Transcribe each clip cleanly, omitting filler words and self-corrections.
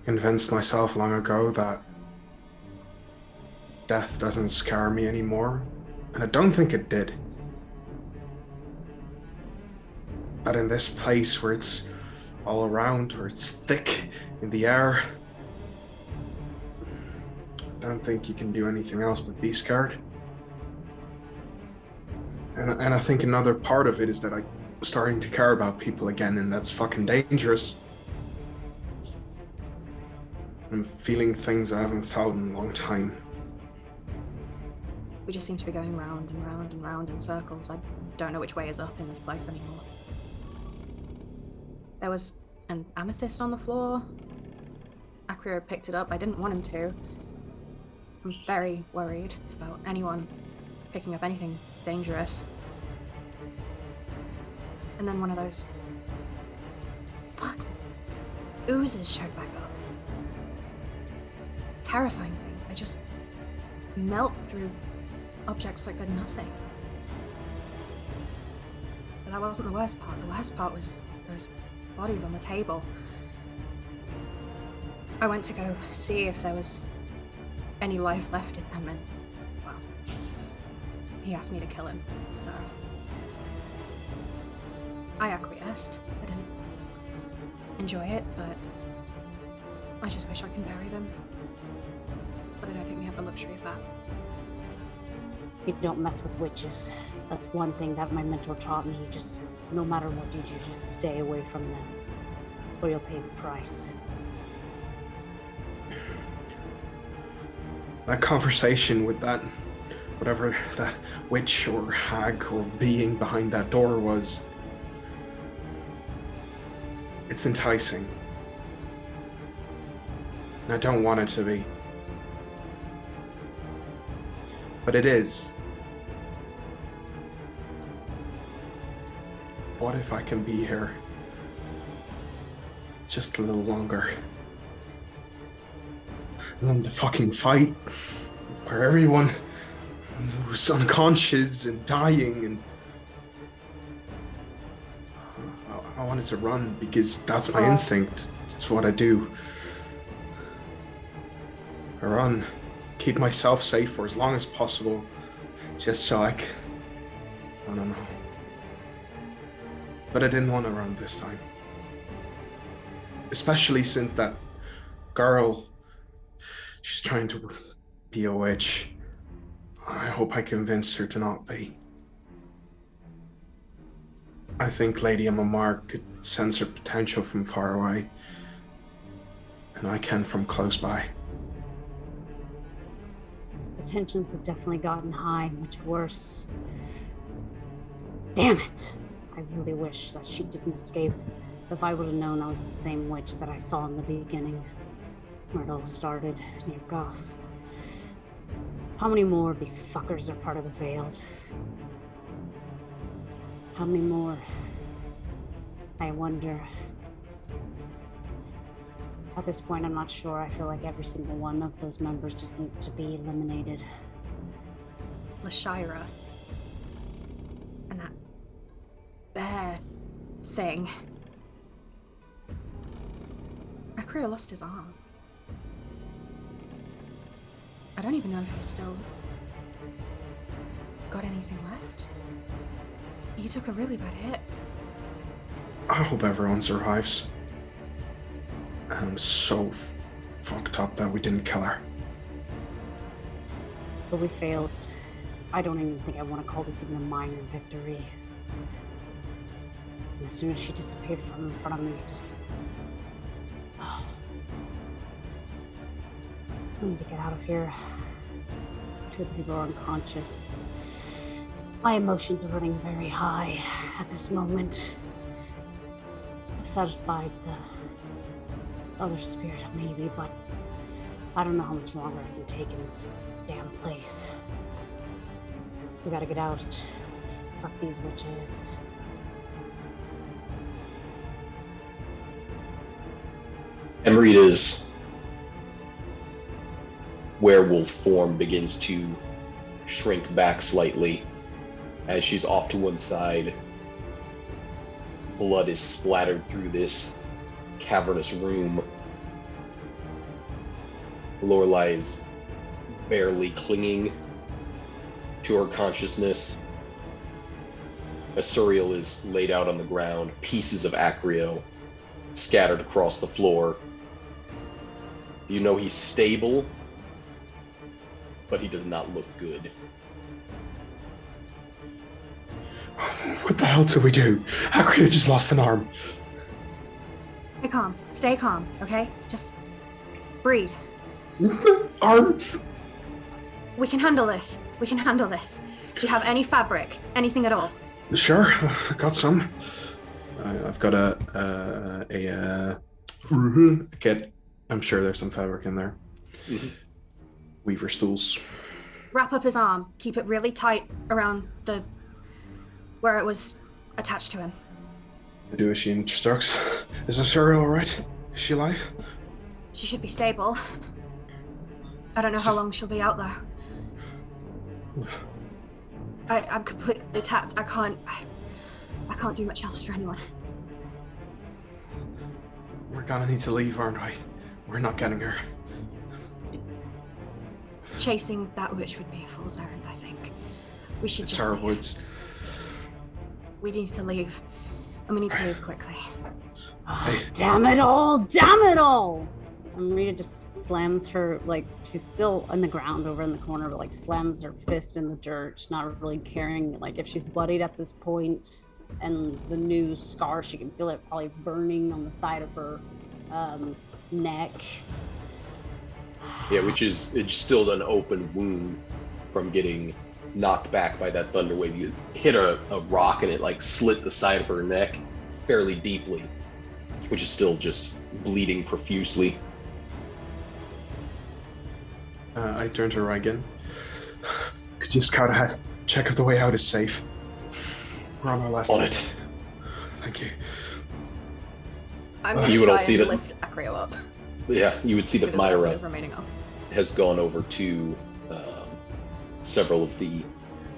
Convinced myself long ago that death doesn't scare me anymore, and I don't think it did. But in this place where it's all around, where it's thick in the air, I don't think you can do anything else but be scared. And I think another part of it is that I'm starting to care about people again, and that's fucking dangerous. I'm feeling things I haven't felt in a long time. We just seem to be going round and round and round in circles. I don't know which way is up in this place anymore. There was an amethyst on the floor. Acrio picked it up. I didn't want him to. I'm very worried about anyone picking up anything dangerous. And then one of those oozes showed back up. Terrifying things. They just melt through objects like they're nothing. But that wasn't the worst part. The worst part was those bodies on the table. I went to go see if there was any life left in them, and, well, he asked me to kill him, so I acquiesced. I didn't enjoy it, but I just wish I could bury them. But I don't think we have the luxury of that. You don't mess with witches. That's one thing that my mentor taught me. You just, no matter what you do, just stay away from them, or you'll pay the price. That conversation with that, whatever that witch or hag or being behind that door was, it's enticing. And I don't want it to be. But it is. What if I can be here just a little longer? And then the fucking fight where everyone was unconscious and dying, and I wanted to run because that's my instinct. It's what I do. I run, keep myself safe for as long as possible, just so I don't know. But I didn't want to run this time. Especially since that girl, she's trying to be a witch. I hope I convinced her to not be. I think Lady Amamar could sense her potential from far away, and I can from close by. The tensions have definitely gotten high, much worse. Damn it! I really wish that she didn't escape. If I would have known I was the same witch that I saw in the beginning, where it all started, near Goss. How many more of these fuckers are part of the Veiled? How many more? I wonder. At this point, I'm not sure. I feel like every single one of those members just needs to be eliminated. Lashira. And that bear thing. Acrio lost his arm. I don't even know if he's still got anything left. He took a really bad hit. I hope everyone survives. And I'm so fucked up that we didn't kill her. But we failed. I don't even think I want to call this even a minor victory. And as soon as she disappeared from in front of me, it just... Oh. I need to get out of here. Two of the people are unconscious. My emotions are running very high at this moment. I've satisfied the other spirit, maybe, but I don't know how much longer I can take in this damn place. We gotta get out. Fuck these witches. Amrita's werewolf form begins to shrink back slightly as she's off to one side. Blood is splattered through this cavernous room. Lorelei is barely clinging to her consciousness. Asuriel is laid out on the ground, pieces of Acrio scattered across the floor. You know he's stable, but he does not look good. What the hell do we do? Acrio just lost an arm. Stay calm, okay? Just breathe. Arm? We can handle this. Do you have any fabric? Anything at all? Sure, I got some. I've got a kit. I'm sure there's some fabric in there. Mm-hmm. Weaver stools. Wrap up his arm. Keep it really tight around where it was attached to him. I do as she instructs. Is Asuriel alright? Is she alive? She should be stable. I don't know how long she'll be out there. I'm completely tapped. I can't do much else for anyone. We're gonna need to leave, aren't we? We're not getting her. Chasing that witch would be a fool's errand, I think. We should It's just our leave. woods. We need to leave. And we need to leave quickly. Oh, damn it all! Amrita just slams her, like, she's still on the ground over in the corner, but like slams her fist in the dirt. She's not really caring, like, if she's bloodied at this point, and the new scar, she can feel it probably burning on the side of her neck. Yeah, it's still an open wound from getting knocked back by that thunder wave. You hit a rock and it like slit the side of her neck fairly deeply, which is still just bleeding profusely. I turn to Reagan. Could you scout ahead? Check if the way out is safe. We're on our last On night. it. Thank you. I'm gonna You would try all see and that- lift Acrio up. Yeah, you would see that With his arm Myra remaining off. has gone over to several of the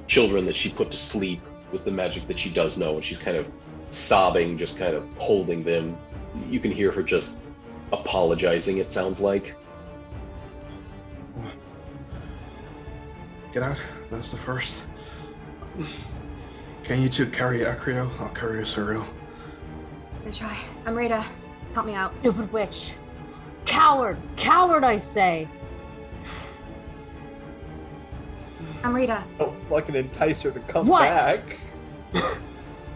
children that she put to sleep with the magic that she does know, and she's kind of sobbing, just kind of holding them. You can hear her just apologizing, it sounds like. Get out. That's the first. Can you two carry Acrio? I'll carry Asuriel. Good try. Amrita, help me out. Stupid witch. Coward, I say. Amrita, Don't fucking entice her to come What? back.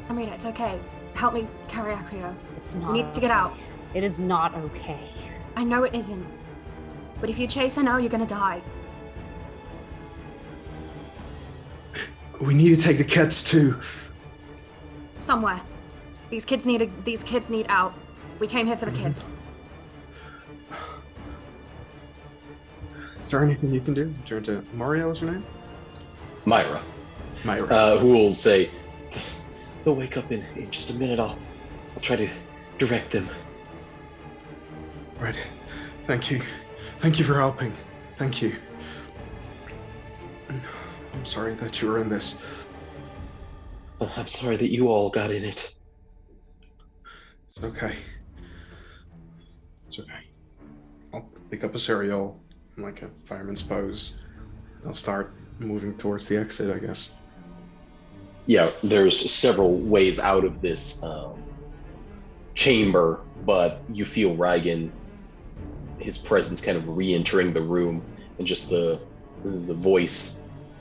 Amrita, it's okay. Help me carry Acrio. It's not. We need to get out. It is not okay. I know it isn't. But if you chase her now, you're gonna die. We need to take the kids too. Somewhere. These kids need out. We came here for the kids. Is there anything you can do? Turn to Mario, is her name? Myra, who will say, they'll wake up in just a minute. I'll try to direct them. Right. Thank you. Thank you for helping. Thank you. I'm sorry that you were in this. I'm sorry that you all got in it. It's okay. It's okay. I'll pick up a cereal in like a fireman's pose. I'll start moving towards the exit, I guess. Yeah, there's several ways out of this chamber, but you feel Reigen, his presence kind of re-entering the room, and just the voice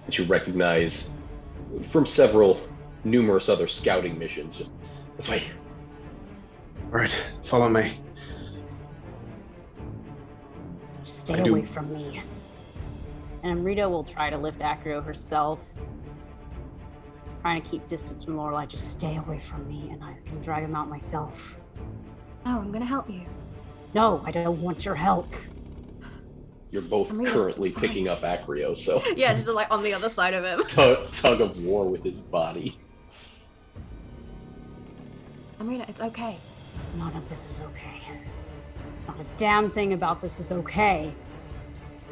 that you recognize from numerous other scouting missions. Just this way. All right, follow me. Stay I do- away from me. And Amrita will try to lift Acrio herself, trying to keep distance from Lorelei. Just stay away from me, and I can drag him out myself. Oh, I'm gonna help you. No, I don't want your help. You're both Amrita, currently it's fine. picking up Acrio, so Yeah, just like on the other side of him. tug of war with his body. Amrita, it's okay. None of this is okay. Not a damn thing about this is okay.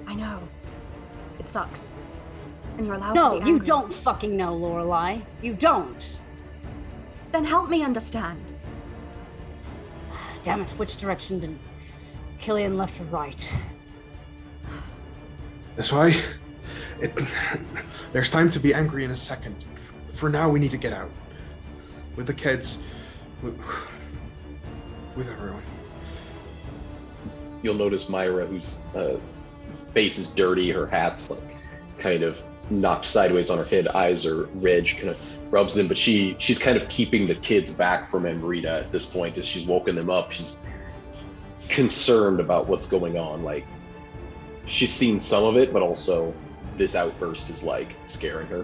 I know. It sucks. And you're allowed No, to be you angry. don't fucking know, Lorelei. You don't. Then help me understand. Damn it, which direction did Cillian left or right? This way? It, there's time to be angry in a second. For now, we need to get out. With the kids. With everyone. You'll notice Myra, whose face is dirty, her hat's like kind of knocked sideways on her head, eyes are red, she kind of rubs them, but she's kind of keeping the kids back from Amrita at this point. As she's woken them up, she's concerned about what's going on. Like, she's seen some of it, but also this outburst is like scaring her.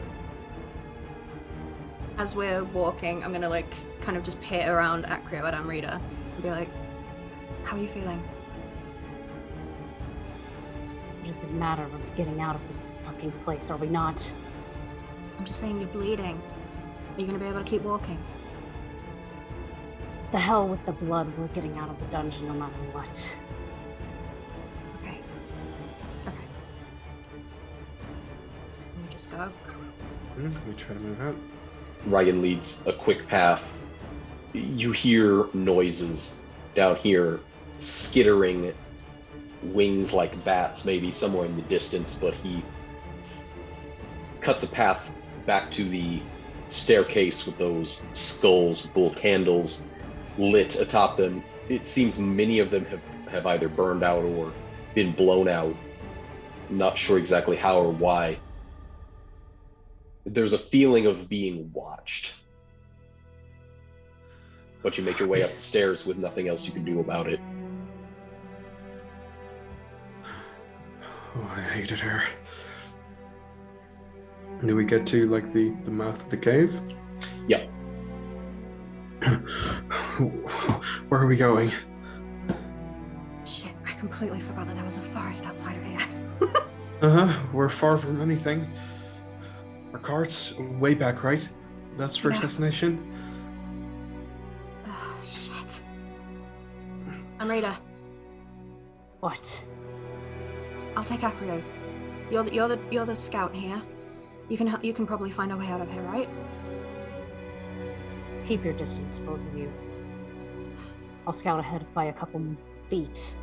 As we're walking, I'm gonna like kind of just peer around Acrio at Amrita and be like, how are you feeling? What does it matter? We're getting out of this fucking place, are we not? I'm just saying you're bleeding. Are you gonna be able to keep walking? The hell with the blood, we're getting out of the dungeon no matter what. Okay. Okay. We just go. We try to move out. Ryan leads a quick path. You hear noises down here, skittering wings like bats, maybe somewhere in the distance, but he cuts a path back to the staircase with those skulls, bull candles lit atop them. It seems many of them have either burned out or been blown out. Not sure exactly how or why. There's a feeling of being watched. But you make your way up the stairs with nothing else you can do about it. Oh, I hated her. Do we get to, like, the mouth of the cave? Yeah. Where are we going? Shit, I completely forgot that there was a forest outside of here. We're far from anything. Our cart's way back, right? That's first Yeah. destination? Oh, shit. Amrita, What? I'll take Acrio. You're the scout here. You can probably find a way out of here, right? Keep your distance, both of you. I'll scout ahead by a couple feet.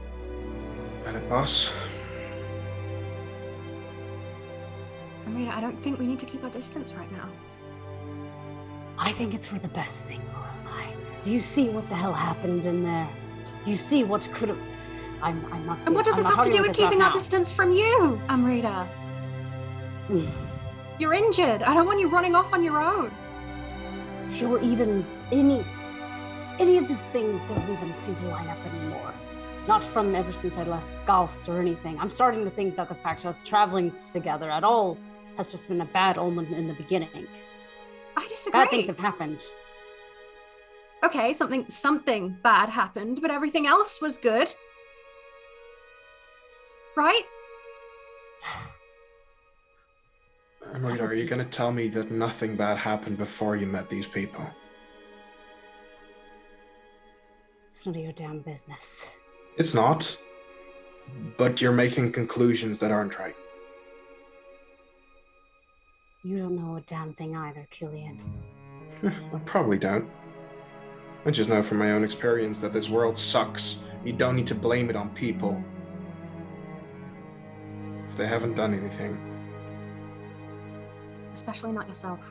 Got it, boss. Amrita, I don't think we need to keep our distance right now. I think it's for the best thing, Lorelei. Do you see what the hell happened in there? Do you see what could have... I'm not... And what does this have to do with keeping our distance from you, Amrita? You're injured. I don't want you running off on your own. Sure, even any of this thing doesn't even seem to line up anymore. Not from ever since I last Ghaust or anything. I'm starting to think that the fact of us traveling together at all has just been a bad omen in the beginning. I disagree. Bad things have happened. Okay, something bad happened, but everything else was good. Right? Amrita, are you going to tell me that nothing bad happened before you met these people? It's none of your damn business. It's not. But you're making conclusions that aren't right. You don't know a damn thing either, Cillian. I probably don't. I just know from my own experience that this world sucks. You don't need to blame it on people if they haven't done anything. Especially not yourself.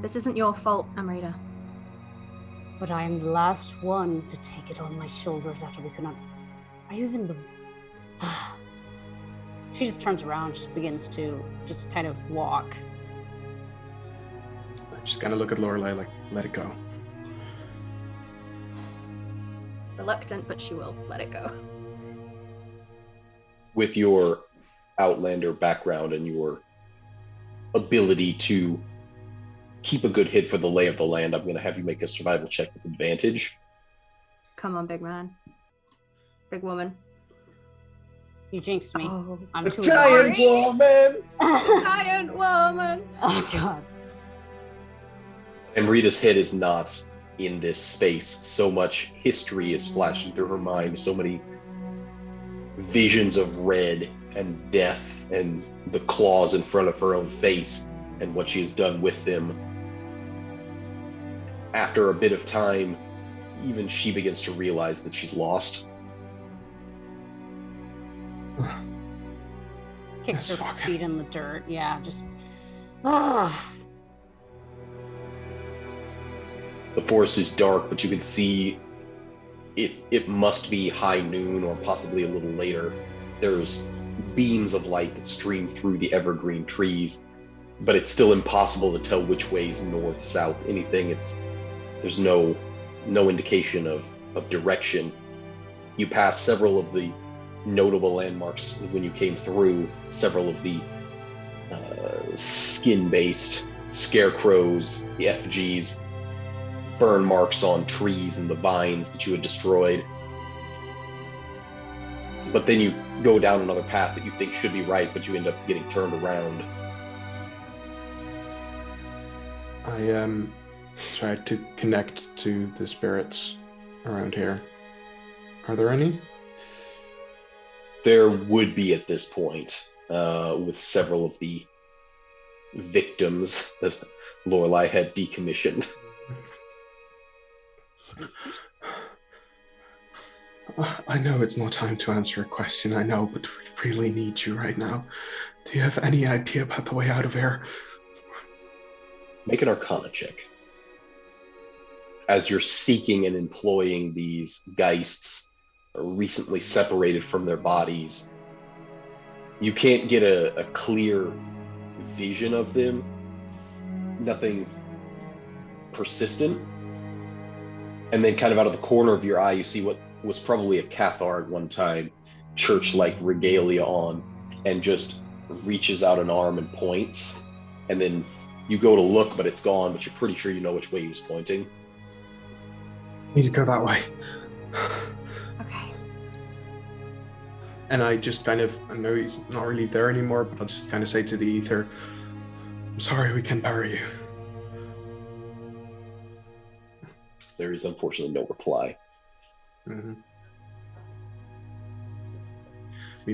This isn't your fault, Amrita. But I am the last one to take it on my shoulders after we could not... Are you even the... She just turns around, just begins to just kind of walk. I'm just gonna look at Lorelei like, let it go. Reluctant, but she will let it go. With your Outlander background and your ability to keep a good hit for the lay of the land, I'm going to have you make a survival check with advantage. Come on, big man. Big woman. You jinxed me. Oh, I'm too Giant woman! giant woman! Oh, God. Amrita's head is not in this space. So much history is flashing through her mind, so many visions of red and death and the claws in front of her own face and what she has done with them. After a bit of time, even she begins to realize that she's lost. Kicks Yes, her fuck. feet in the dirt. Yeah, just. Ah. The forest is dark, but you can see it must be high noon or possibly a little later. There's beams of light that stream through the evergreen trees, but it's still impossible to tell which way is north, south, anything. There's no indication of direction. You pass several of the notable landmarks when you came through, several of the skin-based scarecrows, the effigies, burn marks on trees and the vines that you had destroyed. But then you go down another path that you think should be right, but you end up getting turned around. I tried to connect to the spirits around here. Are there any? There would be at this point, with several of the victims that Lorelei had decommissioned. I know it's not time to answer a question, I know, but we really need you right now. Do you have any idea about the way out of here? Make an Arcana check. As you're seeking and employing these geists recently separated from their bodies, you can't get a clear vision of them. Nothing persistent. And then kind of out of the corner of your eye, you see what was probably a Cathar at one time, church-like regalia on, and just reaches out an arm and points. And then you go to look, but it's gone, but you're pretty sure you know which way he was pointing. Need to go that way. Okay. And I just kind of, I know he's not really there anymore, but I'll just kind of say to the ether, I'm sorry we can't bury you. There is unfortunately no reply. Mm-hmm.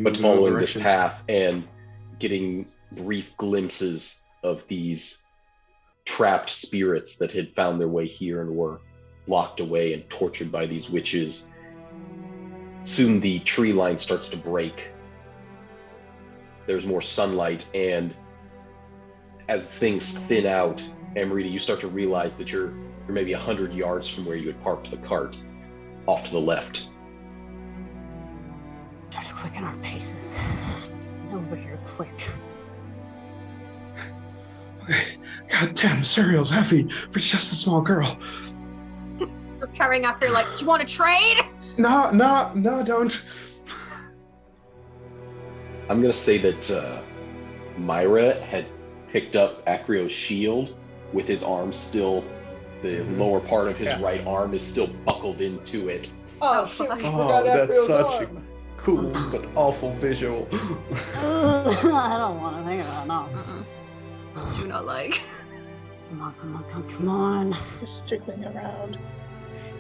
But following this path and getting brief glimpses of these trapped spirits that had found their way here and were locked away and tortured by these witches, soon the tree line starts to break. There's more sunlight, and as things thin out, Amrita, you start to realize that you're maybe 100 yards from where you had parked the cart, off to the left. Try to quicken our paces. Get over here quick. Okay. God damn, cereal's heavy for just a small girl. Just carrying after, like, do you want to trade? No, don't. I'm going to say that Myra had picked up Acrio's shield with his arm still, the lower part of his right arm is still buckled into it. Oh, shit, we Oh, forgot that's Acrio's such a arm. cool but awful visual. I don't want to think about it. No. Do not like. Come on. Just jiggling around.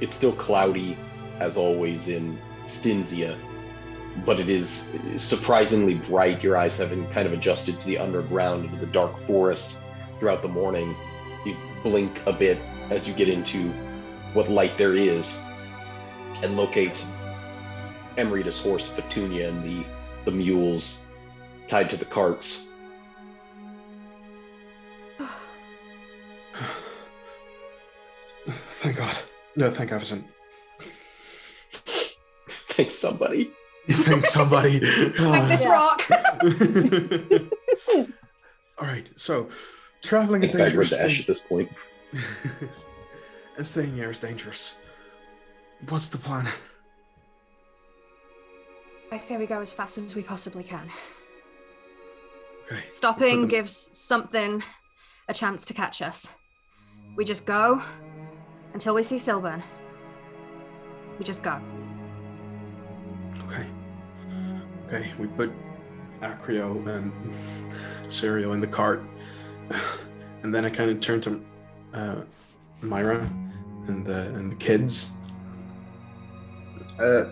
It's still cloudy, as always, in Stinzia, but it is surprisingly bright. Your eyes having kind of adjusted to the underground, into the dark forest throughout the morning. You blink a bit as you get into what light there is and locate Amrita's horse, Petunia, and the mules tied to the carts. Thank God. No, thank Avacyn. Thanks, somebody. Thank somebody. Like this rock. All right, so traveling is Thank dangerous. Dash at this point. And staying here is dangerous. What's the plan? I say we go as fast as we possibly can. Okay. Stopping Put them- gives something a chance to catch us. We just go until we see Sylvan. We just go. Okay. Okay, we put Acrio and Cereal in the cart. And then I kind of turned to Myra and the kids.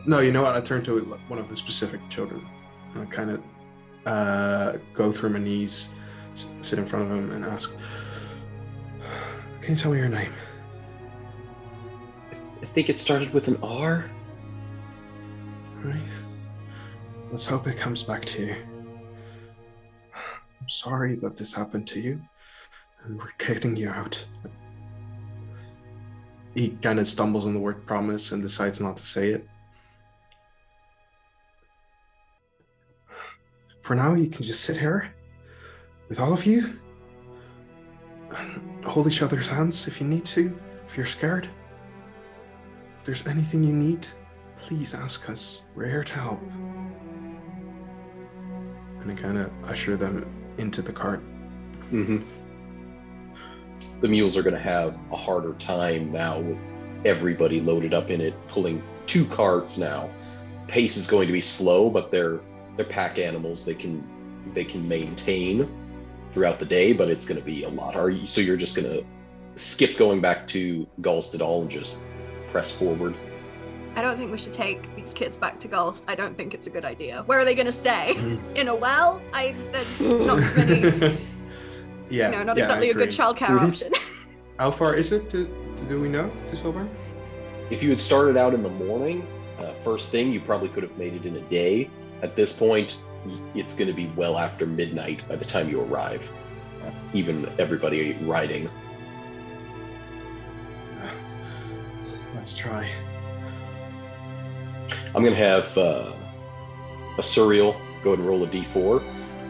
No, you know what? I turned to one of the specific children. I kind of go through my knees, sit in front of him, and ask, "Can you tell me your name?" I think it started with an R. Right. Let's hope it comes back to you. I'm sorry that this happened to you, and we're getting you out. He kind of stumbles on the word promise and decides not to say it. For now, you can just sit here with all of you. Hold each other's hands if you need to, if you're scared. If there's anything you need, please ask us. We're here to help. And I kind of usher them into the cart. Mm-hmm. The mules are going to have a harder time now with everybody loaded up in it, pulling 2 carts now. Pace is going to be slow, but they're pack animals. They can maintain throughout the day, but it's going to be a lot. So you're just going to skip going back to Galstadal and just press forward? I don't think we should take these kids back to Gulst. I don't think it's a good idea. Where are they going to stay? In a well? There's not many. Yeah, not exactly a good childcare option. How far is it do we know to Silburn? If you had started out in the morning, first thing, you probably could have made it in a day. At this point, it's going to be well after midnight by the time you arrive. Even everybody riding. Let's try. I'm going to have Asuriel go ahead and roll a d4.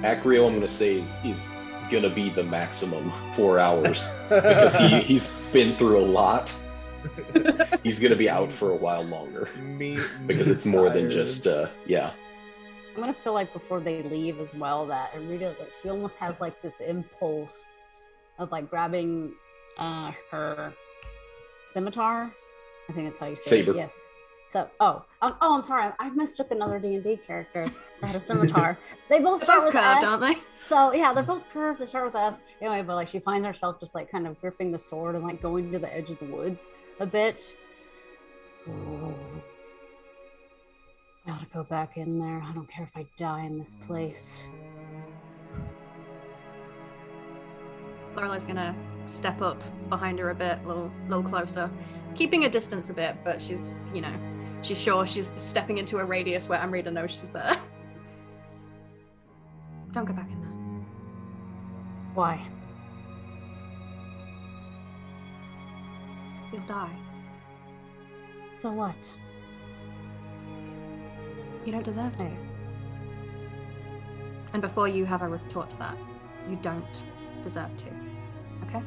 Acrio, I'm going to say, is going to be the maximum 4 hours because he's been through a lot. He's going to be out for a while longer because it's more than just, yeah. I'm going to feel like before they leave as well that Amrita, like, she almost has like this impulse of like grabbing her scimitar. I think that's how you say Saber. it. Yes. So, I'm sorry. I mistook another D&D character that had a scimitar. They both start with curved, S, aren't they? So yeah, they're both curved. They start with S. Anyway, but like she finds herself just like kind of gripping the sword and like going to the edge of the woods a bit. Ooh. I ought to go back in there. I don't care if I die in this place. Lorelei's gonna step up behind her a bit, a little closer, keeping a distance a bit, but she's, she's sure she's stepping into a radius where Amrita knows she's there. Don't go back in there. Why? You'll die. So what? You don't deserve to. And before you have a retort to that, you don't deserve to. Okay?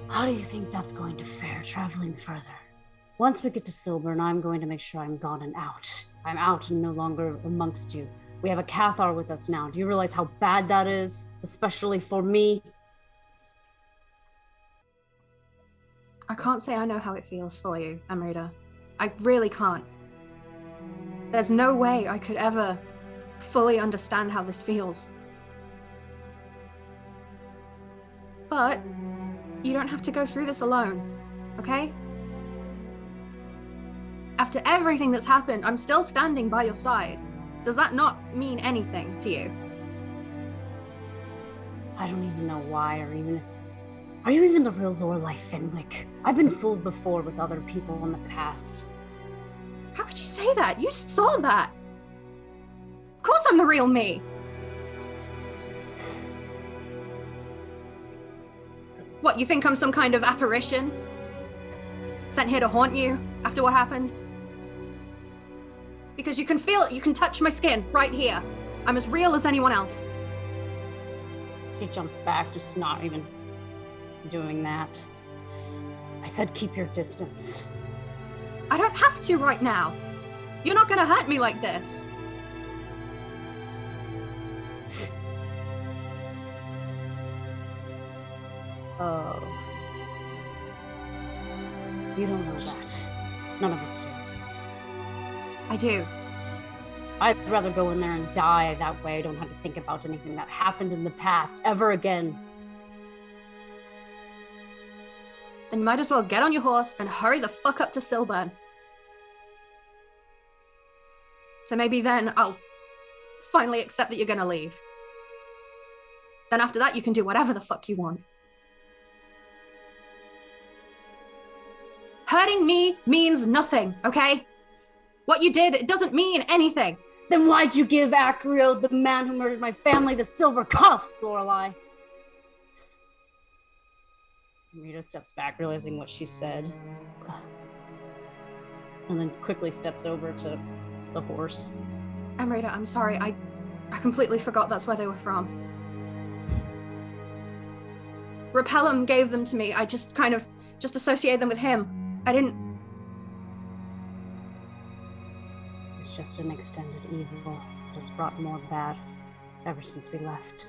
How do you think that's going to fare traveling further? Once we get to Silburn, I'm going to make sure I'm gone and out. I'm out and no longer amongst you. We have a Cathar with us now. Do you realize how bad that is? Especially for me? I can't say I know how it feels for you, Amrita. I really can't. There's no way I could ever fully understand how this feels. But you don't have to go through this alone, okay? After everything that's happened, I'm still standing by your side. Does that not mean anything to you? I don't even know why, or even if... Are you even the real Lorelei Fenwick? I've been fooled before with other people in the past. How could you say that? You saw that. Of course I'm the real me. What, you think I'm some kind of apparition? Sent here to haunt you after what happened? Because you can feel it, you can touch my skin right here. I'm as real as anyone else. She jumps back, just not even doing that. I said keep your distance. I don't have to right now. You're not gonna hurt me like this. Oh. You don't know that. None of us do. I do. I'd rather go in there and die. That way I don't have to think about anything that happened in the past ever again. Then you might as well get on your horse and hurry the fuck up to Silburn. So maybe then I'll finally accept that you're gonna leave. Then after that you can do whatever the fuck you want. Hurting me means nothing, okay? What you did, it doesn't mean anything. Then why'd you give Acrio, the man who murdered my family, the silver cuffs, Lorelei? Rita steps back, realizing what she said. And then quickly steps over to the horse. Amrita, I'm sorry. I completely forgot that's where they were from. Repellum gave them to me. I just kind of associated them with him. I didn't... It's just an extended evil that has brought more bad ever since we left.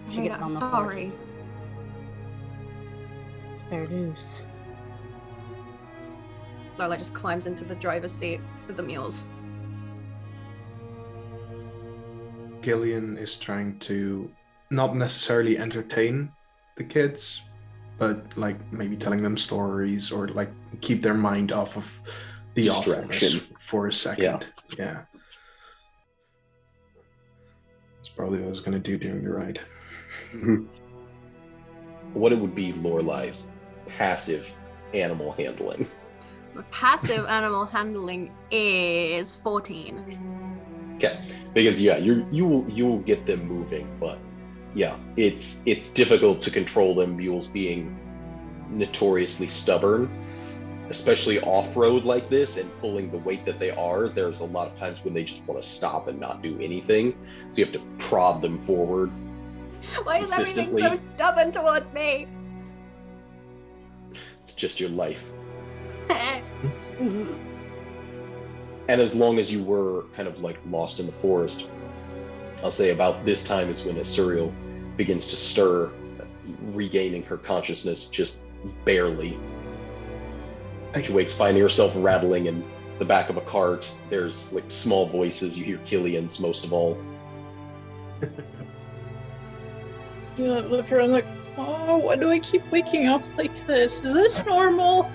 She gets on the horse. It's their dues. Lorelei just climbs into the driver's seat with the mules. Cillian is trying to not necessarily entertain the kids, but like maybe telling them stories or like keep their mind off of the awfulness for a second. Yeah. That's probably what I was going to do during the ride. What it would be Lorelei's passive animal handling. Passive animal handling is 14. Okay, because you will get them moving, but yeah, it's difficult to control them. Mules being notoriously stubborn, especially off-road like this and pulling the weight that they are. There's a lot of times when they just want to stop and not do anything, so you have to prod them forward. Why is everything so stubborn towards me? It's just your life. And as long as you were kind of like lost in the forest, I'll say about this time is when Asuriel begins to stir, regaining her consciousness just barely. She wakes, finding herself rattling in the back of a cart. There's like small voices. You hear Cillian's most of all. Yeah, look around like, oh, why do I keep waking up like this? Is this normal?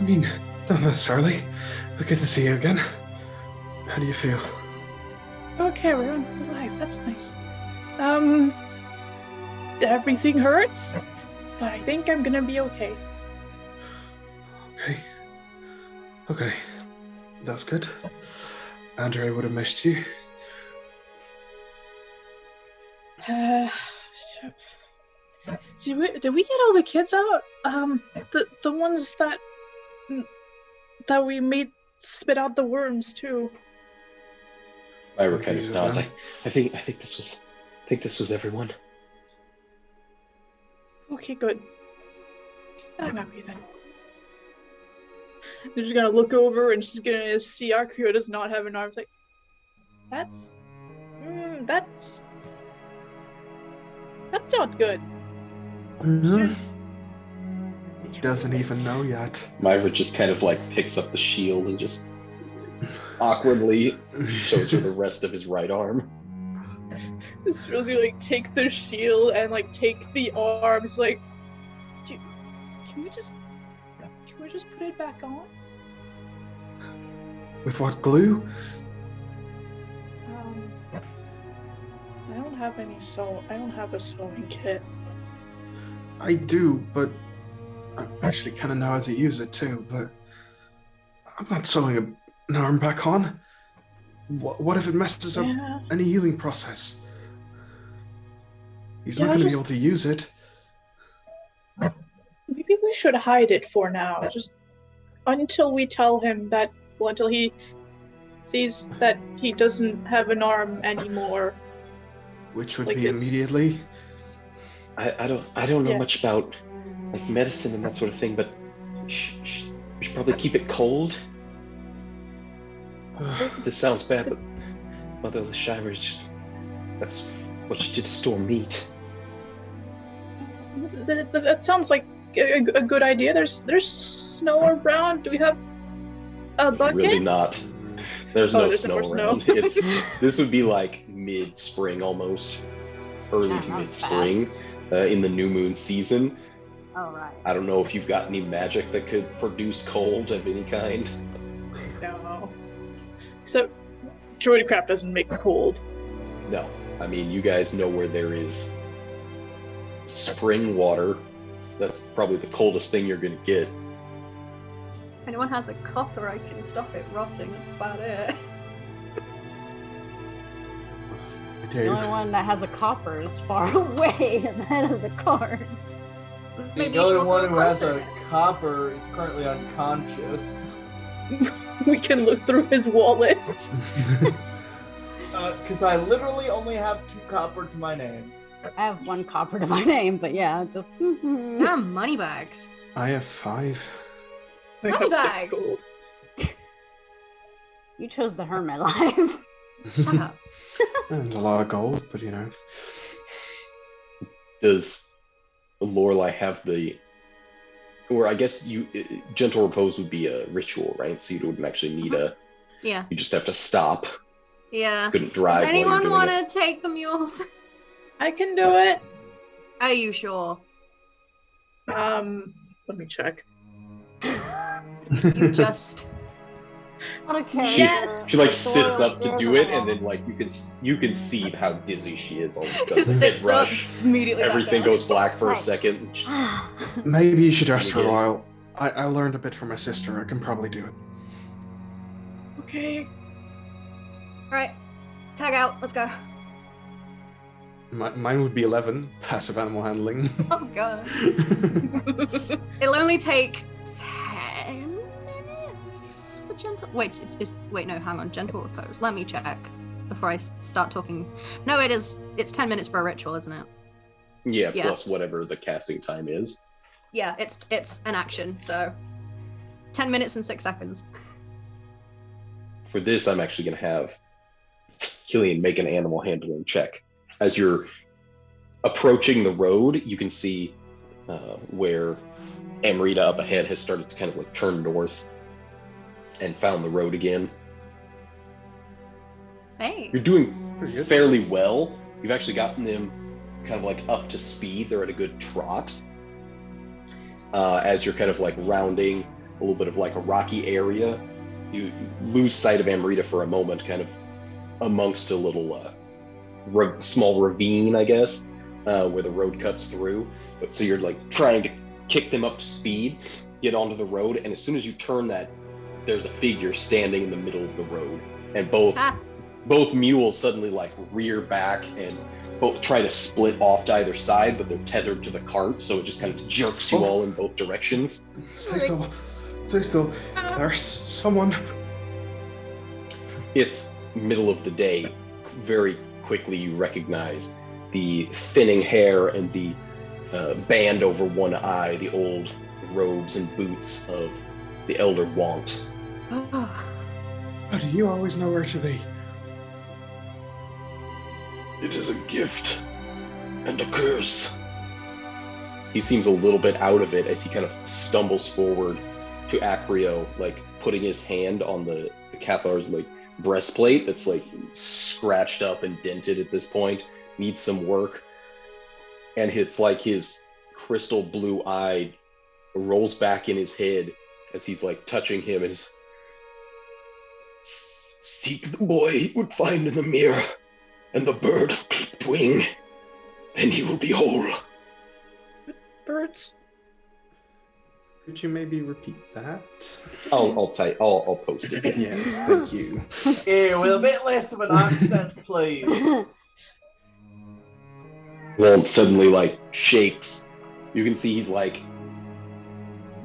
I mean, not necessarily. But good to see you again. How do you feel? Okay, everyone's alive. That's nice. Everything hurts, but I think I'm gonna be okay. Okay. That's good. Andre would have missed you. Did we get all the kids out? The ones that we made spit out the worms too. Myra kind of nods. I think this was everyone. Okay, good. I'm happy then. They're just gonna look over and she's gonna see Acrio does not have an arm. It's like, that's not good. Mm-hmm. He doesn't even know yet. Myra just kind of like picks up the shield and just awkwardly shows her the rest of his right arm. Shows you like take the shield and like take the arms. Like, can we just put it back on? With what glue? I don't have I don't have a sewing kit. I do, but I actually kind of know how to use it too, but I'm not sewing an arm back on. What if it messes up any healing process? He's not going to be able to use it. Maybe we should hide it for now, just until we tell him that, well, until he sees that he doesn't have an arm anymore. Which would be immediately? I don't know much about like medicine and that sort of thing, but we should probably keep it cold. This sounds bad, but Mother Leshire is just, that's what she did to store meat. That sounds like a good idea. There's snow around. Do we have a bucket? Really not. There's no snow around. This would be like mid-spring almost, early to mid-spring, in the new moon season. All right. I don't know if you've got any magic that could produce cold of any kind. No. Except Druidcraft doesn't make cold. No. I mean, you guys know where there is spring water. That's probably the coldest thing you're going to get. If anyone has a copper, I can stop it rotting. That's about it. The only one that has a copper is far away at the head of the cards. Maybe The you should only walk a one little who has closer. a copper is currently unconscious. We can look through his wallet. Because I literally only have 2 copper to my name. I have 1 copper to my name, but yeah, just. Damn, money bags. I have 5. I Money have 6 bags. gold. You chose the hermit life. Shut up. And a lot of gold, but you know. Does Lorelei have the, or I guess gentle repose would be a ritual, right? So you wouldn't actually need Yeah. you just have to stop. Yeah. Couldn't drive. Does anyone want want to take the mules? I can do it. Are you sure? Let me check. You just. Okay. She like sits up to do it, and then like you can see how dizzy she is all of a sudden. Head Sits up rush, immediately. back everything down. goes black for a Right. second. Maybe you should rest for a Again. while. I learned a bit from my sister. I can probably do it. Okay. Right. Tag out. Let's go. Mine would be 11, passive animal handling. Oh god. It'll only take 10 minutes for gentle. Wait, no, hang on. Gentle repose. Let me check before I start talking. No, it is. It's 10 minutes for a ritual, isn't it? Yeah, Yeah. plus whatever the casting time is. Yeah, it's an action. So 10 minutes and 6 seconds. For this, I'm actually going to have Cillian make an animal handling check. As you're approaching the road, you can see where Amrita up ahead has started to kind of like turn north and found the road again. Hey. You're doing Pretty good. fairly well. You've actually gotten them kind of like up to speed. They're at a good trot. As you're kind of like rounding a little bit of like a rocky area, you lose sight of Amrita for a moment, kind of amongst a little small ravine, I guess, where the road cuts through. But so you're like trying to kick them up to speed, get onto the road, and as soon as you turn that, there's a figure standing in the middle of the road, and both mules suddenly like rear back and both try to split off to either side, but they're tethered to the cart, so it just kind of jerks you all in both directions. Stay still. Stay still. There's someone. It's middle of the day. Very quickly you recognize the thinning hair and the band over one eye, the old robes and boots of the elder Want. How do you always know where to be? It is a gift and a curse. He seems a little bit out of it as he kind of stumbles forward to Acrio, like putting his hand on the Cathar's like breastplate that's like scratched up and dented at this point, needs some work. And it's like his crystal blue eye rolls back in his head as he's like touching him and is, seek the boy he would find in the mirror and the bird of clipped wing, then he will be whole. Birds. Could you maybe repeat that? I'll post it. Yes, thank you. Here, with a bit less of an accent, please. Walt suddenly like shakes. You can see he's like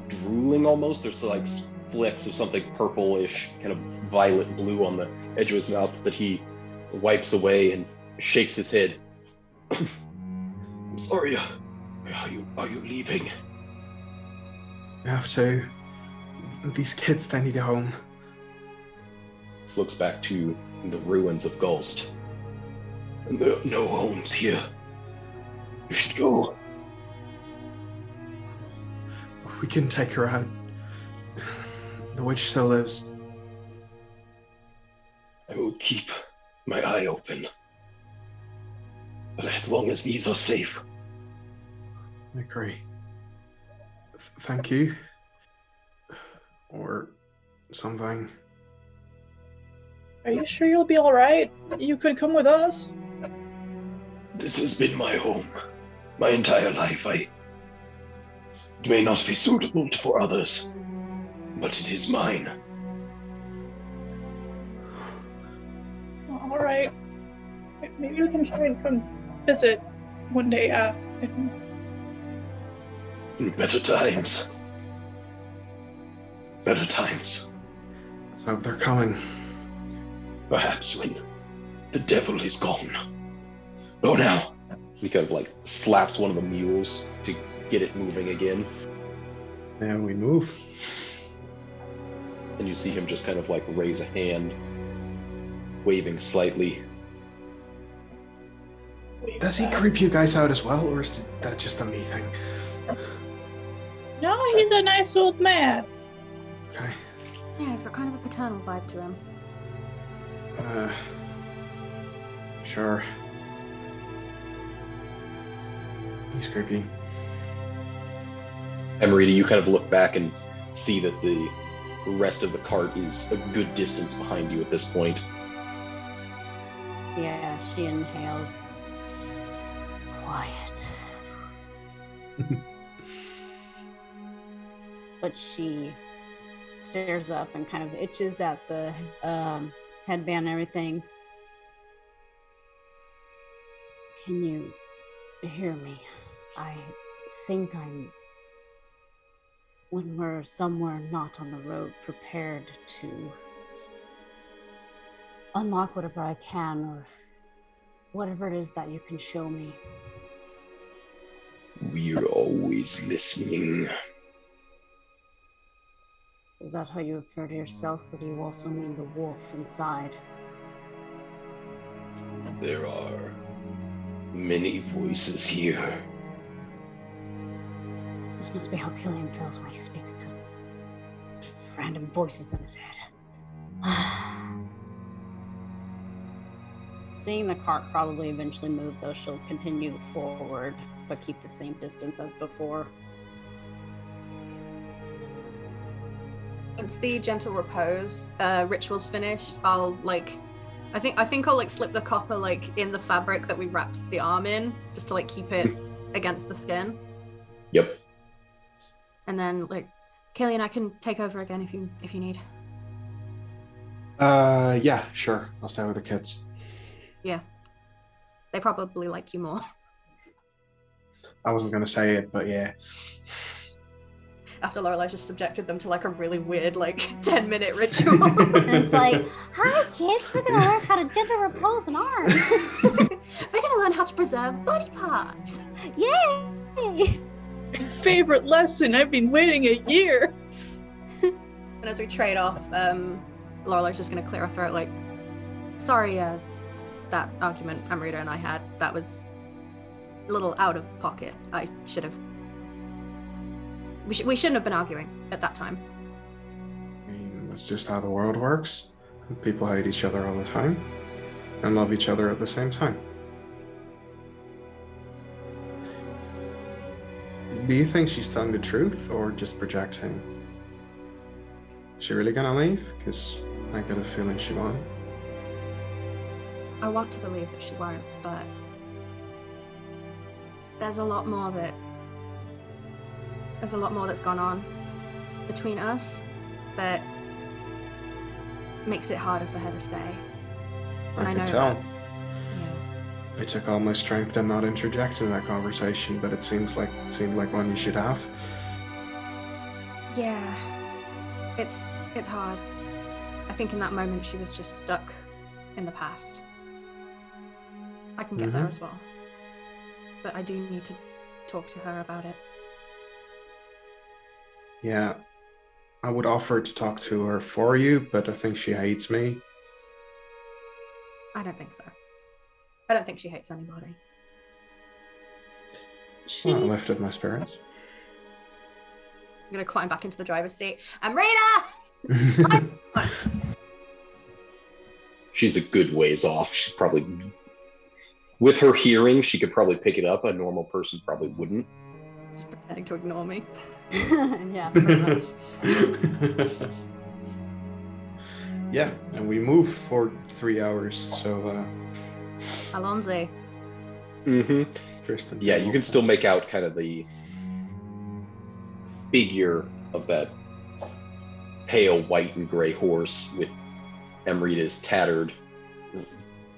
drooling almost. There's like flecks of something purplish, kind of violet blue on the edge of his mouth that he wipes away and shakes his head. I'm sorry. Are you leaving? We have to. These kids, they need a home. Looks back to the ruins of Gulst. And there are no homes here. You should go. We can take her out. The witch still lives. I will keep my eye open. But as long as these are safe. I agree. Thank you. Or something. Are you sure you'll be alright? You could come with us. This has been my home my entire life. It may not be suitable for others, but it is mine. All right. Maybe we can try and come visit one day. In better times. Better times. Let's hope they're coming. Perhaps when the devil is gone. Go now. He kind of like slaps one of the mules to get it moving again. And we move. And you see him just kind of like raise a hand, waving slightly. Does he creep you guys out as well, or is that just a me thing? No, he's a nice old man. Okay. Yeah, he's got kind of a paternal vibe to him. Sure. He's creepy. Amrita, you kind of look back and see that the rest of the cart is a good distance behind you at this point. Yeah, she inhales. Quiet. But she stares up and kind of itches at the headband and everything. Can you hear me? I think I'm, when we're somewhere not on the road, prepared to unlock whatever I can, or whatever it is that you can show me. We're always listening. Is that how you refer to yourself, or do you also mean the wolf inside? There are many voices here. This must be how Cillian feels when he speaks to random voices in his head. Seeing the cart probably eventually move, though, she'll continue forward, but keep the same distance as before. Once the gentle repose ritual's finished, I'll I think I'll slip the copper in the fabric that we wrapped the arm in, just to keep it against the skin. Yep. And then Cillian, I can take over again if you need. Yeah, sure. I'll stay with the kids. Yeah. They probably like you more. I wasn't gonna say it, but yeah. After Lorelei just subjected them to a really weird 10-minute ritual. It's like, hi kids, we're gonna learn how to gentle repose an arm. We're gonna learn how to preserve body parts. Yay! My favorite lesson. I've been waiting a year. And as we trade off, Lorelei's just gonna clear her throat sorry, that argument Amrita and I had, that was a little out of pocket. I should have. We shouldn't have been arguing at that time. I mean, that's just how the world works. People hate each other all the time and love each other at the same time. Do you think she's telling the truth or just projecting? Is she really gonna leave? Because I get a feeling she won't. I want to believe that she won't, but there's a lot more that's gone on between us that makes it harder for her to stay. And I know could tell. that. Yeah. I took all my strength to not interject in that conversation, but it seemed like one you should have. Yeah. It's hard. I think in that moment she was just stuck in the past. I can get there as well. But I do need to talk to her about it. Yeah, I would offer to talk to her for you, but I think she hates me. I don't think so. I don't think she hates anybody. Well, I lifted my spirits. I'm gonna climb back into the driver's seat. Amrita! She's a good ways off. She's probably, with her hearing, she could probably pick it up. A normal person probably wouldn't. She's pretending to ignore me. Yeah, pretty much. Yeah, and we move for 3 hours, so Alonze. Mm-hmm. Tristan. Yeah, you can still make out kind of the figure of that pale white and gray horse with Amrita's tattered,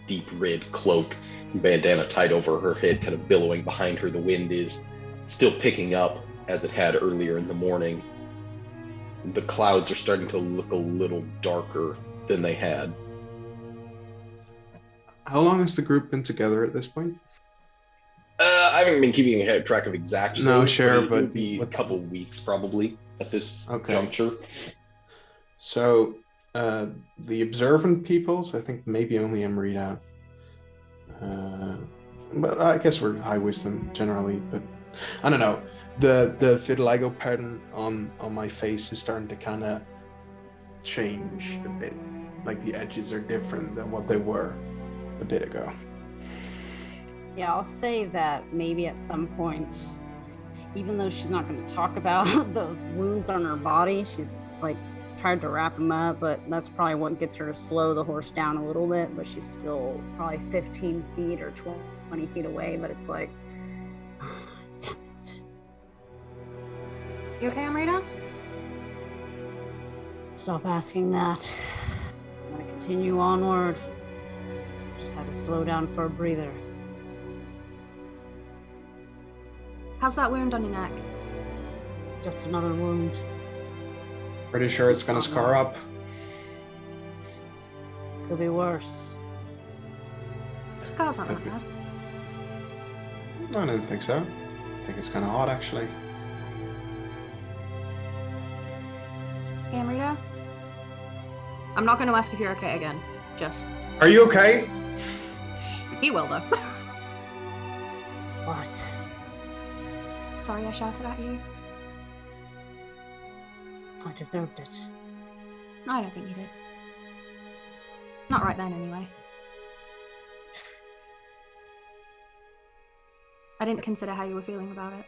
deep red cloak and bandana tied over her head, kind of billowing behind her. The wind is still picking up as it had earlier in the morning. The clouds are starting to look a little darker than they had. How long has the group been together at this point? I haven't been keeping track of exact days, No, sure, but it would but be a couple weeks probably at this juncture. So, the observant people, so I think maybe only Amrita. But I guess we're high wisdom generally, but I don't know. The vitiligo pattern on my face is starting to kind of change a bit. Like the edges are different than what they were a bit ago. Yeah, I'll say that maybe at some point, even though she's not going to talk about the wounds on her body, she's like tried to wrap them up, but that's probably what gets her to slow the horse down a little bit, but she's still probably 15 feet or 20 feet away, but it's like, damn it. You okay, Amrita? Stop asking that. I'm going to continue onward. Just had to slow down for a breather. How's that wound on your neck? Just another wound. Pretty sure it's gonna scar up. Could be worse. Scars aren't that bad. I don't think so. I think it's kind of odd, actually. Hey, Amrita? I'm not going to ask if you're okay again. Just... Are you okay? He will, though. What? Sorry I shouted at you. I deserved it. No, I don't think you did. Not right then, anyway. I didn't consider how you were feeling about it.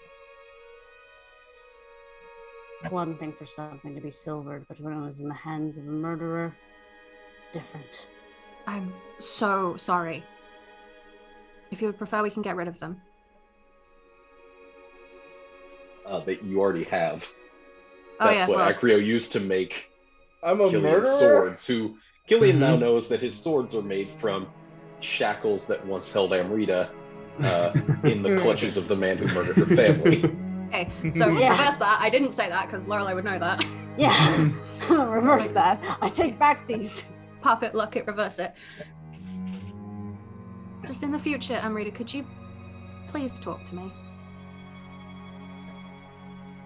One thing for something to be silvered, but when it was in the hands of a murderer, it's different. I'm so sorry. If you would prefer, we can get rid of them. That you already have. Oh, That's yeah, what well, Acrio used to make I'm a Cillian's murderer? swords, who Cillian now knows that his swords are made from shackles that once held Amrita in the clutches of the man who murdered her family. Okay, so Yeah. reverse that. I didn't say that because Lorelei would know that. Yeah, reverse that. I take backsies. Pop it, look it, reverse it. Just in the future, Amrita, could you please talk to me?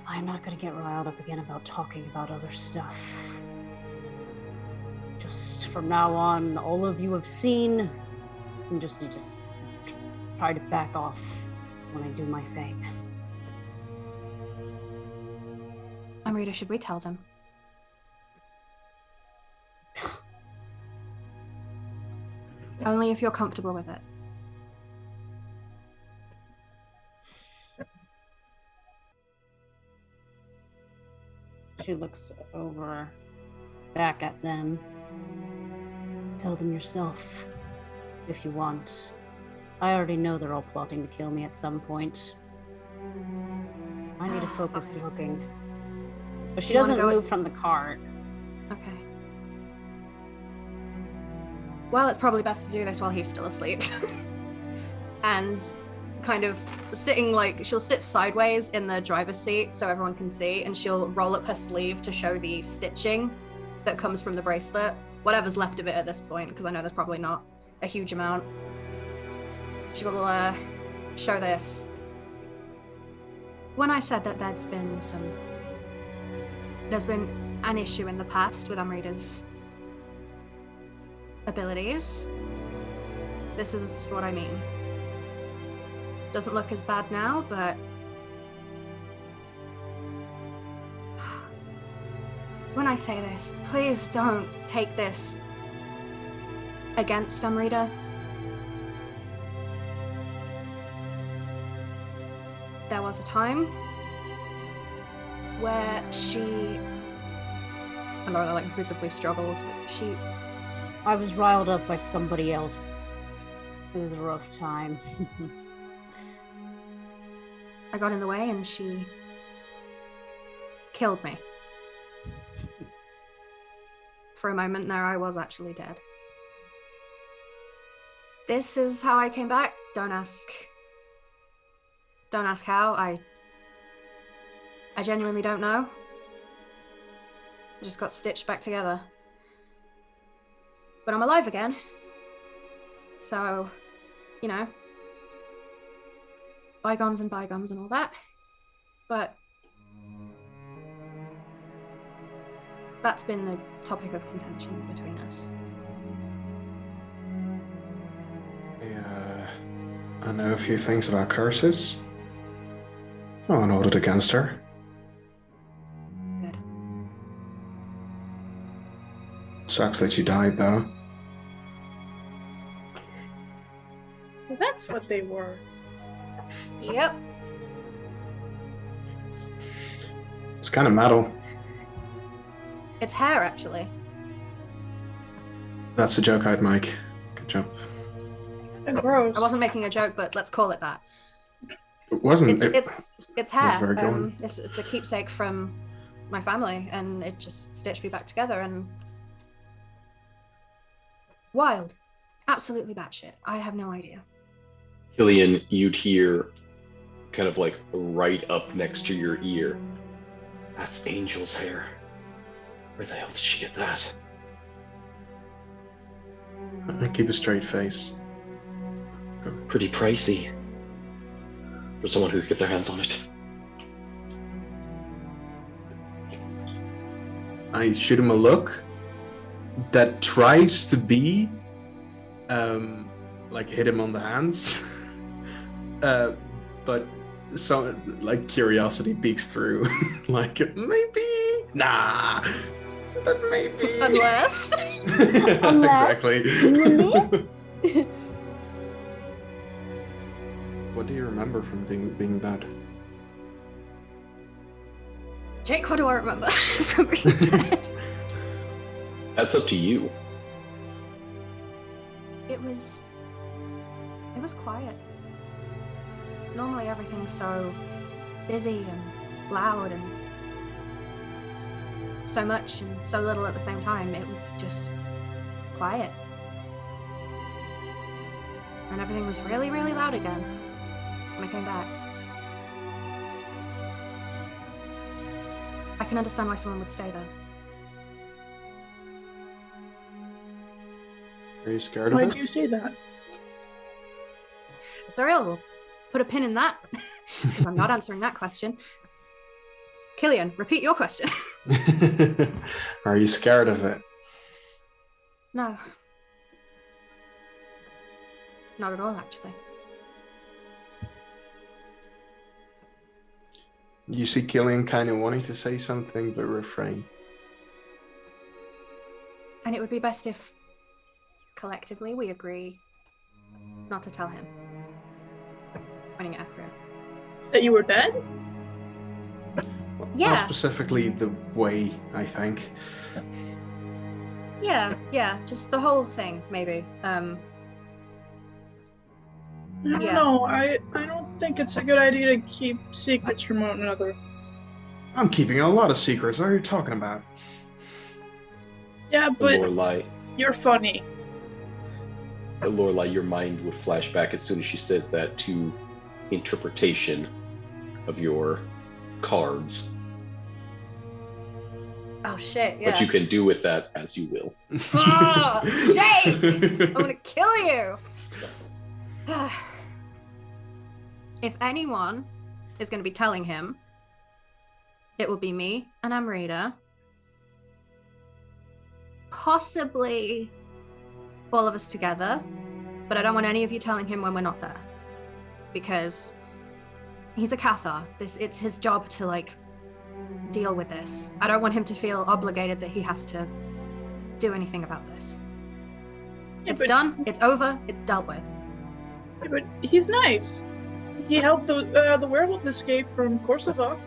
I'm not gonna get riled up again about talking about other stuff. Just from now on, all of you have seen, and just need to try to back off when I do my thing. Amrita, should we tell them? Only if you're comfortable with it. She looks over, back at them. Tell them yourself, if you want. I already know they're all plotting to kill me at some point. I need to focus looking. But she You wanna doesn't go move from the cart. Okay. Well, it's probably best to do this while he's still asleep. And kind of sitting like, she'll sit sideways in the driver's seat so everyone can see, and she'll roll up her sleeve to show the stitching that comes from the bracelet. Whatever's left of it at this point, because I know there's probably not a huge amount. She will show this. When I said that there's been an issue in the past with Amrita's abilities, this is what I mean. Doesn't look as bad now, but when I say this, please don't take this against Amrita. There was a time where she, and Laura like visibly struggles. I was riled up by somebody else. It was a rough time. I got in the way and she killed me. For a moment there, I was actually dead. This is how I came back. Don't ask how. I genuinely don't know. I just got stitched back together. But I'm alive again. So, you know, bygones and bygones and all that. But that's been the topic of contention between us. I know a few things about curses. Oh, and hold it against her. Good. Sucks that she died, though. Well, that's what they were. Yep. It's kind of metal. It's hair, actually. That's the joke I'd make. Good job. Gross. I wasn't making a joke, but let's call it that. It wasn't. It's hair. very good. It's a keepsake from my family, and it just stitched me back together. And wild, absolutely batshit. I have no idea. Cillian, you'd hear kind of like right up next to your ear. That's Angel's hair. Where the hell did she get that? I keep a straight face. Pretty pricey for someone who could get their hands on it. I shoot him a look that tries to be like hit him on the hands, but so like curiosity peeks through. Like maybe nah, but maybe Unless. exactly. Really? What do you remember from being bad? Jake, what do I remember from being dead? That's up to you. It was quiet. Normally everything's so busy and loud and so much and so little at the same time. It was just quiet. And everything was really, really loud again when I came back. I can understand why someone would stay there. Are you scared of Why it? do you say that? Asuriel will put a pin in that, because I'm not answering that question. Cillian, repeat your question. Are you scared of it? No. Not at all, actually. You see Cillian kind of wanting to say something, but refrain. And it would be best if, collectively, we agree not to tell him. Pointing at Acrio. That you were dead? Yeah. Not specifically the way, I think. Yeah, just the whole thing, maybe. I don't Yeah. know. I don't think it's a good idea to keep secrets from one another. I'm keeping a lot of secrets. What are you talking about? Yeah, but Lorelei, you're funny. your mind would flash back as soon as she says that to interpretation of your cards. Oh shit, yeah. What you can do with that as you will. Oh, Jake! I'm gonna kill you! If anyone is gonna be telling him, it will be me and Amrita. Possibly all of us together, but I don't want any of you telling him when we're not there. Because he's a Cathar. It's his job to like deal with this. I don't want him to feel obligated that he has to do anything about this. Yeah, It's but- done, it's over, it's dealt with. Yeah, but he's nice. He helped the werewolves escape from Korsava.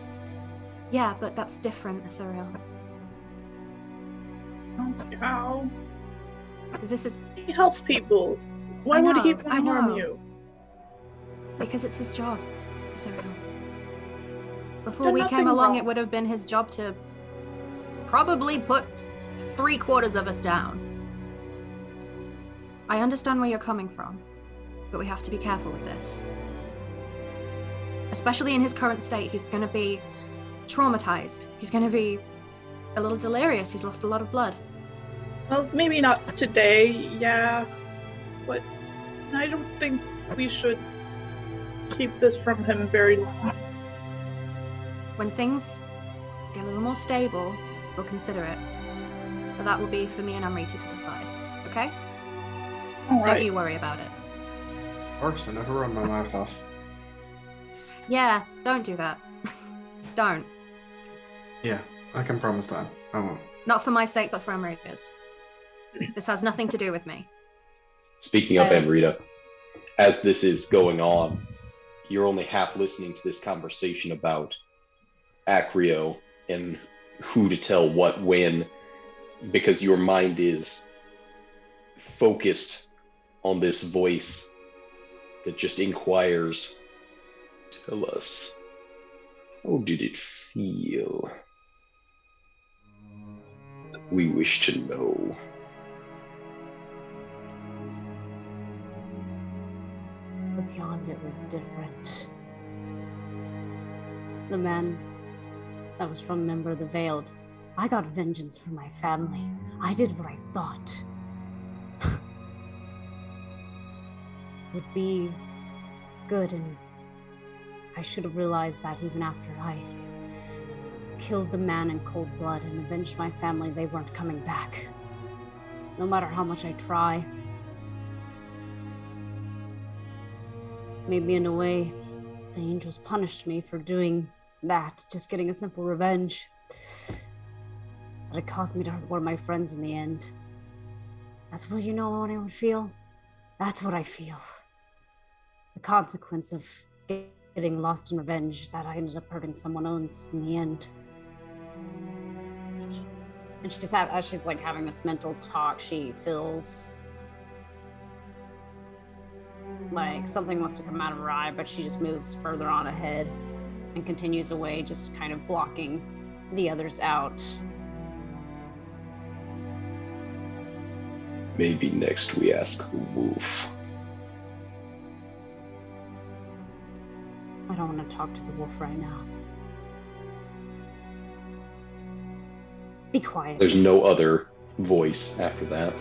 Yeah, but that's different, Asuriel. That's how. Because this is He helps people. Why I would he know, want I to harm know. you? because it's his job, Asuriel. Before Done we came nothing along, wrong. it would have been his job to probably put 3/4 of us down. I understand where you're coming from, but we have to be careful with this. Especially in his current state, he's going to be traumatized. He's going to be a little delirious. He's lost a lot of blood. Well, maybe not today, yeah. But I don't think we should keep this from him very long. When things get a little more stable, we'll consider it. But that will be for me and Amrita to decide, okay? All right. Don't you worry about it. Of course, I never run my mouth off. Yeah, don't do that. Don't. Yeah, I can promise that. I won't. Not for my sake, but for Amrita's. This has nothing to do with me. Speaking of Amrita, as this is going on, you're only half listening to this conversation about Acrio and who to tell what when, because your mind is focused on this voice that just inquires, tell us, how did it feel? We wish to know. With Yond, it was different. The man that was from Member of the Veiled, I got vengeance for my family. I did what I thought would be good, and I should have realized that even after I killed the man in cold blood and avenged my family, they weren't coming back. No matter how much I try. Maybe in a way, the angels punished me for doing that, just getting a simple revenge. But it caused me to hurt one of my friends in the end. That's what you know what I would feel? That's what I feel. The consequence of getting lost in revenge, that I ended up hurting someone else in the end. And as she's like having this mental talk, she feels like something wants to come out of her eye, but she just moves further on ahead and continues away, just kind of blocking the others out. Maybe next we ask the wolf. I don't want to talk to the wolf right now. Be quiet. There's no other voice after that.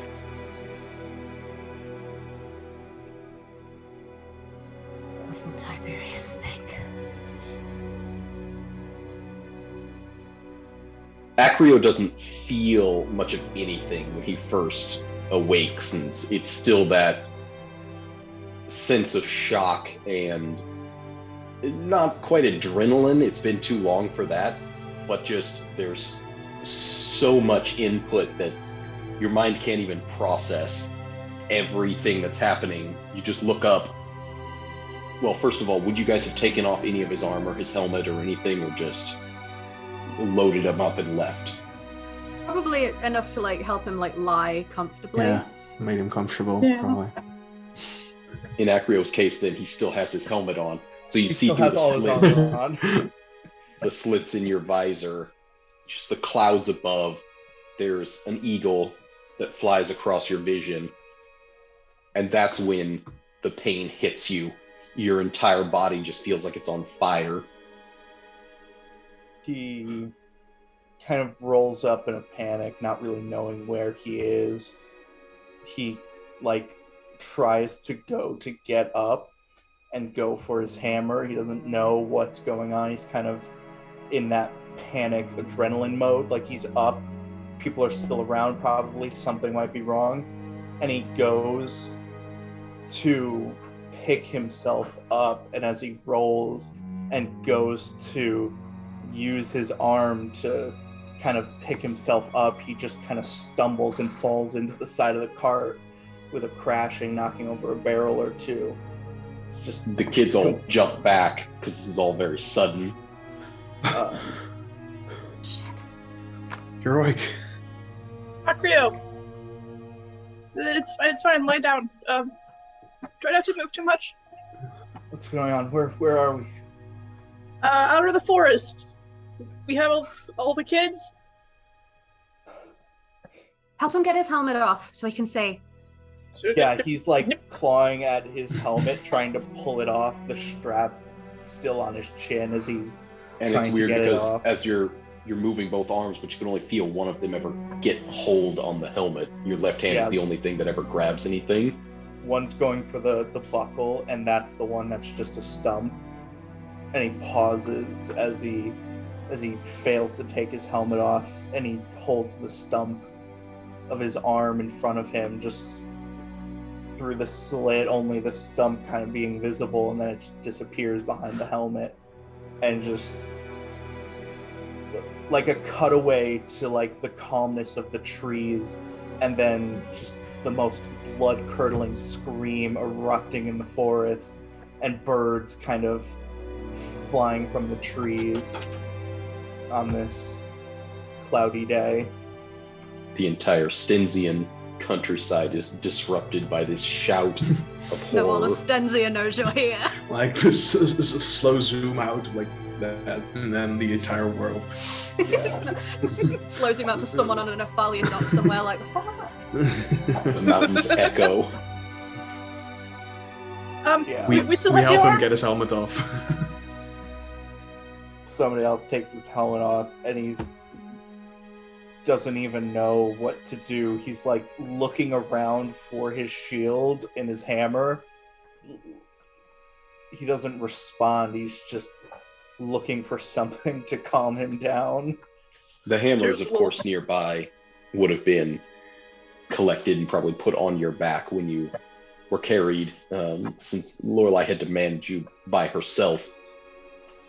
What will Tiberius think? Acrio doesn't feel much of anything when he first awakes, and it's still that sense of shock and not quite adrenaline. It's been too long for that, but just there's so much input that your mind can't even process everything that's happening. You just look up. Well, first of all, would you guys have taken off any of his armor, his helmet, or anything, or just loaded him up and left? Probably enough to like help him like lie comfortably. Yeah, made him comfortable, Yeah. probably. In Acrio's case, then he still has his helmet on, so you He see still through has all the his slits, armor on. the slits in your visor, just the clouds above. There's an eagle that flies across your vision, and that's when the pain hits you. Your entire body just feels like it's on fire. He kind of rolls up in a panic, not really knowing where he is. He like tries to go to get up and go for his hammer. He doesn't know what's going on. He's kind of in that panic adrenaline mode, like he's up, people are still around, probably something might be wrong, and he goes to pick himself up, and as he rolls and goes to use his arm to kind of pick himself up, he just kind of stumbles and falls into the side of the cart with a crashing, knocking over a barrel or two. Just The kids all jump back because this is all very sudden. Shit. You're awake. Acrio! It's fine, lay down. Do I have to move too much? What's going on? Where are we? Out of the forest. We have all the kids. Help him get his helmet off so he can say. Yeah, he's like clawing at his helmet, trying to pull it off. The strap still on his chin as he's and trying it's weird to get because it off. as you're moving both arms, but you can only feel one of them ever get hold on the helmet. Your left hand is the only thing that ever grabs anything. One's going for the buckle, and that's the one that's just a stump. And he pauses as he fails to take his helmet off, and he holds the stump of his arm in front of him, just through the slit, only the stump kind of being visible, and then it just disappears behind the helmet. And just like a cutaway to like the calmness of the trees, and then just the most blood-curdling scream erupting in the forest, and birds kind of flying from the trees on this cloudy day. The entire Stensian countryside is disrupted by this shout of horror. No one of Stensia knows you're here. Like this slow zoom out like that, and then the entire world. Slow zoom out to someone on an Aphalian dock somewhere like, fuck. The mountains echo. We still we have help the him arm? get his helmet off. Somebody else takes his helmet off, and he's doesn't even know what to do. He's like looking around for his shield and his hammer. He doesn't respond. He's just looking for something to calm him down. The hammers, of course, nearby would have been collected and probably put on your back when you were carried, since Lorelei had to manage you by herself,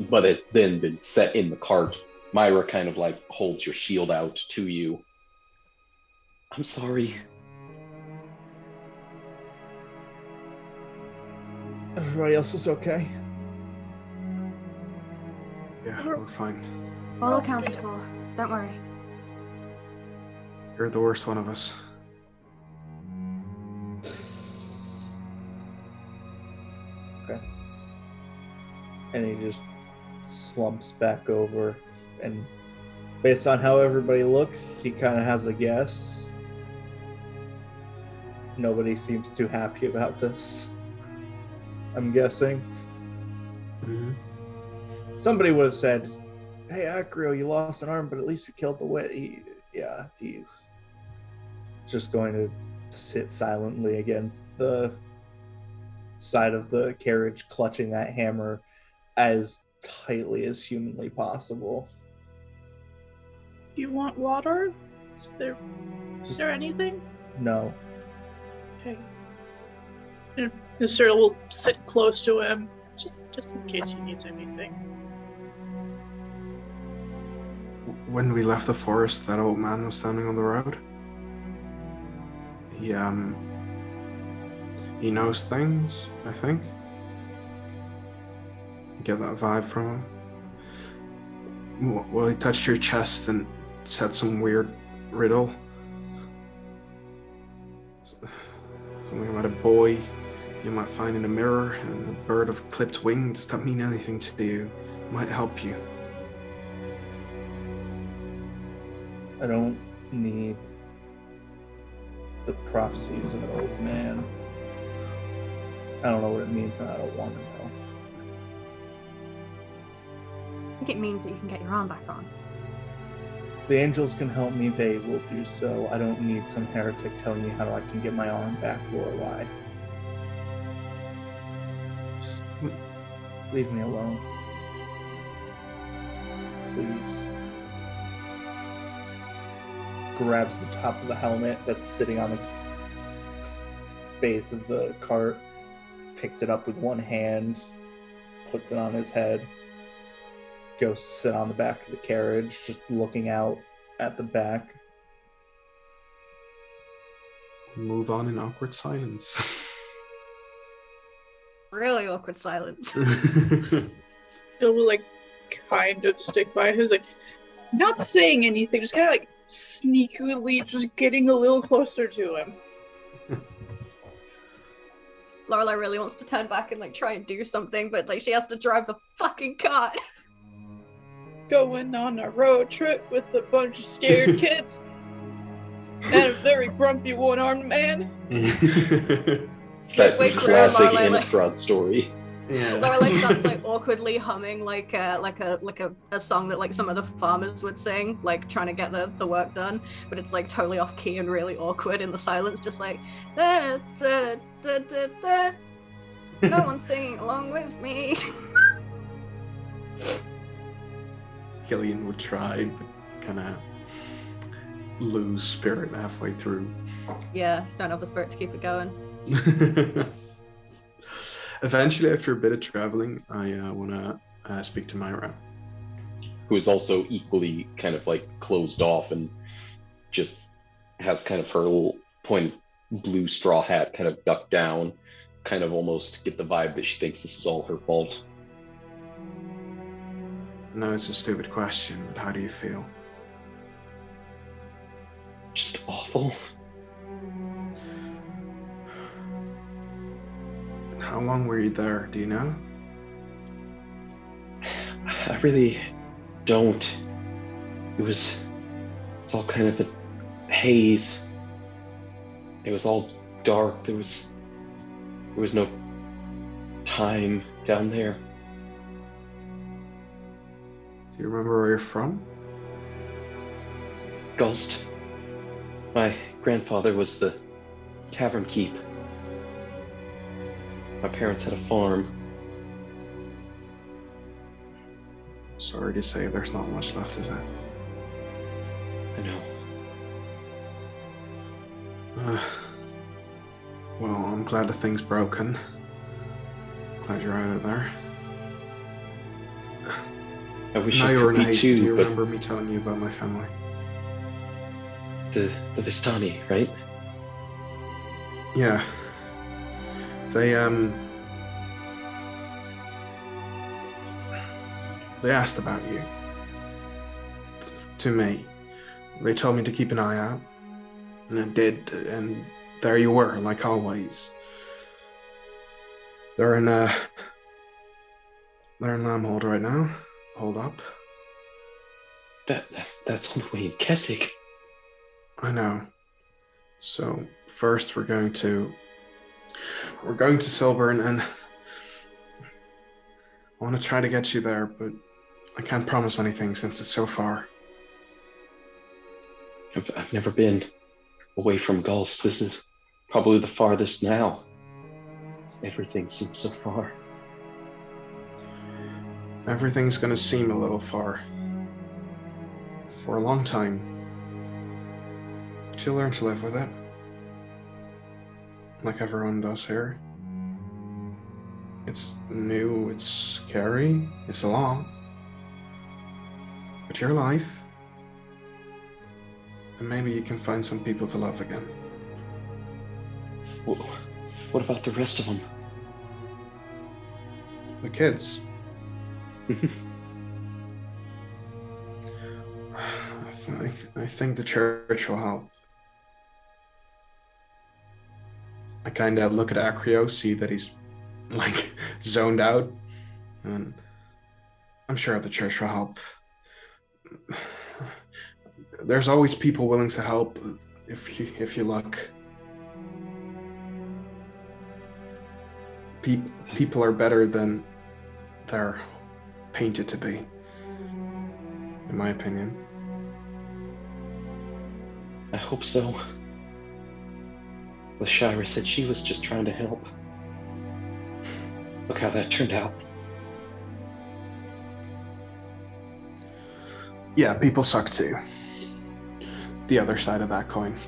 but has then been set in the cart. Myra kind of like holds your shield out to you. I'm sorry. Everybody else is okay. Yeah, we're fine. All accounted for. Don't worry. You're the worst one of us. Okay. And he just slumps back over, and based on how everybody looks, he kind of has a guess. Nobody seems too happy about this, I'm guessing. Mm-hmm. Somebody would have said, "Hey, Acrio, you lost an arm, but at least you killed the witch." He's just going to sit silently against the side of the carriage, clutching that hammer as tightly as humanly possible. Do you want water? Is there anything? No. Okay. And Asuriel will sit close to him, just in case he needs anything. When we left the forest, that old man was standing on the road. He knows things, I think. You get that vibe from him. Well, he touched your chest and said some weird riddle. Something about a boy you might find in a mirror and a bird of clipped wings. Does that mean anything to you? Might help you. I don't need the prophecies of an old man. I don't know what it means, and I don't want to know. I think it means that you can get your arm back on. If the angels can help me, they will do so. I don't need some heretic telling me how I can get my arm back, Lorelei. Just leave me alone. Please. Grabs the top of the helmet that's sitting on the base of the cart, picks it up with one hand, puts it on his head, goes to sit on the back of the carriage, just looking out at the back. Move on in awkward silence. Really awkward silence. He'll like kind of stick by his not saying anything, just kind of like sneakily just getting a little closer to him. Lorelei really wants to turn back and like try and do something, but like she has to drive the fucking cart. Going on a road trip with a bunch of scared kids. And a very grumpy one-armed man. It's that Midway through, classic Lorelei, Innistrad story. Yeah. Lorelei starts like awkwardly humming like a song that like some of the farmers would sing, like trying to get the work done, but it's like totally off key and really awkward in the silence, just like da, da, da, da, da. No one's singing along with me. Cillian would try, but kind of lose spirit halfway through. Yeah, don't have the spirit to keep it going. Eventually, after a bit of traveling, I want to speak to Myra. Who is also equally kind of like closed off and just has kind of her little pointed blue straw hat kind of ducked down, kind of almost get the vibe that she thinks this is all her fault. I know it's a stupid question, but how do you feel? Just awful. How long were you there? Do you know? I really don't. It's all kind of a haze. It was all dark. There was no time down there. Do you remember where you're from? Gulst. My grandfather was the tavern keep. My parents had a farm. Sorry to say, there's not much left of it. I know. Well, I'm glad the thing's broken. Glad you're out of there. I wish Now I you were could in be Haiti. Do too, you but remember me telling you about my family? the Vistani, right? Yeah. They asked about you. To me. They told me to keep an eye out. And I did, and there you were, like always. They're in Lamhold right now. Hold up. That's all the way in Keswick. I know. So first we're going to Silburn, and I want to try to get you there, but I can't promise anything since it's so far. I've never been away from Gulst. This is probably the farthest now. Everything seems so far. Everything's going to seem a little far. For a long time. But you'll learn to live with it. Like everyone does here. It's new, it's scary, it's a lot. But your life. And maybe you can find some people to love again. What about the rest of them? The kids. I think the church will help. I kind of look at Acrio, see that he's like zoned out, and I'm sure the church will help. There's always people willing to help if you look. People are better than they're painted to be, in my opinion. I hope so. Lashira said she was just trying to help. Look how that turned out. Yeah, people suck too. The other side of that coin.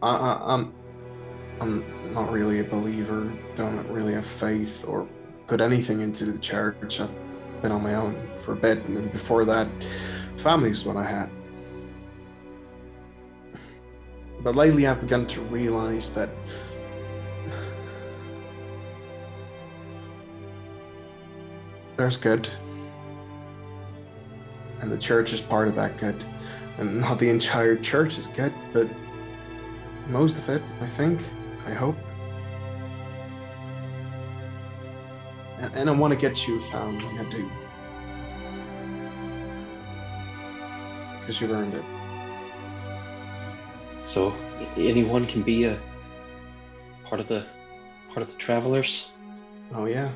I'm not really a believer, don't really have faith or put anything into the church. I've been on my own for a bit, and before that, family's what I had. But lately I've begun to realize that there's good. And the church is part of that good. And not the entire church is good, but most of it, I think. I hope. And I want to get you a family, I do. because you've earned it. So anyone can be a part of the travelers? Oh yeah.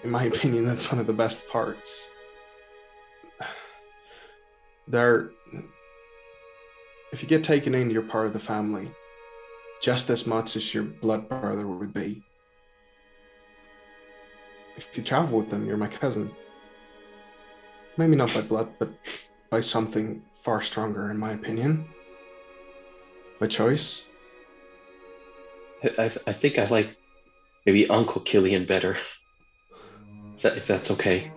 In my opinion, that's one of the best parts. If you get taken in, you're part of the family, just as much as your blood brother would be. If you travel with them, you're my cousin. Maybe not by blood, but by something far stronger, in my opinion. By choice. I think I like maybe Uncle Cillian better. If that's okay.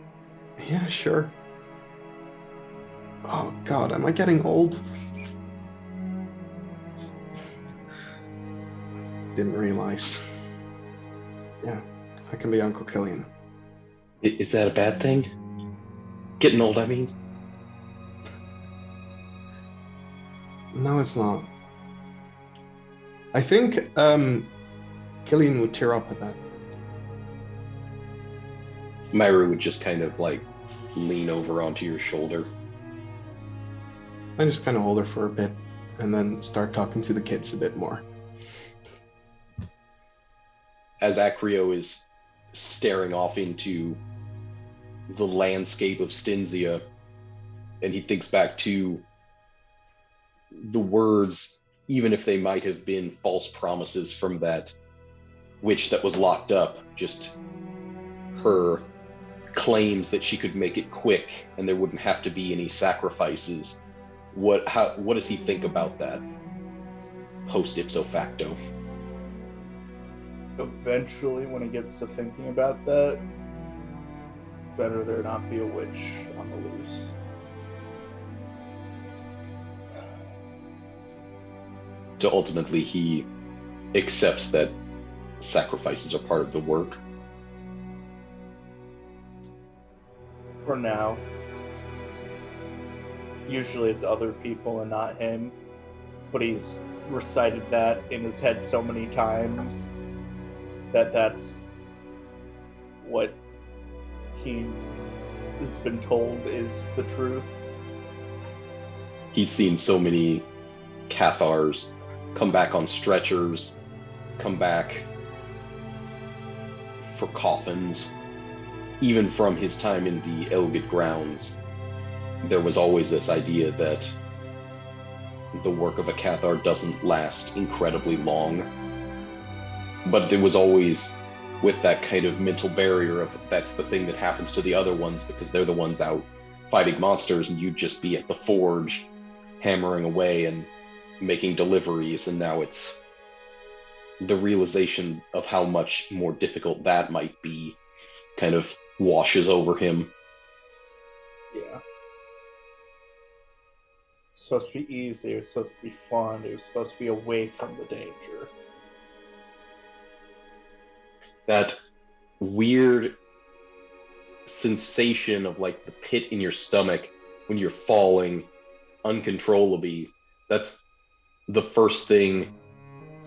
Yeah, sure. Oh God, am I getting old? Didn't realize. Yeah, I can be Uncle Cillian. Is that a bad thing? Getting old, I mean? No, it's not. I think Cillian would tear up at that. Myra would just kind of like lean over onto your shoulder. I just kind of hold her for a bit and then start talking to the kids a bit more. As Acrio is staring off into the landscape of Stinzia, and he thinks back to the words, even if they might have been false promises from that witch that was locked up, just her claims that she could make it quick and there wouldn't have to be any sacrifices. What does he think about that post ipso facto? Eventually, when he gets to thinking about that, better there not be a witch on the loose. So ultimately, he accepts that sacrifices are part of the work. For now. Usually it's other people and not him, but he's recited that in his head so many times that that's what he has been told is the truth. He's seen so many Cathars come back on stretchers, come back for coffins. Even from his time in the Elgid grounds, there was always this idea that the work of a Cathar doesn't last incredibly long. But there was always with that kind of mental barrier of that's the thing that happens to the other ones because they're the ones out fighting monsters and you'd just be at the forge hammering away and making deliveries, and now it's the realization of how much more difficult that might be kind of washes over him. Yeah. It's supposed to be easy, it was supposed to be fun, it was supposed to be away from the danger. That weird sensation of like the pit in your stomach when you're falling uncontrollably, that's the first thing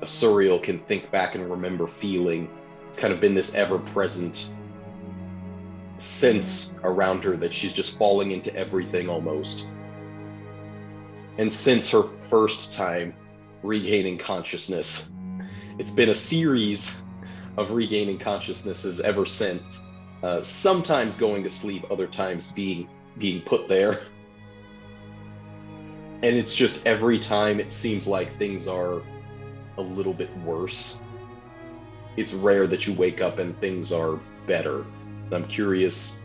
Asuriel can think back and remember feeling. It's kind of been this ever-present sense around her that she's just falling into everything almost. And since her first time regaining consciousness, it's been a series of regaining consciousnesses ever since. Sometimes going to sleep, other times being put there. And it's just every time it seems like things are a little bit worse. It's rare that you wake up and things are better. And I'm curious,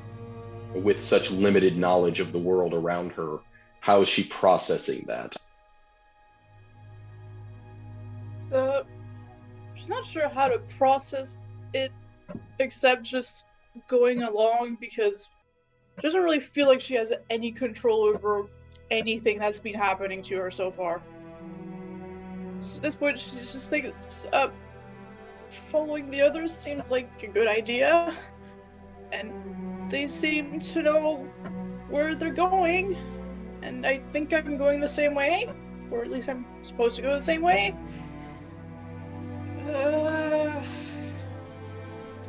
with such limited knowledge of the world around her, how is she processing that? She's not sure how to process it, except just going along, because she doesn't really feel like she has any control over anything that's been happening to her so far. So at this point, she's just thinking, following the others seems like a good idea, and they seem to know where they're going, and I think I'm going the same way, or at least I'm supposed to go the same way.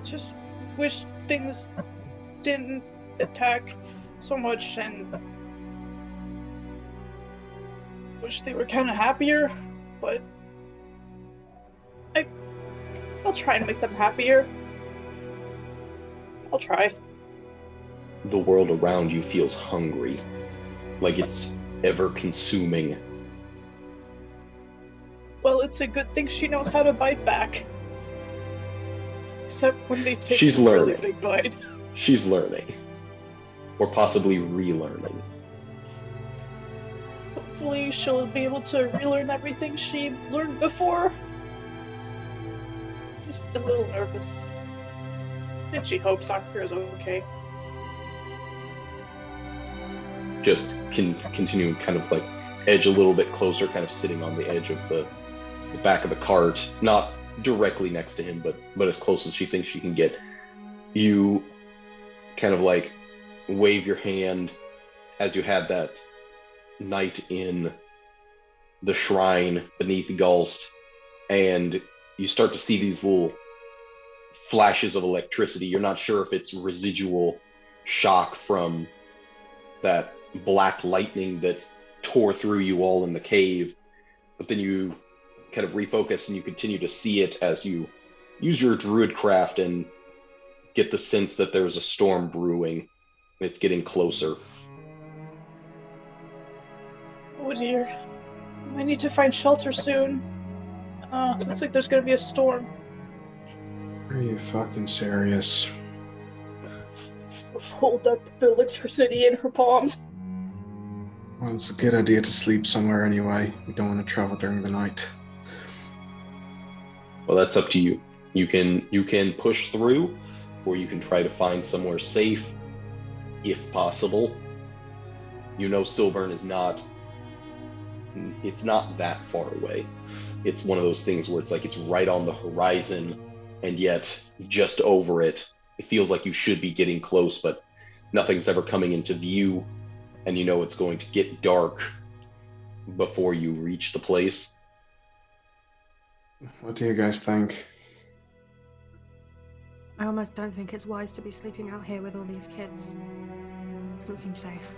Just wish things didn't attack so much and wish they were kind of happier, but I'll try and make them happier. I'll try. The world around you feels hungry, like it's ever consuming. Well, it's a good thing she knows how to bite back. Except when they take She's a really learning. big bite. She's learning. Or possibly relearning. Hopefully she'll be able to relearn everything she learned before. Just a little nervous. And she hopes Acrio's okay. Just continuing kind of like edge a little bit closer, kind of sitting on the edge of the back of the cart, not directly next to him, but as close as she thinks she can get. You kind of like wave your hand as you had that night in the shrine beneath Gulst, and you start to see these little flashes of electricity. You're not sure if it's residual shock from that black lightning that tore through you all in the cave, but then you kind of refocus and you continue to see it as you use your druid craft and get the sense that there's a storm brewing. It's getting closer. Oh dear. I need to find shelter soon. Looks like there's gonna be a storm. Are you fucking serious? Hold up the electricity in her palms. Well, it's a good idea to sleep somewhere anyway. We don't want to travel during the night. Well, that's up to you. You can push through, or you can try to find somewhere safe, if possible. You know Silburn is not that far away. It's one of those things where it's like it's right on the horizon, and yet just over it. It feels like you should be getting close, but nothing's ever coming into view, and you know it's going to get dark before you reach the place. What do you guys think? I almost don't think it's wise to be sleeping out here with all these kids. Doesn't seem safe.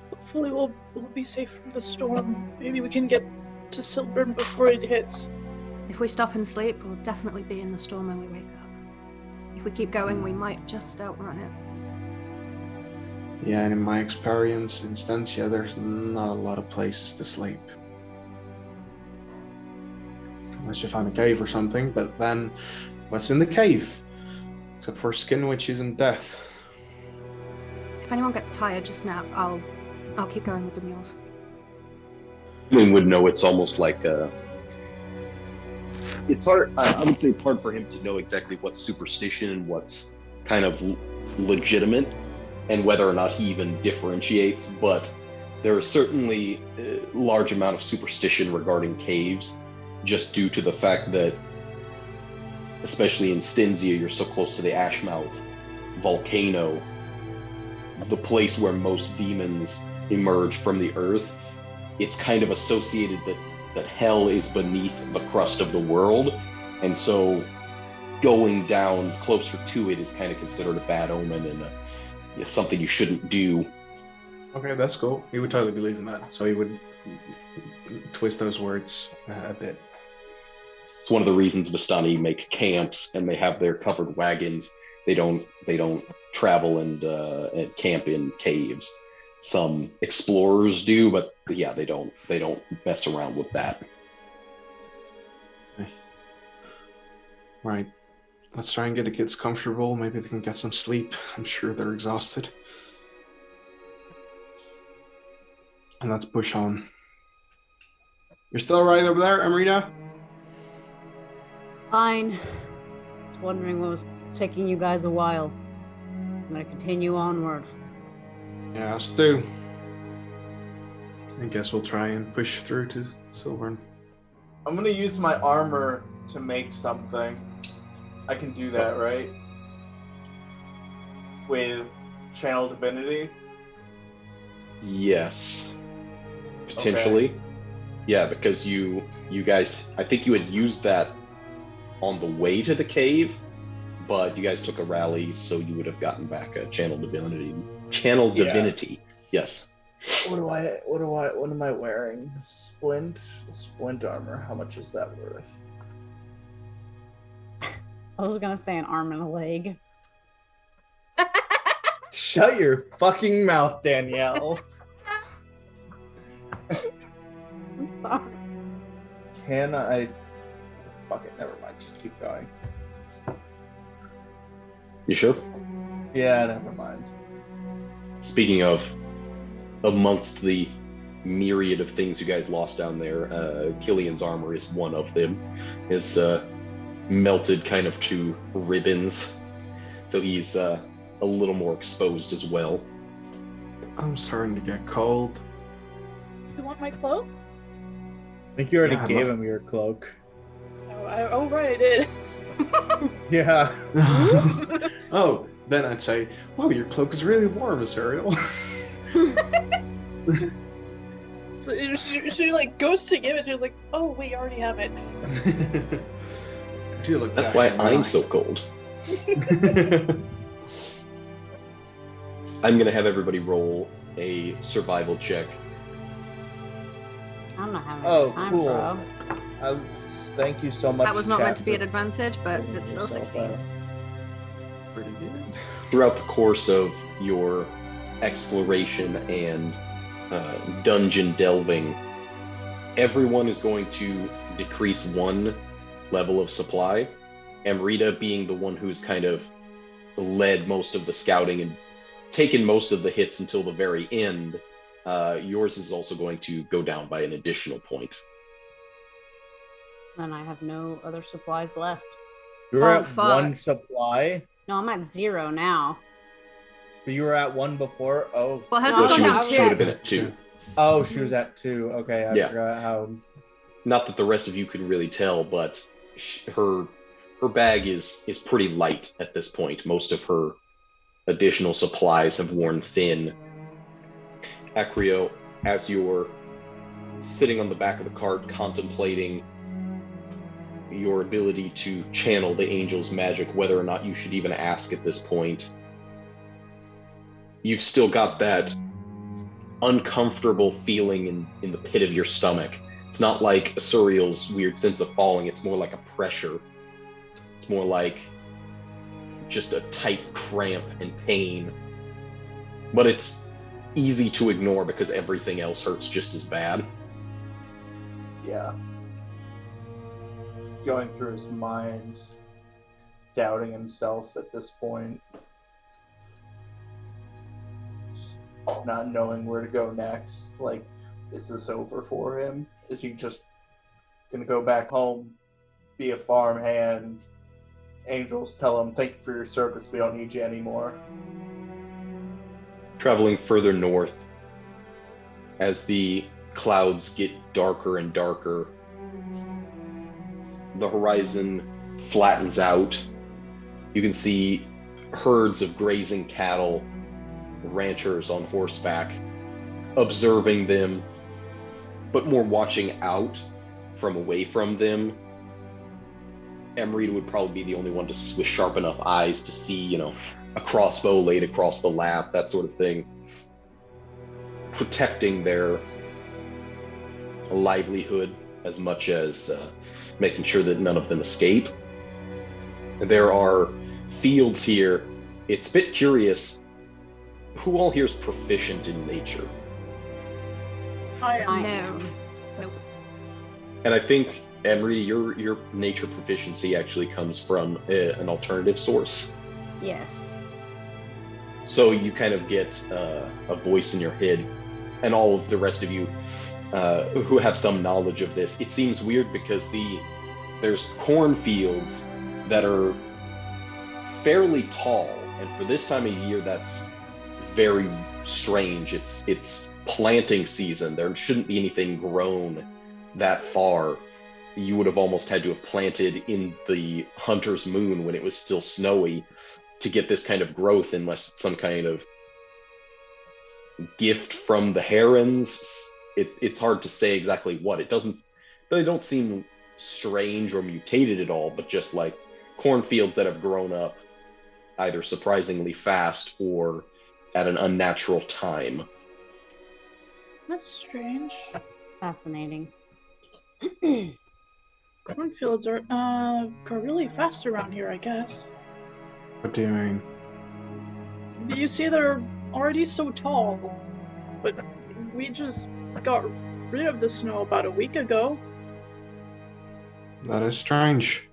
Hopefully we'll be safe from the storm. Maybe we can get to Silburn before it hits. If we stop and sleep, we'll definitely be in the storm when we wake up. If we keep going, we might just outrun it. Yeah, and in my experience, in Stentia, there's not a lot of places to sleep. Unless you find a cave or something, but then what's in the cave? Except for skin witches and death. If anyone gets tired, just nap. I'll keep going with the mules. Cillian would know it's almost like it's hard. I would say it's hard for him to know exactly what's superstition and what's kind of legitimate, and whether or not he even differentiates. But there is certainly a large amount of superstition regarding caves, just due to the fact that, especially in Stensia, you're so close to the Ashmouth volcano, the place where most demons emerge from the earth. It's kind of associated that hell is beneath the crust of the world, and so going down closer to it is kind of considered a bad omen and it's something you shouldn't do. Okay, that's cool. He would totally believe in that, so he would twist those words a bit. It's one of the reasons Vistani make camps and they have their covered wagons. They don't travel and camp in caves. Some explorers do, but yeah, they don't mess around with that. Okay. Right. Let's try and get the kids comfortable. Maybe they can get some sleep. I'm sure they're exhausted. And let's push on. You're still right over there, Amrita? Fine. Just wondering what was taking you guys a while. I'm gonna continue onward. Yeah, us too. I guess we'll try and push through to Silburn. I'm gonna use my armor to make something. I can do that, right? With Channel Divinity? Yes. Potentially. Okay. Yeah, because you guys, I think you had used that on the way to the cave, but you guys took a rally, so you would have gotten back a channel divinity. Channel divinity, yes. What am I wearing? Splint armor. How much is that worth? I was gonna say an arm and a leg. Shut your fucking mouth, Danielle. I'm sorry. Can I? Fuck it, never mind. Just keep going. You sure? Yeah, never mind. Speaking of, amongst the myriad of things you guys lost down there, Cillian's armor is one of them. Is melted kind of to ribbons, so he's a little more exposed as well. I'm starting to get cold. You want my cloak? I think you already Yeah, gave him your cloak. Oh, right, I did. Yeah. Oh, then I'd say, "Wow, your cloak is really warm, Asuriel." So she like goes to give it. She was like, "Oh, we already have it." Do you look That's why dashing I'm young. so cold. I'm gonna have everybody roll a survival check. I'm not having Oh, time, cool. bro. Thank you so much. That was not meant to be chat, an advantage, but for it's still yourself 16. out. Pretty good. Throughout the course of your exploration and dungeon delving, everyone is going to decrease one level of supply. Amrita being the one who's kind of led most of the scouting and taken most of the hits until the very end, yours is also going to go down by an additional point. Then I have no other supplies left. You were Oh, at fuck. one supply, No, I'm at 0 now. but you were at one before. Oh. Well, hers No, has Well, gone she down would have 2. been at 2. Oh, she was at 2. Okay, I Yeah. forgot how. Not that the rest of you can really tell, but her bag is pretty light at this point. Most of her additional supplies have worn thin. Acrio, as you're sitting on the back of the cart contemplating your ability to channel the angel's magic, whether or not you should even ask at this point, you've still got that uncomfortable feeling in the pit of your stomach. It's not like Asuriel's weird sense of falling, it's more like a pressure. It's more like just a tight cramp and pain. But it's easy to ignore because everything else hurts just as bad. Yeah. Going through his mind, doubting himself at this point. Not knowing where to go next. Like, is this over for him? Is he just gonna go back home, be a farmhand? Angels tell him, "Thank you for your service, we don't need you anymore." Traveling further north, as the clouds get darker and darker, the horizon flattens out. You can see herds of grazing cattle, ranchers on horseback, observing them, but more watching out from away from them. Amrita would probably be the only one with sharp enough eyes to see, a crossbow laid across the lap, that sort of thing, protecting their livelihood as much as making sure that none of them escape. There are fields here. It's a bit curious. Who all here is proficient in nature? I I am. am. Nope. And I think, Amrita, your nature proficiency actually comes from an alternative source. Yes. So you kind of get a voice in your head, and all of the rest of you who have some knowledge of this. It seems weird because there's cornfields that are fairly tall, and for this time of year, that's very strange. It's planting season. There shouldn't be anything grown that far. You would have almost had to have planted in the hunter's moon when it was still snowy to get this kind of growth, unless it's some kind of gift from the herons. It's hard to say exactly what. They don't seem strange or mutated at all, but just like cornfields that have grown up either surprisingly fast or at an unnatural time. That's strange. Fascinating. Cornfields are grow really fast around here, I guess. What do you mean? You see, they're already so tall, but we just got rid of the snow about a week ago. That is strange.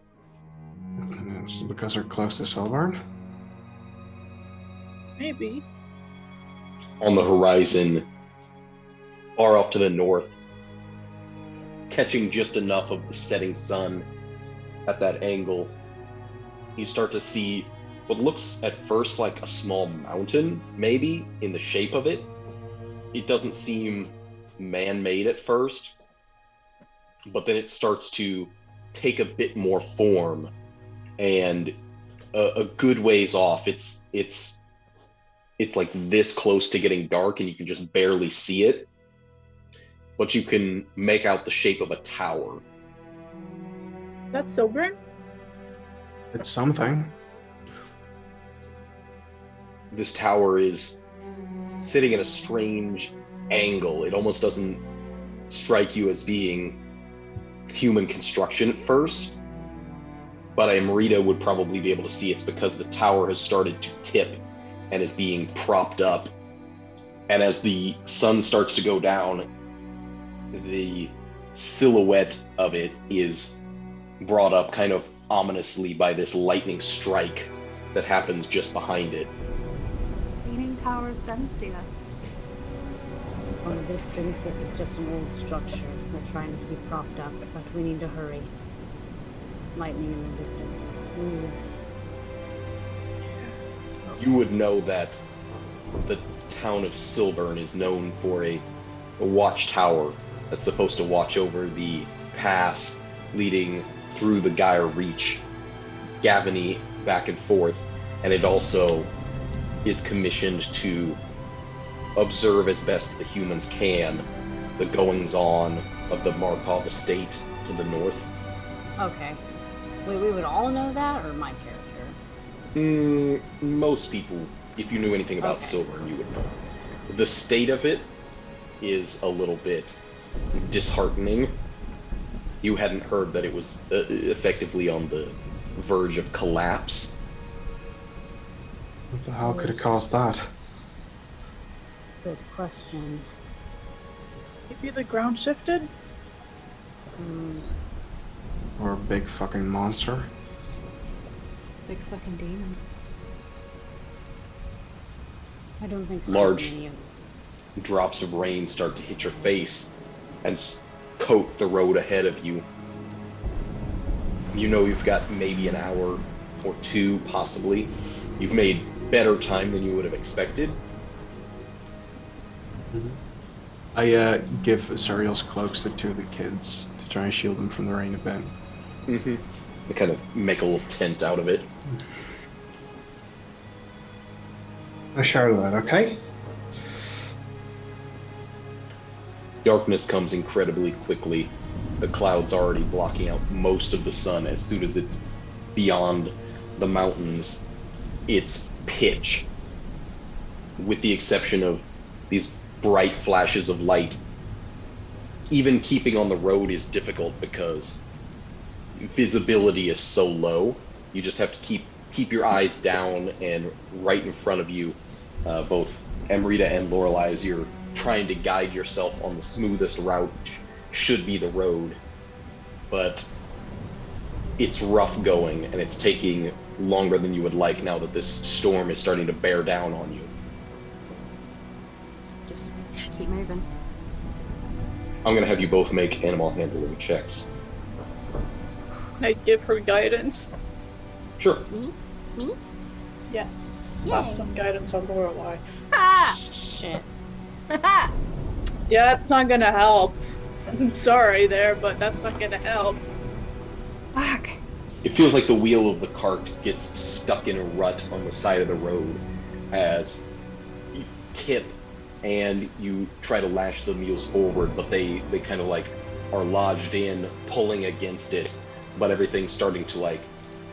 It's because they're close to Silburn? Maybe. On the horizon, far off to the north, catching just enough of the setting sun at that angle, you start to see what looks at first like a small mountain, maybe, in the shape of it. It doesn't seem man-made at first, but then it starts to take a bit more form, and a good ways off, it's like this close to getting dark and you can just barely see it, but you can make out the shape of a tower. Is that Silburn? It's something. This tower is sitting at a strange angle. It almost doesn't strike you as being human construction at first, but Amrita would probably be able to see it's because the tower has started to tip and is being propped up. And as the sun starts to go down, the silhouette of it is brought up kind of ominously by this lightning strike that happens just behind it. Leaning tower stands still. From a distance, this is just an old structure we're trying to keep propped up, but we need to hurry. Lightning in the distance moves. You would know that the town of Silburn is known for a watchtower that's supposed to watch over the pass leading through the Gyre Reach, Gavany back and forth, and it also is commissioned to observe as best the humans can the goings-on of the Markov estate to the north. Okay. Wait, we would all know that, or my character? Most people, if you knew anything about Okay. Silburn, you would know. The state of it is a little bit disheartening. You hadn't heard that it was effectively on the verge of collapse. What the hell could have caused that? Good question. Maybe the ground shifted? Hmm. Or a big fucking monster? Big fucking demon. I don't think so. Large. Any of- Drops of rain start to hit your face and coat the road ahead of you. You know you've got maybe an hour or two, possibly. You've made better time than you would have expected. I give Asuriel's cloaks to two of the kids to try and shield them from the rain a bit. Mm-hmm. They kind of make a little tent out of it. I share that, okay? Darkness comes incredibly quickly. The clouds already blocking out most of the sun. As soon as it's beyond the mountains, it's pitch. With the exception of these bright flashes of light. Even keeping on the road is difficult because visibility is so low. You just have to keep your eyes down, and right in front of you, both Amrita and Lorelei, as you're trying to guide yourself on the smoothest route, should be the road. But it's rough going, and it's taking longer than you would like now that this storm is starting to bear down on you. Just keep moving. I'm gonna have you both make animal handling checks. Can I give her guidance? Sure. Me? Yes. Yay. Have some guidance on Lorelei. Ha! Shit. Yeah, that's not gonna help. I'm sorry there, but that's not gonna help. Fuck. It feels like the wheel of the cart gets stuck in a rut on the side of the road as you tip and you try to lash the mules forward, but they kind of like are lodged in, pulling against it, but everything's starting to like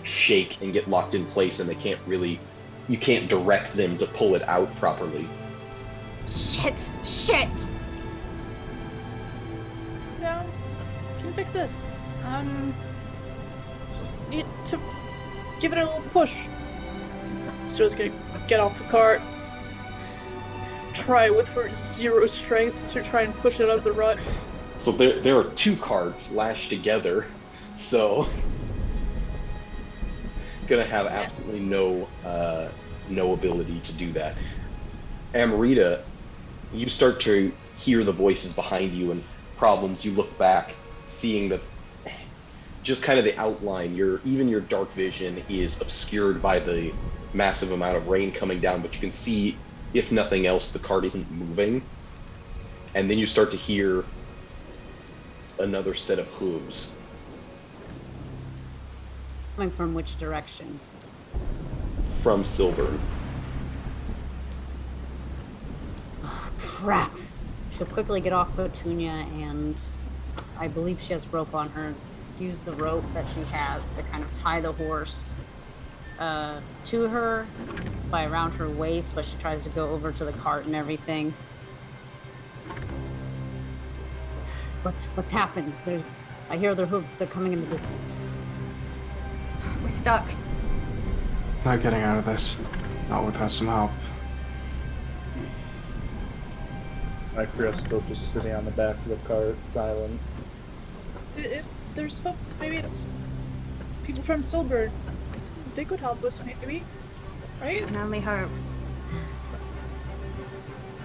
shake and get locked in place, and you can't direct them to pull it out properly. Shit! Yeah, can fix this. Just need to give it a little push. Stuart's gonna get off the cart, try with her 0 strength to try and push it out of the rut. So there are 2 carts lashed together, so gonna have absolutely no ability to do that. Amrita, you start to hear the voices behind you and problems. You look back, seeing that just kind of the outline, even your dark vision is obscured by the massive amount of rain coming down, but you can see, if nothing else, the cart isn't moving. And then you start to hear another set of hooves. Coming from which direction? From Silver. Oh, crap. She'll quickly get off Petunia, and I believe she has rope on her. Use the rope that she has to kind of tie the horse to her by around her waist, but she tries to go over to the cart and everything. What's happened? I hear their hooves. They're coming in the distance. We're stuck. Not getting out of this. Not without some help. Acrio's still just sitting on the back of the cart, silent. If there's folks, maybe it's people from Silver. They could help us, maybe, right? I can only hope.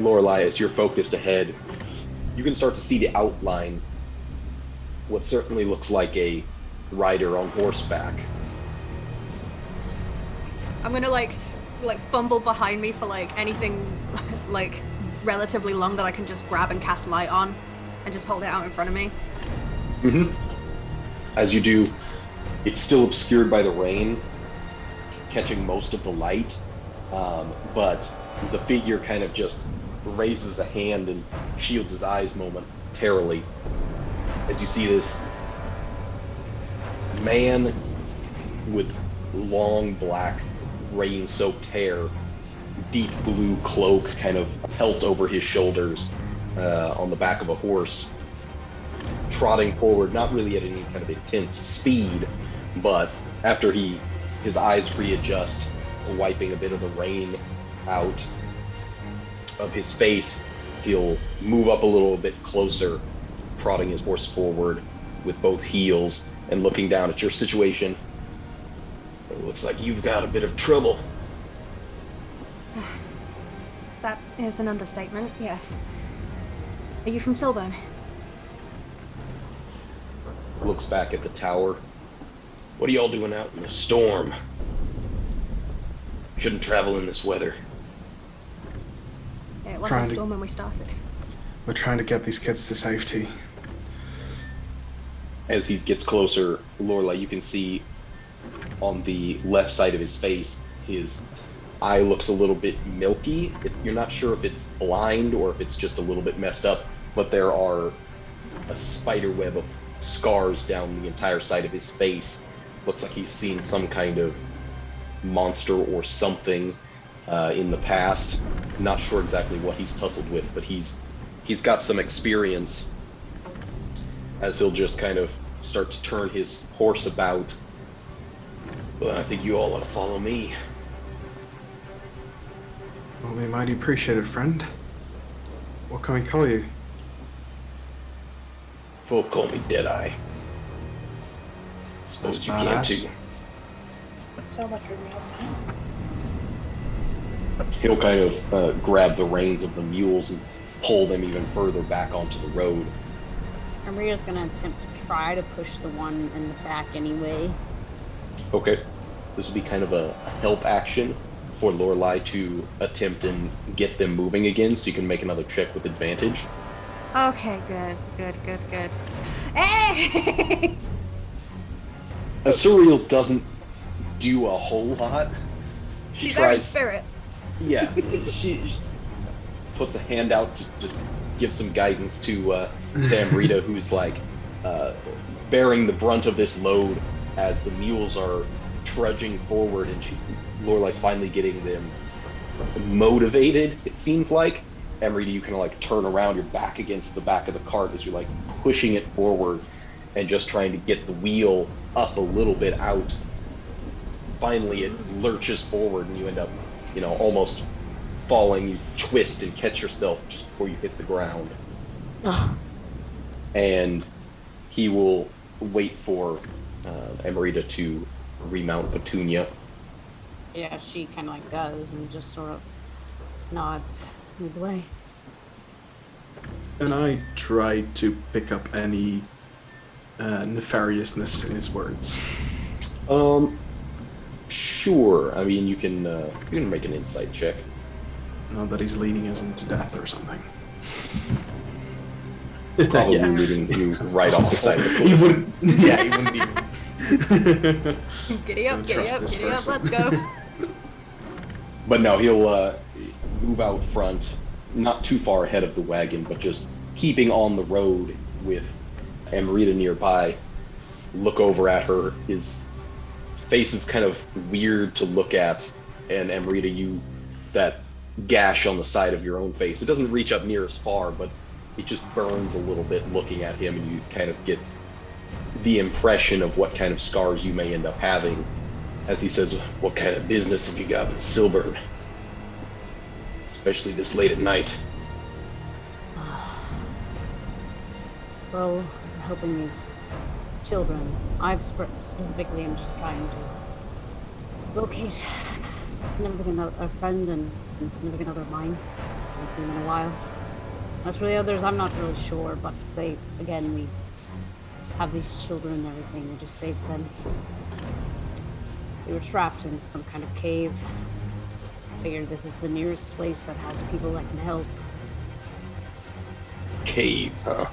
Lorelei, as you're focused ahead, you can start to see the outline, what certainly looks like a rider on horseback. I'm gonna like fumble behind me for like anything like relatively long that I can just grab and cast light on, and just hold it out in front of me. Mm-hmm. As you do, it's still obscured by the rain, catching most of the light, but the figure kind of just raises a hand and shields his eyes momentarily as you see this man with long black rain-soaked hair, deep blue cloak kind of pelt over his shoulders on the back of a horse, trotting forward, not really at any kind of intense speed, but after his eyes readjust, wiping a bit of the rain out of his face, he'll move up a little bit closer, prodding his horse forward with both heels and looking down at your situation. It looks like you've got a bit of trouble. That is an understatement, yes. Are you from Silburn? Looks back at the tower. What are y'all doing out in the storm? Shouldn't travel in this weather. Yeah, it wasn't a storm when we started. We're trying to get these kids to safety. As he gets closer, Lorelei, you can see on the left side of his face, his eye looks a little bit milky. You're not sure if it's blind or if it's just a little bit messed up, but there are a spider web of scars down the entire side of his face. Looks like he's seen some kind of monster or something in the past. Not sure exactly what he's tussled with, but he's got some experience, as he'll just kind of start to turn his horse about. But I think you all ought to follow me. Well, we mighty appreciate it, friend. What can we call you? Folk call me Deadeye. Suppose That's you can badass. too. So much for me. He'll kind of grab the reins of the mules and pull them even further back onto the road. Amrita's gonna attempt to try to push the one in the back anyway. Okay. This will be kind of a help action for Lorelei to attempt and get them moving again, so you can make another check with advantage. Okay, good. Hey! Asuriel doesn't do a whole lot. She's very spirit. Yeah, she puts a hand out to just give some guidance to Amrita, who's like bearing the brunt of this load as the mules are trudging forward, and Lorelei's finally getting them motivated, it seems like. Amrita, you kind of like turn around, you're back against the back of the cart as you're like pushing it forward and just trying to get the wheel up a little bit out. Finally, it lurches forward and you end up, almost falling. You twist and catch yourself just before you hit the ground. And he will wait for Amrita to remount Petunia. Yeah, she kind of like does and just sort of nods, move away. And I try to pick up any nefariousness in his words. Sure. I mean, you can make an insight check. Not that he's leading us into death or something. Probably leading you right off the side of the cliff. He wouldn't be. Giddy up, let's go. But no, he'll move out front, not too far ahead of the wagon, but just keeping on the road with Amrita nearby. Look over at her. His face is kind of weird to look at, and Amrita, that gash on the side of your own face, it doesn't reach up near as far, but it just burns a little bit looking at him, and you kind of get the impression of what kind of scars you may end up having as he says, "What kind of business have you got in Silburn? Especially this late at night." Well, I'm helping these children. Specifically am just trying to locate a significant a friend and a significant other of mine. I haven't seen them in a while. As for the others, I'm not really sure, but we have these children and everything. We just saved them. They were trapped in some kind of cave. I figured this is the nearest place that has people that can help. Caves, huh?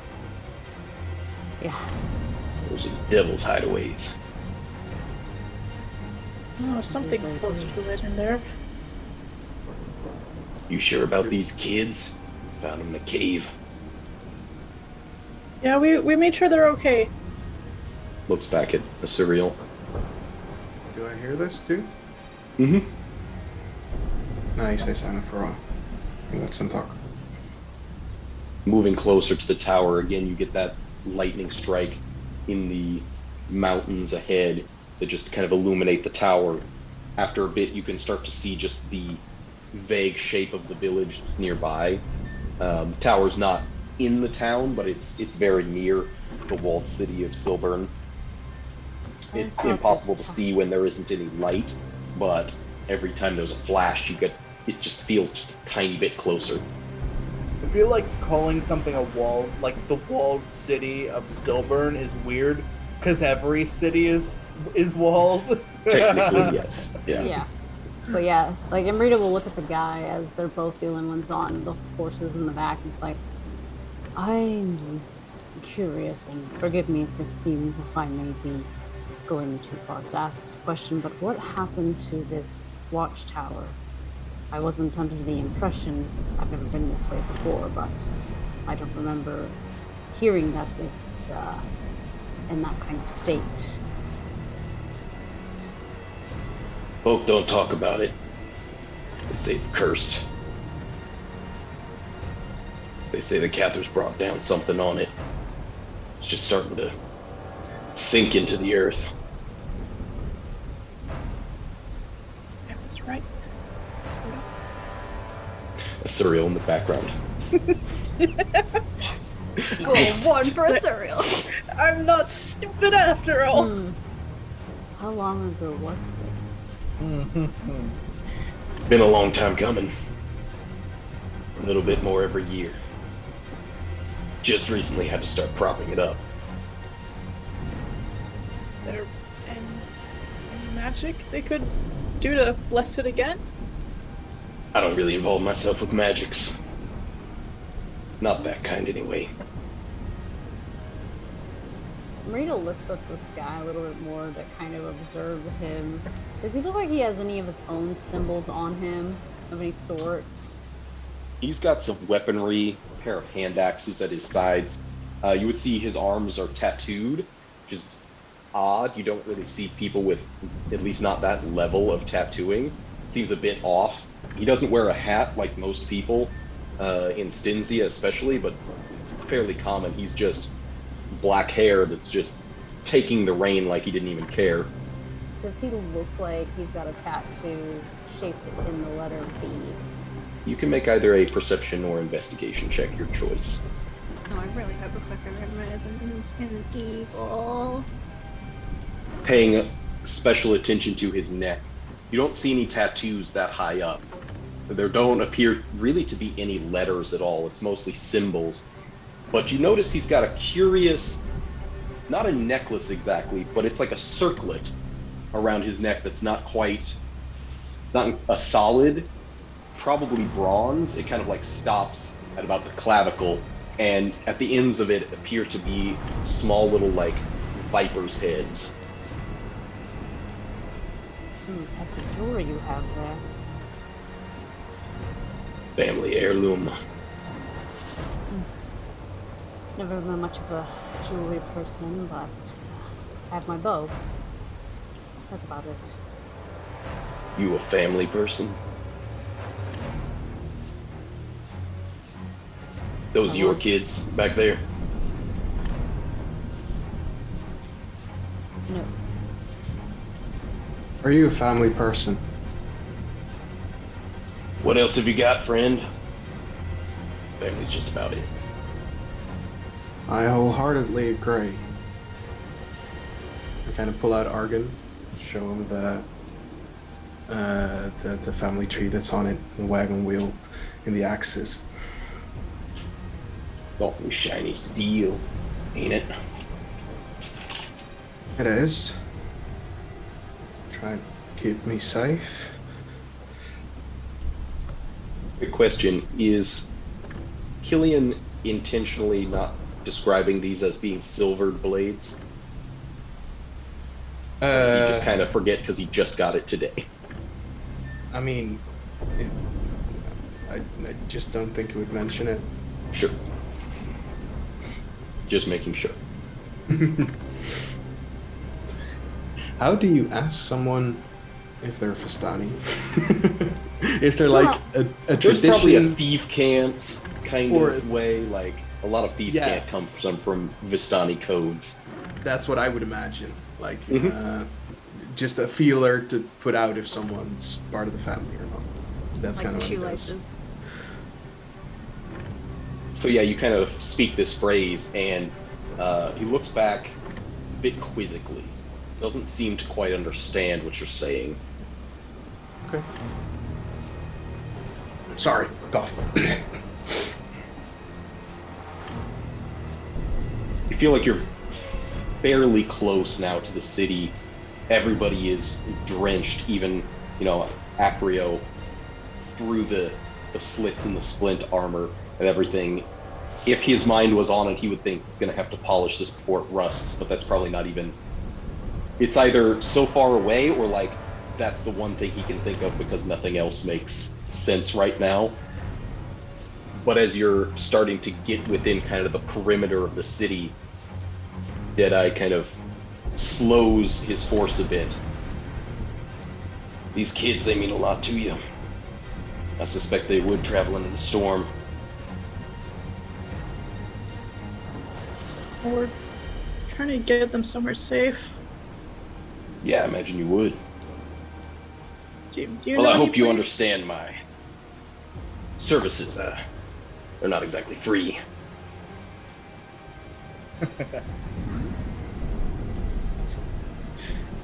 Yeah. Those are the devil's hideaways. Oh, something close to it in there. You sure about these kids? Found them in a cave. Yeah, we made sure they're okay. Looks back at Asuriel. Do I hear this too? Mm-hmm. No, he stays silent for a while. He lets them talk. Moving closer to the tower, again, you get that lightning strike in the mountains ahead that just kind of illuminate the tower. After a bit, you can start to see just the vague shape of the village that's nearby. The tower's not in the town, but it's very near the walled city of Silburn. It's impossible to see when there isn't any light, but every time there's a flash, it just feels just a tiny bit closer. I feel like calling something a wall, like the walled city of Silburn, is weird because every city is walled. Technically, yes. Yeah. But yeah, like Amrita will look at the guy as they're both the only ones on the horses in the back. It's like, I'm curious, and forgive me if this seems, if I may be going too far to ask this question, but what happened to this watchtower? I wasn't under the impression, I've never been this way before, but I don't remember hearing that it's in that kind of state. Folk don't talk about it. They say it's cursed. They say the Cathars brought down something on it. It's just starting to sink into the earth. I was right. Asuriel in the background. Score one for a cereal. I'm not stupid after all. How long ago was this? Been a long time coming. A little bit more every year. Just recently had to start propping it up. Is there any magic they could do to bless it again? I don't really involve myself with magics. Not that kind, anyway. Marina looks at this guy a little bit more to kind of observe him. Does he look like he has any of his own symbols on him of any sorts? He's got some weaponry, a pair of hand axes at his sides. You would see his arms are tattooed, which is odd. You don't really see people with at least not that level of tattooing. Seems a bit off. He doesn't wear a hat like most people, in Stinsia especially, but it's fairly common. He's just black hair that's just taking the rain like he didn't even care. Does he look like he's got a tattoo shaped in the letter B? You can make either a perception or investigation check, your choice. Oh, I really hope the first isn't evil. Paying special attention to his neck. You don't see any tattoos that high up. There don't appear really to be any letters at all. It's mostly symbols. But you notice he's got a curious, not a necklace exactly, but it's like a circlet around his neck that's not quite, it's not a solid, probably bronze. It kind of like stops at about the clavicle, and at the ends of it appear to be small little like viper's heads. Some impressive jewelry you have there. Family heirloom. Never been much of a jewelry person, but I have my bow. That's about it. You a family person? Those your kids back there? No. Are you a family person? What else have you got, friend? Family's just about it. I wholeheartedly agree. I kind of pull out Argon, show him the family tree that's on it, the wagon wheel, and the axes. It's awfully shiny steel, ain't it? It is. Try to keep me safe. The question is, Cillian intentionally not describing these as being silvered blades? Or did he just kind of forget because he just got it today? I mean, I just don't think he would mention it. Sure. Just making sure. How do you ask someone if they're Vistani? Is there like a There's probably a tradition? thief can't kind Or- of way, like a lot of thieves Yeah. can't come from Vistani codes. That's what I would imagine. Like, Mhm. just a feeler to put out if someone's part of the family or not. That's Like kind the of what it does. shoelaces. So yeah, you kind of speak this phrase, and he looks back a bit quizzically. Doesn't seem to quite understand what you're saying. Okay. Sorry, cough. You feel like you're fairly close now to the city. Everybody is drenched, even, Acrio, through the slits in the splint armor and everything. If his mind was on it, he would think he's going to have to polish this before it rusts, but that's probably not even... It's either so far away or, like, that's the one thing he can think of because nothing else makes sense right now. But as you're starting to get within kind of the perimeter of the city, Deadeye kind of slows his horse a bit. These kids, they mean a lot to you. I suspect they would traveling in the storm. Or trying to get them somewhere safe. Yeah, I imagine you would. Do you Well, know I hope any you place- understand my services. They're not exactly free.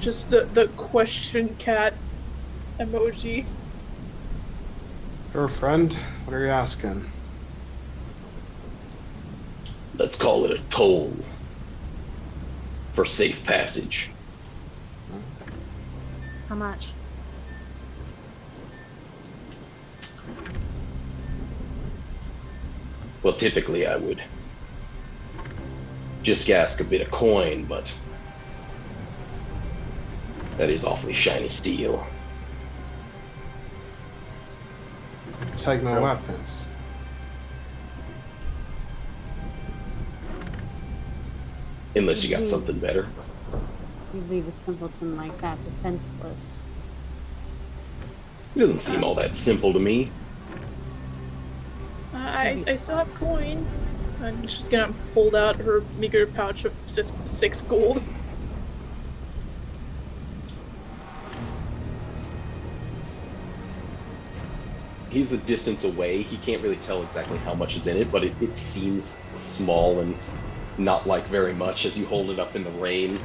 Just the question cat emoji. Your friend, what are you asking? Let's call it a toll for safe passage. How much? Well, typically I would just ask a bit of coin, but that is awfully shiny steel. Take my weapons. Unless you got something better. You leave a simpleton like that defenseless. It doesn't seem all that simple to me. I still have coin. And she's gonna hold out her meager pouch of six gold. He's a distance away. He can't really tell exactly how much is in it, but it seems small and not like very much as you hold it up in the rain.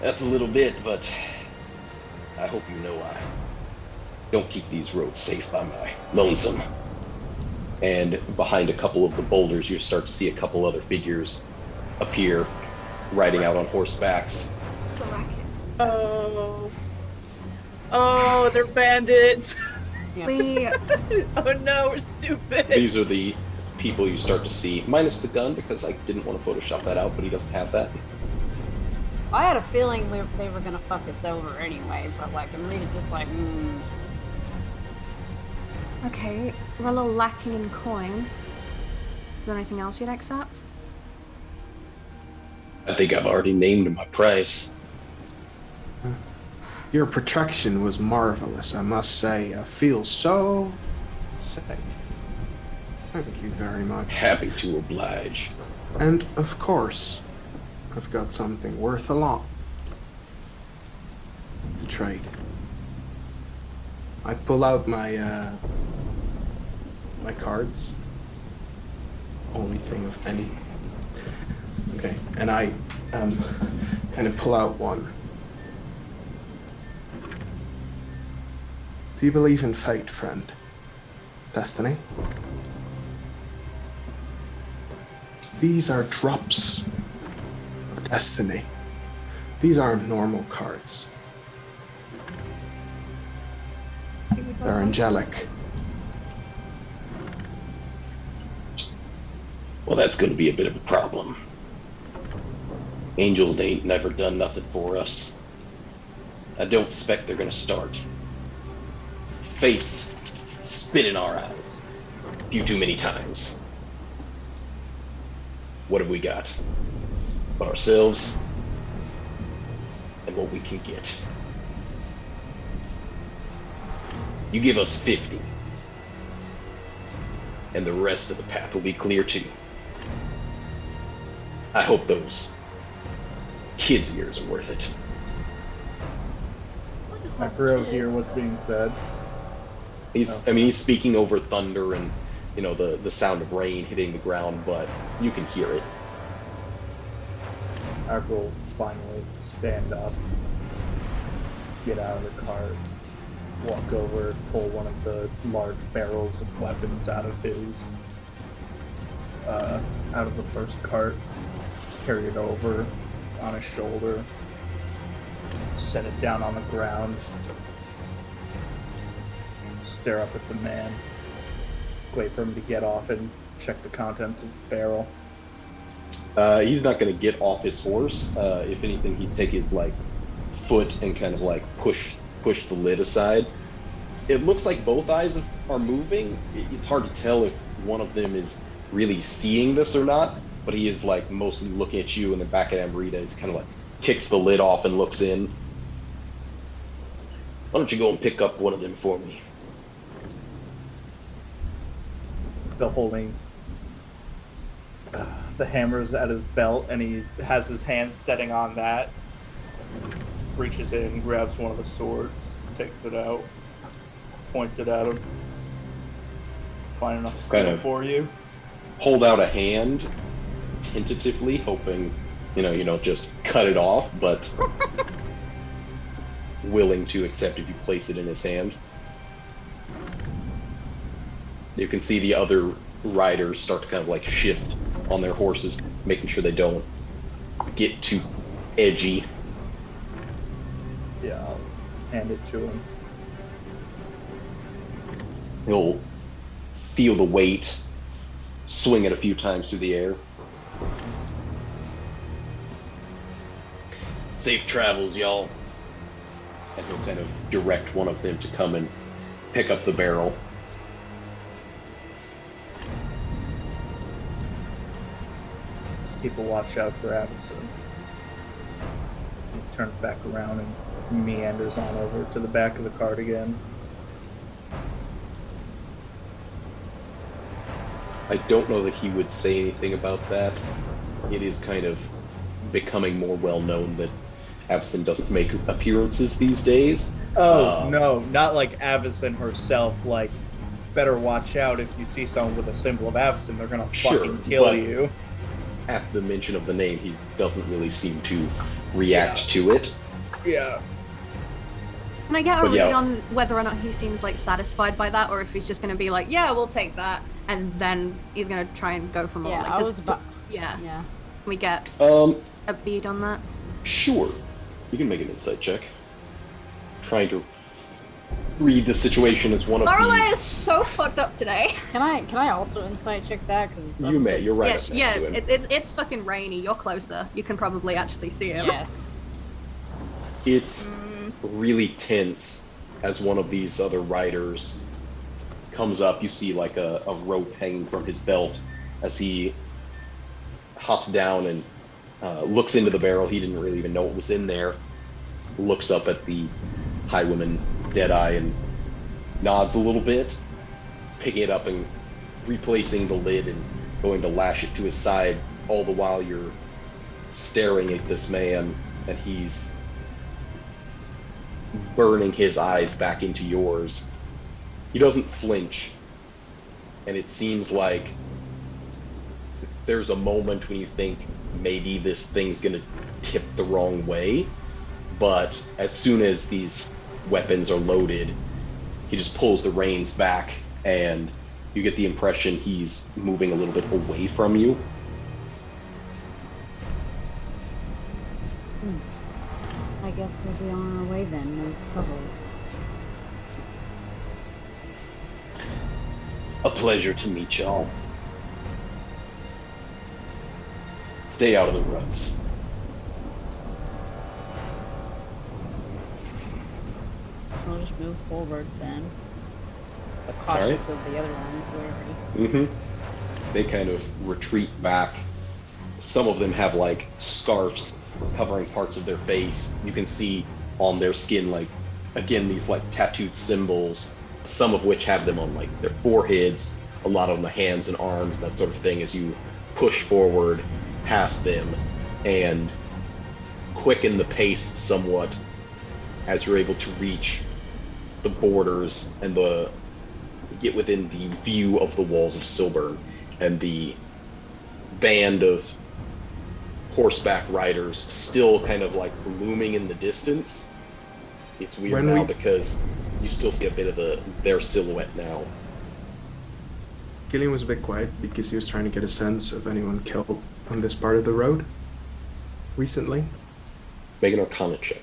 That's a little bit, but I hope you know I don't keep these roads safe by my lonesome. And behind a couple of the boulders, you start to see a couple other figures appear, riding out on horsebacks. It's a racket. Oh, they're bandits. We Oh no, we're stupid. These are the people you start to see, minus the gun, because I didn't want to Photoshop that out, but he doesn't have that. I had a feeling they were gonna fuck us over anyway, but like Amrita just like, okay. We're a little lacking in coin. Is there anything else you'd accept? I think I've already named my price. Your protection was marvelous, I must say. I feel so safe. Thank you very much. Happy to oblige. And of course, I've got something worth a lot to trade. I pull out my my cards. Only thing of any. Okay, and I kind of pull out one. Do you believe in fate, friend? Destiny? These are drops of destiny. These aren't normal cards. They're angelic. Well, that's going to be a bit of a problem. Angels ain't never done nothing for us. I don't expect they're going to start. Fate's spit in our eyes a few too many times. What have we got? But ourselves and what we can get. You give us 50, and the rest of the path will be clear too. I hope those kids' ears are worth it. Acrio hear what's being said. He's speaking over thunder and, you know, the sound of rain hitting the ground, but you can hear it. Acrio will finally stand up, get out of the cart, walk over, pull one of the large barrels of weapons out of his, out of the first cart, carry it over on his shoulder, set it down on the ground, stare up at the man, wait for him to get off and check the contents of the barrel. He's not going to get off his horse. If anything, he'd take his foot and kind of push the lid aside. It looks like both eyes are moving. It's hard to tell if one of them is really seeing this or not, but he is mostly looking at you, and the back of Amrita is kind of kicks the lid off and looks in. Why don't you go and pick up one of them for me? Still holding the hammers at his belt, and he has his hand setting on that. Reaches in, grabs one of the swords, takes it out, points it at him. Find enough skill for you. Hold out a hand, tentatively, hoping, you don't just cut it off, but willing to accept if you place it in his hand. You can see the other riders start to kind of shift on their horses, making sure they don't get too edgy. Yeah, I'll hand it to him. He'll feel the weight, swing it a few times through the air. Safe travels, y'all. And he'll kind of direct one of them to come and pick up the barrel. Keep a watch out for Avacyn. turns back around and meanders on over to the back of the cart again. I don't know that he would say anything about that. It is kind of becoming more well known that Avacyn doesn't make appearances these days. Oh, no, not like Avacyn herself. Like, better watch out if you see someone with a symbol of Avacyn, they're gonna fucking kill you. At the mention of the name, he doesn't really seem to react to it. Yeah. Can I get a read on whether or not he seems like satisfied by that, or if he's just going to be like, yeah, we'll take that, and then he's going to try and go for more? Yeah, like, yeah. Yeah. Can we get a bead on that? Sure. You can make an insight check. Trying to read the situation as one of Lorelei these. is so fucked up today. Can I also insight check that? Cause you may. You're right. Yeah, it's fucking rainy. You're closer. You can probably actually see him. Yes. It's really tense as one of these other riders comes up. You see like a rope hanging from his belt as he hops down and looks into the barrel. He didn't really even know what was in there. Looks up at the highwayman Deadeye and nods a little bit, picking it up and replacing the lid and going to lash it to his side, all the while you're staring at this man and he's burning his eyes back into yours. He doesn't flinch, and it seems like there's a moment when you think maybe this thing's gonna tip the wrong way, but as soon as these weapons are loaded, he just pulls the reins back, and you get the impression he's moving a little bit away from you. I guess we'll be on our way then, no troubles. A pleasure to meet y'all. Stay out of the ruts. We'll just move forward then. But cautious of the other ones, wary. Mm-hmm. They kind of retreat back. Some of them have like scarves covering parts of their face. You can see on their skin, like, again, these like tattooed symbols, some of which have them on like their foreheads, a lot on the hands and arms, that sort of thing, as you push forward past them and quicken the pace somewhat as you're able to reach the borders and get within the view of the walls of Silburn, and the band of horseback riders still kind of like looming in the distance. It's weird now because you still see a bit of their silhouette now. Cillian was a bit quiet because he was trying to get a sense of anyone killed on this part of the road recently. Make an Arcana check.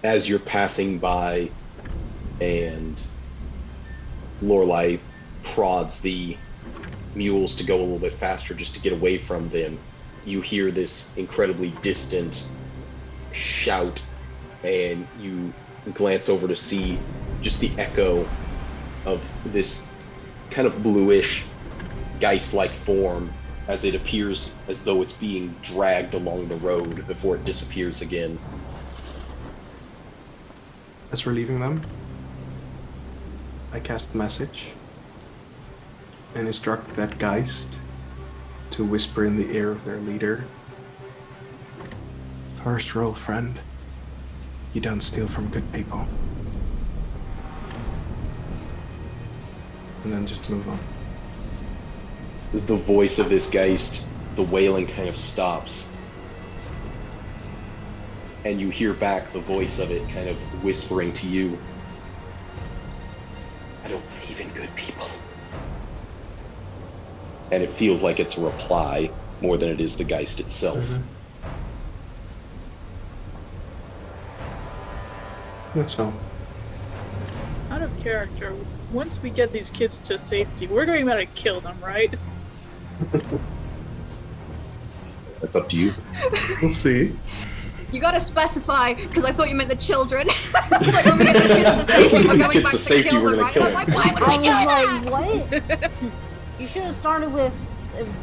As you're passing by and Lorelei prods the mules to go a little bit faster just to get away from them, you hear this incredibly distant shout, and you glance over to see just the echo of this kind of bluish geist-like form as it appears as though it's being dragged along the road before it disappears again. As we're leaving them, I cast a message and instruct that geist to whisper in the ear of their leader. First rule, friend. You don't steal from good people. And then just move on. The voice of this geist, the wailing kind of stops. And you hear back the voice of it kind of whispering to you. I don't believe in good people. And it feels like it's a reply more than it is the geist itself. Mm-hmm. That's all. Out of character, once we get these kids to safety, we're going to kill them, right? That's up to you. We'll see. You gotta specify, because I thought you meant the children. Like, when we get the kids to safety, we're going back to kill them, right? I'm like, why would I we kill was them? like, what? You should have started with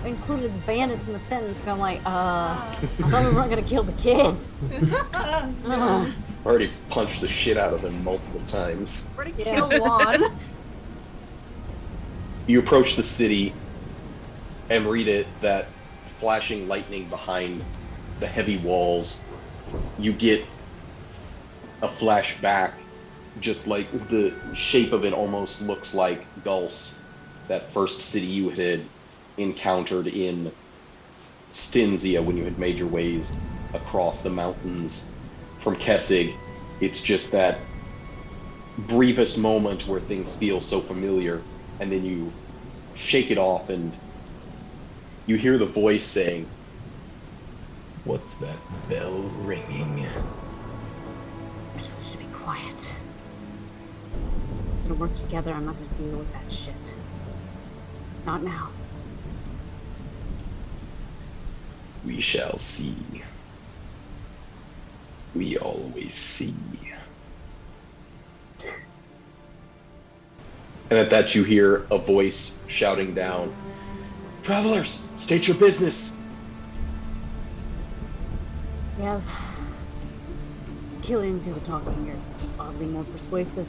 included bandits in the sentence, and I'm like, I thought we weren't gonna kill the kids. Already punched the shit out of them multiple times. Already killed one. You approach the city and read it, that flashing lightning behind the heavy walls. You get a flashback, just like the shape of it almost looks like Gulst, that first city you had encountered in Stinzia when you had made your ways across the mountains from Kessig. It's just that briefest moment where things feel so familiar, and then you shake it off and you hear the voice saying, "What's that bell ringing?" I told you to be quiet. We're gonna work together. I'm not gonna deal with that shit. Not now. We shall see. We always see. And at that you hear a voice shouting down, "Travelers, state your business." Yeah. Cillian, do the talking. You're oddly more persuasive.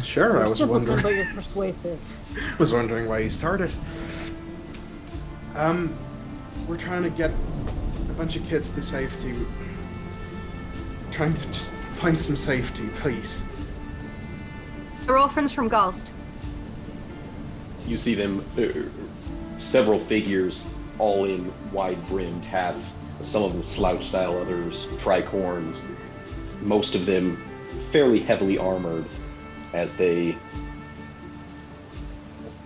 Sure, I was simpleton, wondering. but you're persuasive. Was wondering why you started. We're trying to get a bunch of kids to safety. Trying to just find some safety, please. They're orphans from Gulst. You see them, several figures, all in wide-brimmed hats. Some of them slouch-style, others tricorns. Most of them fairly heavily armored, as they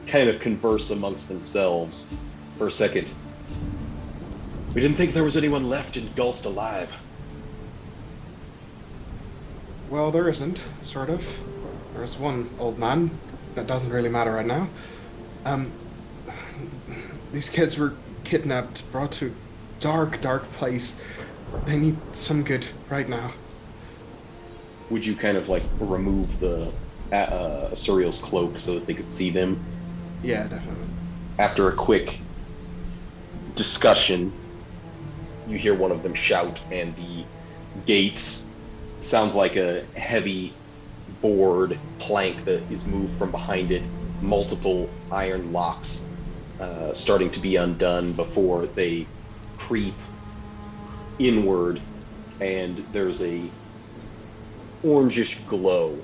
kind of converse amongst themselves for a second. "We didn't think there was anyone left in Gulst alive." Well, there isn't, sort of. There's one old man. That doesn't really matter right now. These kids were kidnapped, brought to a dark, dark place. They need some good right now. Would you kind of like remove the Asuriel's cloak so that they could see them? Yeah, definitely. After a quick discussion, you hear one of them shout, and the gates sounds like a heavy board plank that is moved from behind it. Multiple iron locks starting to be undone before they creep inward, and there's a orangish glow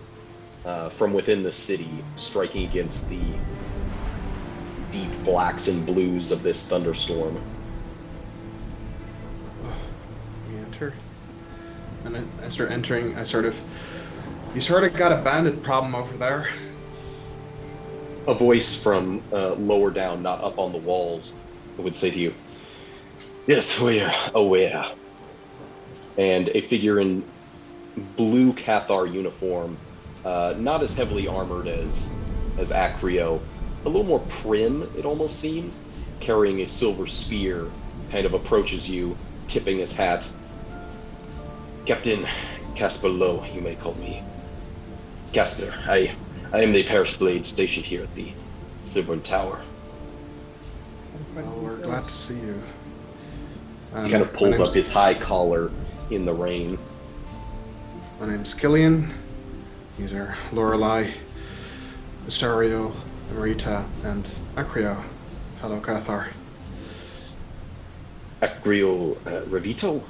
from within the city, striking against the deep blacks and blues of this thunderstorm. We enter. And I start entering, you sort of got a bandit problem over there. A voice from lower down, not up on the walls, would say to you, "Yes, we're aware." And a figure in blue Cathar uniform, not as heavily armored as Acrio, a little more prim, it almost seems, carrying a silver spear, kind of approaches you, tipping his hat. "Captain Casper Lowe, you may call me. Casper, I am the Parish Blade stationed here at the Silvern Tower." Well, we're glad to see you. He kind of pulls up his high collar in the rain. My name's Cillian. These are Lorelei, Asuriel, Amrita, and Acrio, fellow Cathar. Acrio Revito?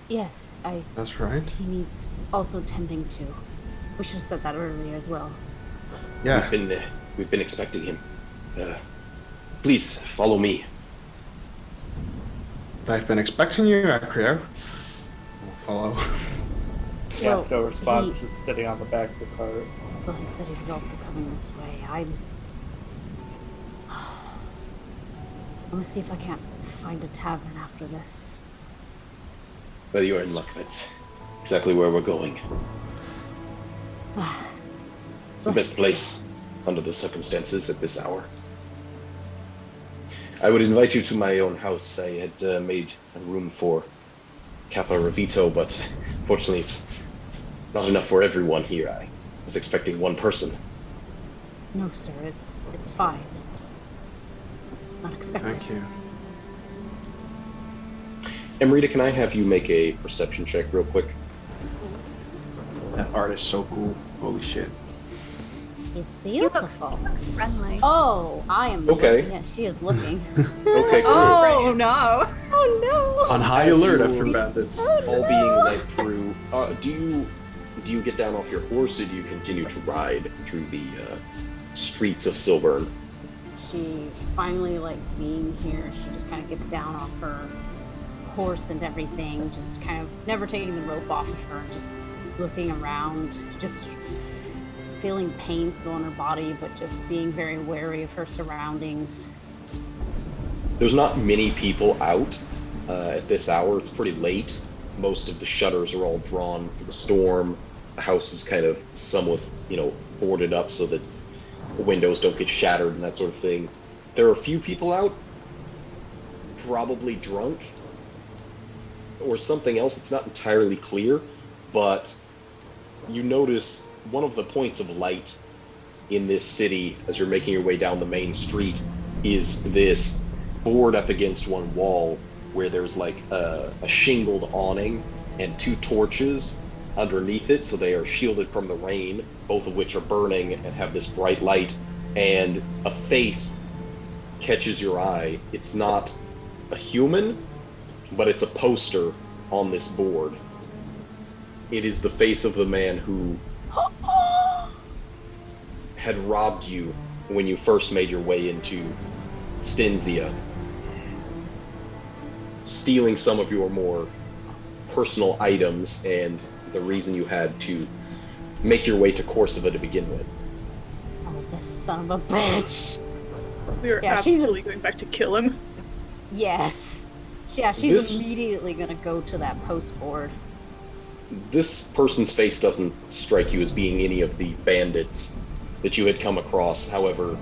Yes, That's right. he needs also tending to. We should have said that earlier as well. Yeah. We've been expecting him. Please follow me. I've been expecting you, Acrio. We'll follow. Yeah, Well, no response, he- just sitting on the back of the cart. Well, he said he was also coming this way. I'm gonna see if I can't find a tavern after this. Well, you're in luck. That's exactly where we're going. It's the best place under the circumstances at this hour. I would invite you to my own house. I had made a room for Acrio Revito, but fortunately it's not enough for everyone here. I was expecting one person. No, sir, it's fine. Not expected. Thank you. Amrita, can I have you make a perception check real quick? That art is so cool. Holy shit. It's beautiful. Looks friendly. Oh, I am. Okay. Yeah, she is looking. Okay, cool. Oh no! Oh On high As alert you- after bandits. All being led through. Do you get down off your horse, or do you continue to ride through the streets of Silburn? She finally, like, being here, she just kind of gets down off her horse and everything, just kind of never taking the rope off of her, just looking around, just feeling pain still in her body, but just being very wary of her surroundings. There's not many people out at this hour. It's pretty late. Most of the shutters are all drawn for the storm. The house is kind of somewhat, boarded up so that the windows don't get shattered and that sort of thing. There are a few people out, probably drunk or something else. It's not entirely clear, but you notice one of the points of light in this city as you're making your way down the main street is this board up against one wall where there's like a shingled awning and two torches underneath it, so they are shielded from the rain, both of which are burning and have this bright light, and a face catches your eye. It's not a human, but it's a poster on this board. It is the face of the man who had robbed you when you first made your way into Stensia, stealing some of your more personal items and the reason you had to make your way to Corsiva to begin with. Oh, this son of a bitch. We are Yeah, she's absolutely going back to kill him. Yes. Yeah, she's This- immediately gonna go to that post board. This person's face doesn't strike you as being any of the bandits that you had come across. However,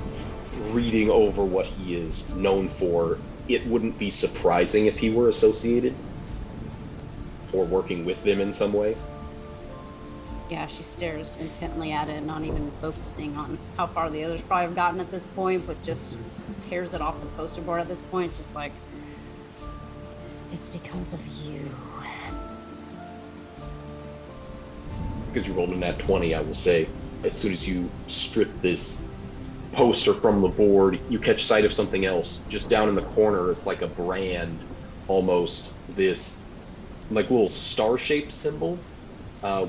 reading over what he is known for, it wouldn't be surprising if he were associated or working with them in some way. Yeah, she stares intently at it, not even focusing on how far the others probably have gotten at this point, but just tears it off the poster board at this point, just like, it's because of you. Because you rolled a nat 20, I will say, as soon as you strip this poster from the board, you catch sight of something else. Just down in the corner, it's like a brand, almost, this like little star-shaped symbol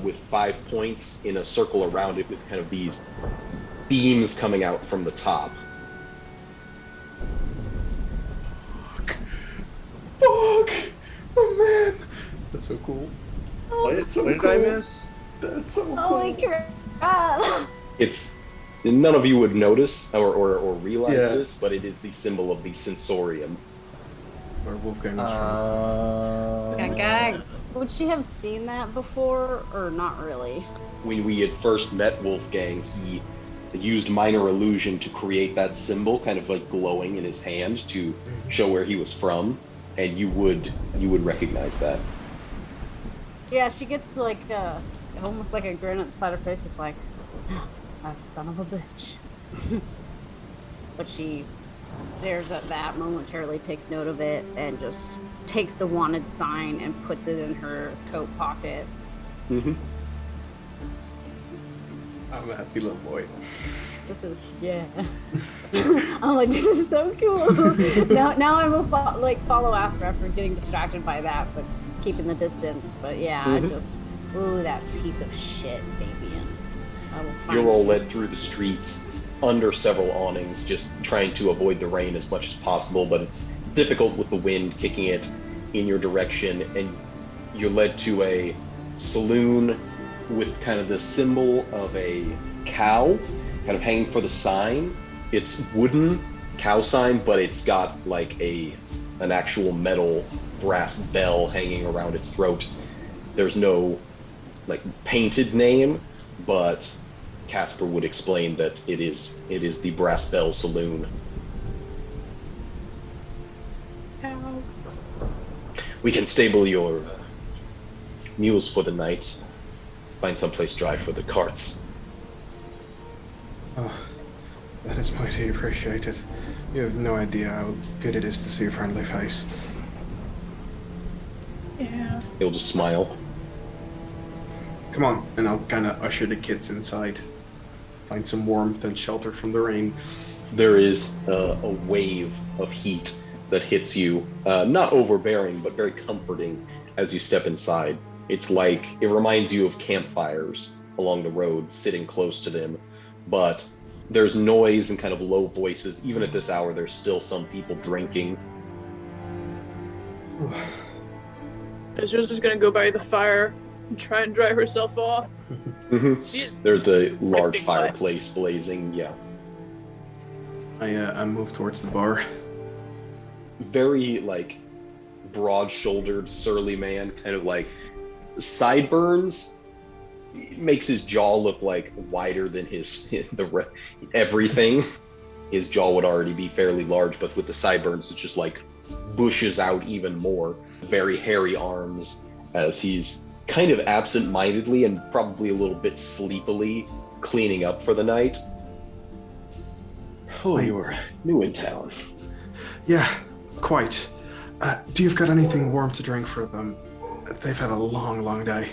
with 5 points in a circle around it with kind of these beams coming out from the top. Fuck! Oh man! That's so cool. What did I cool. miss? That's so cool. Holy crap! It's none of you would notice or realize Yeah. this, but it is the symbol of the sensorium. Where Wolfgang is from. Gang, gang. Would she have seen that before, or not really? When we had first met Wolfgang, he used minor illusion to create that symbol, kind of like glowing in his hand to show where he was from, and you would recognize that. Yeah, she gets like almost like a grin at the side of her face. It's like, that son of a bitch. But she stares at that momentarily, takes note of it, and just takes the wanted sign and puts it in her coat pocket. Mm-hmm. I'm a happy little boy. This is, yeah. I'm like, this is so cool. now I will follow after getting distracted by that, but keeping the distance. But yeah, I just, ooh, that piece of shit, Fabian. I will find You're all you. led through the streets under several awnings, just trying to avoid the rain as much as possible, but it's difficult with the wind kicking it in your direction, and you're led to a saloon with kind of the symbol of a cow kind of hanging for the sign. It's wooden cow sign, but it's got like an actual metal brass bell hanging around its throat. There's no like painted name, but Casper would explain that it is the Brass Bell Saloon. Ow. We can stable your mules for the night. Find someplace dry for the carts. That is mighty appreciated. You have no idea how good it is to see a friendly face. Yeah. He'll just smile. Come on, and I'll kind of usher the kids inside. Find some warmth and shelter from the rain. There is a wave of heat that hits you, not overbearing, but very comforting as you step inside. It's like, it reminds you of campfires along the road, sitting close to them, but there's noise and kind of low voices. Even at this hour, there's still some people drinking. Azura's just gonna go by the fire and try and dry herself off. There's a large Dripping wet. fireplace blazing, yeah. I move towards the bar. Very, like, broad-shouldered, surly man, kind of like sideburns. Makes his jaw look like wider than everything. His jaw would already be fairly large, but with the sideburns, it just like bushes out even more. Very hairy arms, as he's kind of absent-mindedly and probably a little bit sleepily cleaning up for the night. Oh, you're new in town. Yeah, quite. Do you've got anything warm to drink for them? They've had a long, long day.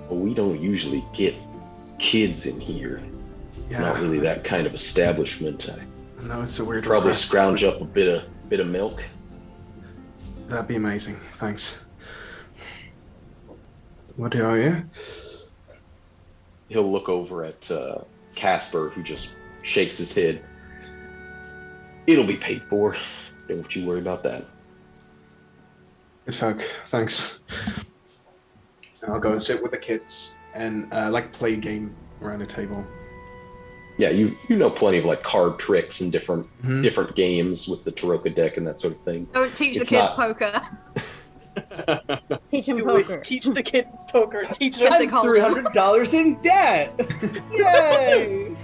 Well, we don't usually get kids in here. It's not really that kind of establishment. No, it's a weird Probably request. scrounge up a bit of milk. That'd be amazing. Thanks. What are you? He'll look over at Casper, who just shakes his head. It'll be paid for. Don't you worry about that. Good folk. Thanks. And I'll go and sit with the kids and like play a game around the table. Yeah, you know plenty of like card tricks and different games with the Taroka deck and that sort of thing. Don't teach the It's kids not- poker. Teach him You would poker. teach the kids poker. Teach them. Yes, they call them. $300 in debt. Yay!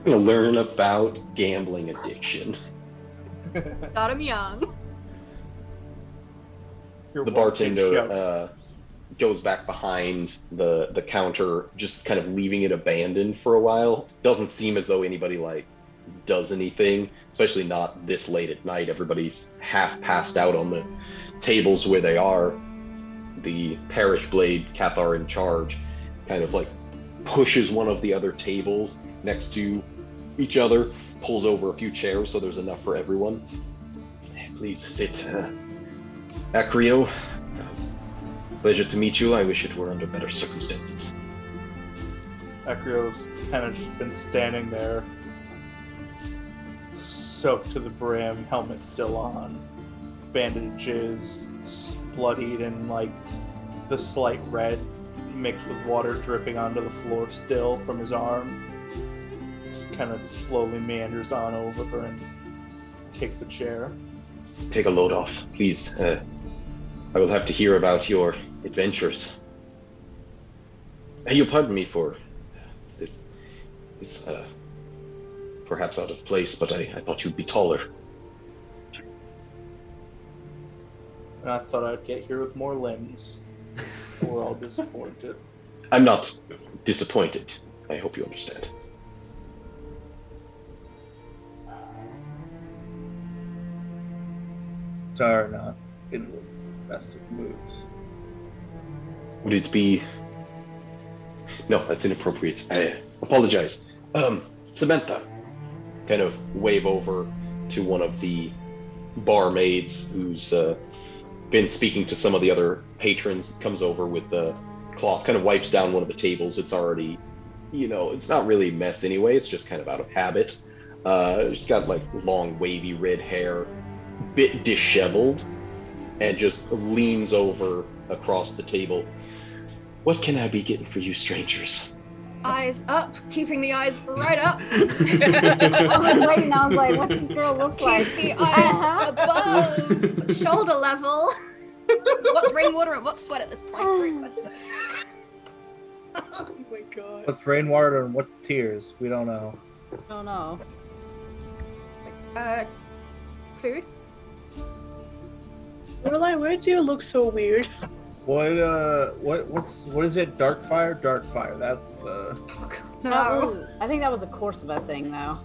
You know, learn about gambling addiction. Got him young. Your The one-kid show. bartender goes back behind the counter, just kind of leaving it abandoned for a while. Doesn't seem as though anybody like does anything, especially not this late at night. Everybody's half passed out on the tables where they are. The parish blade, Cathar in charge, kind of like pushes one of the other tables next to each other, pulls over a few chairs so there's enough for everyone. Please sit. Acrio, pleasure to meet you. I wish it were under better circumstances. Acrio's kind of just been standing there, soaked to the brim, helmet still on, bandages bloodied and like the slight red mixed with water dripping onto the floor still from his arm. Just kind of slowly meanders on over and takes a chair. Take a load off, please. I will have to hear about your adventures. You'll pardon me for this. Is perhaps out of place, but I thought you'd be taller. And I thought I'd get here with more limbs. We're all disappointed. I'm not disappointed. I hope you understand. Sorry, not in the best of moods. Would it be... No, that's inappropriate. I apologize. Samantha. Kind of wave over to one of the barmaids who's been speaking to some of the other patrons. Comes over with the cloth, kind of wipes down one of the tables. It's already, it's not really a mess anyway. It's just kind of out of habit. She's got like long wavy red hair, bit disheveled, and just leans over across the table. What can I be getting for you strangers? Eyes up, keeping the eyes right up. I was waiting. I was like, "What's this girl look like?" Keep the eyes above shoulder level. What's rainwater and what's sweat at this point? Great question. Oh my god. What's rainwater and what's tears? We don't know. I don't know. Food? Lorelei, why do you look so weird? What is it? Dark fire? Dark fire. That's the Oh, God. No. I think that was a Corsiva thing, though.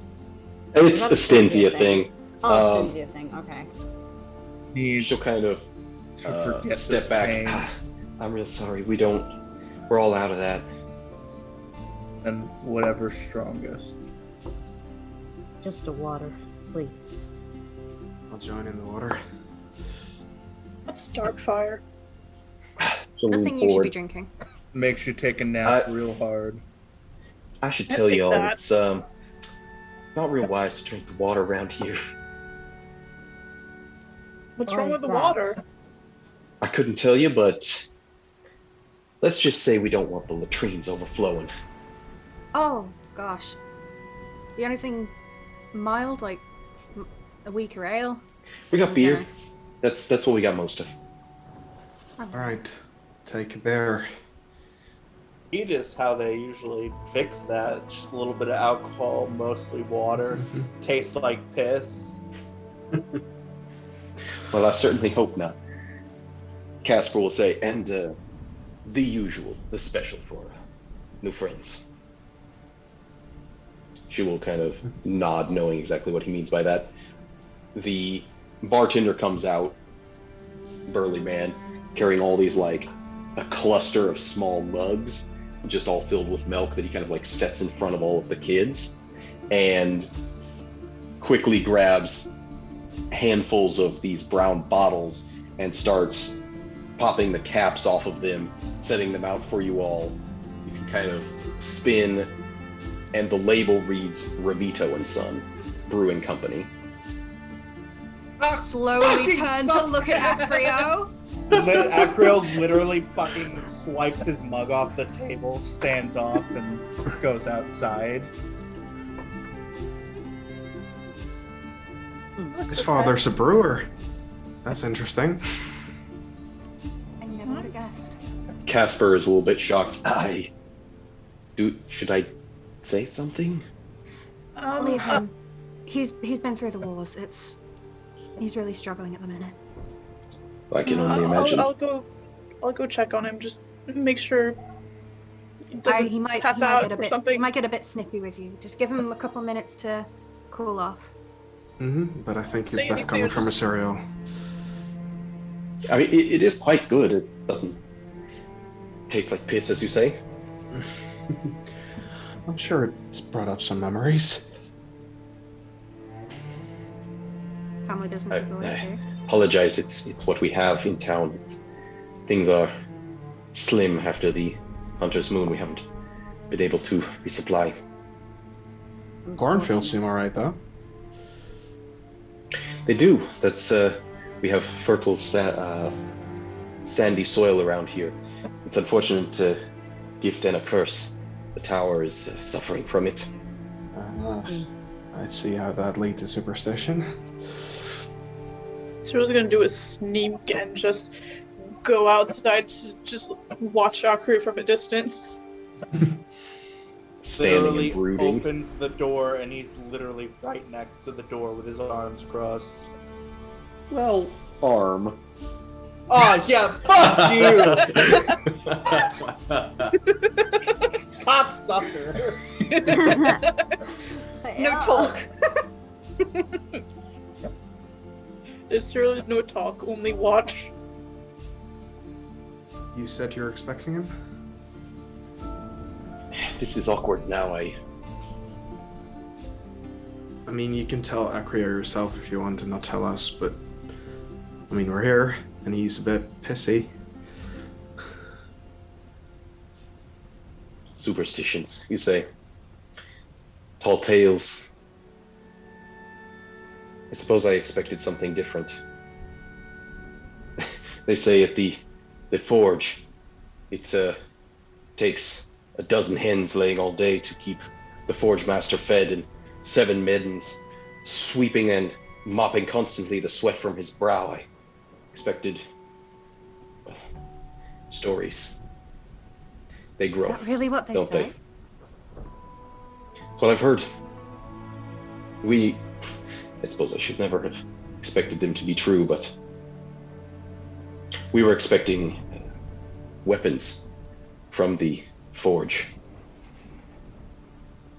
It's that a a Stinzia Stinzia thing. Oh, Stinzia thing. Okay. Needs She'll kind of to forget step this back. pain. I'm real sorry. We're all out of that. And whatever's strongest. Just a water, please. I'll join in the water. That's Starkfire. She'll lean Nothing you should be forward. drinking. Makes you take a nap real hard. I should I tell think y'all, that- it's not real wise to drink the water around here. What's Why wrong is with the that? water? I couldn't tell you, but let's just say we don't want the latrines overflowing. Oh gosh. The only thing mild, like a weaker ale. We got beer. Okay. That's what we got most of. All right, take a bear. Heat is how they usually fix that. Just a little bit of alcohol, mostly water. Tastes like piss. Well, I certainly hope not. Casper will say, and the usual, the special for new friends. She will kind of nod, knowing exactly what he means by that. The bartender comes out, burly man, carrying all these, like, a cluster of small mugs, just all filled with milk that he kind of, like, sets in front of all of the kids, and quickly grabs handfuls of these brown bottles and starts popping the caps off of them, setting them out for you all. You can kind of spin, and the label reads Revito and Son Brewing Company. Slowly turn to look at Acrio. Acrio literally fucking swipes his mug off the table, stands off, and goes outside. His father's a brewer. That's interesting. I never would have guessed. Casper is a little bit shocked. Should I say something? Leave him. He's been through the wars. He's really struggling at the minute. I can only imagine. I'll go check on him. Just make sure he doesn't He might pass get out a or bit. something. He might get a bit snippy with you. Just give him a couple minutes to cool off. But I think it's Say best coming from Asuriel. I mean, it is quite good. It doesn't taste like piss, as you say. I'm sure it's brought up some memories. Family businesses always do. Apologize. It's what we have in town. Things are slim after the Hunter's Moon. We haven't been able to resupply. Cornfields seem alright though. They do. That's we have fertile sandy soil around here. It's unfortunate gift and a curse. The tower is suffering from it. I see how that leads to superstition. So what I was gonna do is sneak and just go outside to just watch Akru from a distance. Standing Literally and brooding. opens the door, and he's literally right next to the door with his arms crossed. Well, arm. Oh yeah, fuck you, cocksucker. No talk. There is no talk, only watch. You said you're expecting him? This is awkward now. I mean, you can tell Acrio yourself if you want to not tell us, but I mean, we're here, and he's a bit pissy. Superstitions, you say. Tall tales. I suppose I expected something different. They say at the forge, it takes a dozen hens laying all day to keep the forge master fed, and 7 maidens sweeping and mopping constantly the sweat from his brow. I expected, well, stories. They Is grow, that really what they don't say? they? That's what I've heard. I suppose I should never have expected them to be true, but we were expecting weapons from the forge.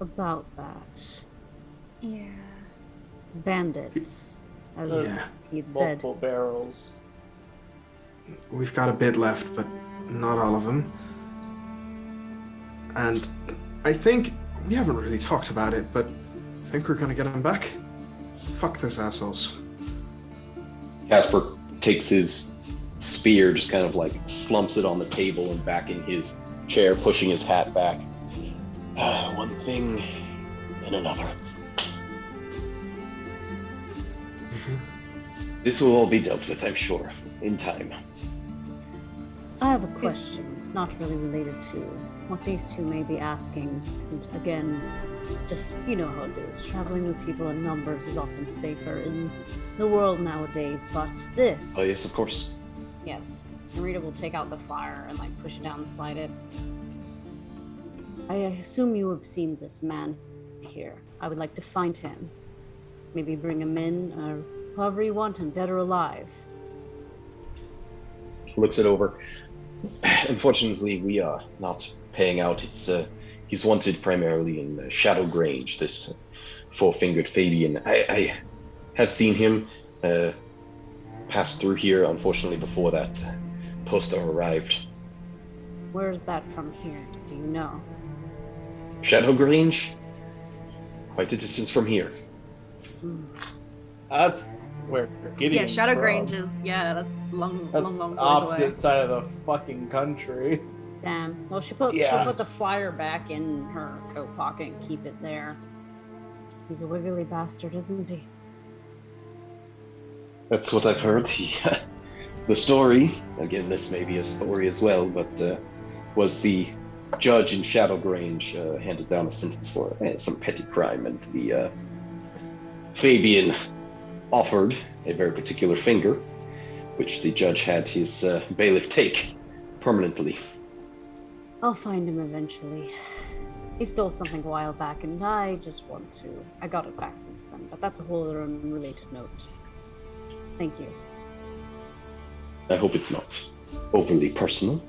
about that. Yeah. Bandits, as Yeah. he'd said. Multiple barrels. We've got a bit left, but not all of them. And I think we haven't really talked about it, but I think we're gonna get him back. Fuck those assholes. Casper takes his spear, just kind of like slumps it on the table and back in his chair, pushing his hat back. One thing and another. This will all be dealt with, I'm sure, in time. I have a question, not really related to what these two may be asking. And again, just, you know how it is. Traveling with people in numbers is often safer in the world nowadays, but this... Oh, yes, of course. Yes. Amrita will take out the flyer and, like, push it down and slide it. I assume you have seen this man here. I would like to find him. Maybe bring him in, or however you want him, dead or alive. Looks it over. Unfortunately, we are not paying out. He's wanted primarily in Shadow Grange, this four-fingered Fabian. I have seen him pass through here, unfortunately, before that poster arrived. Where is that from here? Do you know? Shadow Grange? Quite a distance from here. That's where Gideon's Shadow from. Grange is, that's long That's ways opposite away. side of the fucking country. Damn. Well, she'll put the flyer back in her coat pocket and keep it there. He's a wiggly bastard, isn't he? That's what I've heard. The story, again, this may be a story as well, but was the judge in Shadow Grange handed down a sentence for some petty crime, and the Fabian offered a very particular finger, which the judge had his bailiff take permanently. I'll find him eventually. He stole something a while back, and I just want to... I got it back since then, but that's a whole other unrelated note. Thank you. I hope it's not overly personal.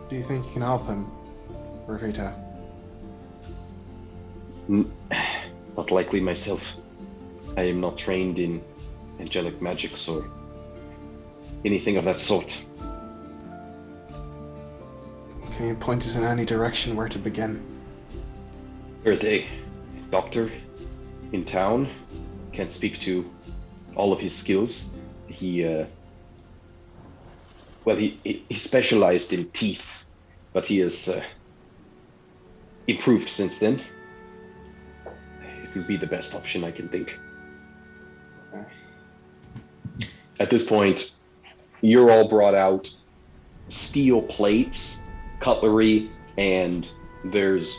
Do you think you can help him, Revito? Not likely myself. I am not trained in angelic magics or anything of that sort. Can you point us in any direction where to begin? There's a doctor in town. Can't speak to all of his skills. He specialized in teeth, but he has improved since then. It would be the best option I can think. At this point, you're all brought out steel plates, cutlery, and there's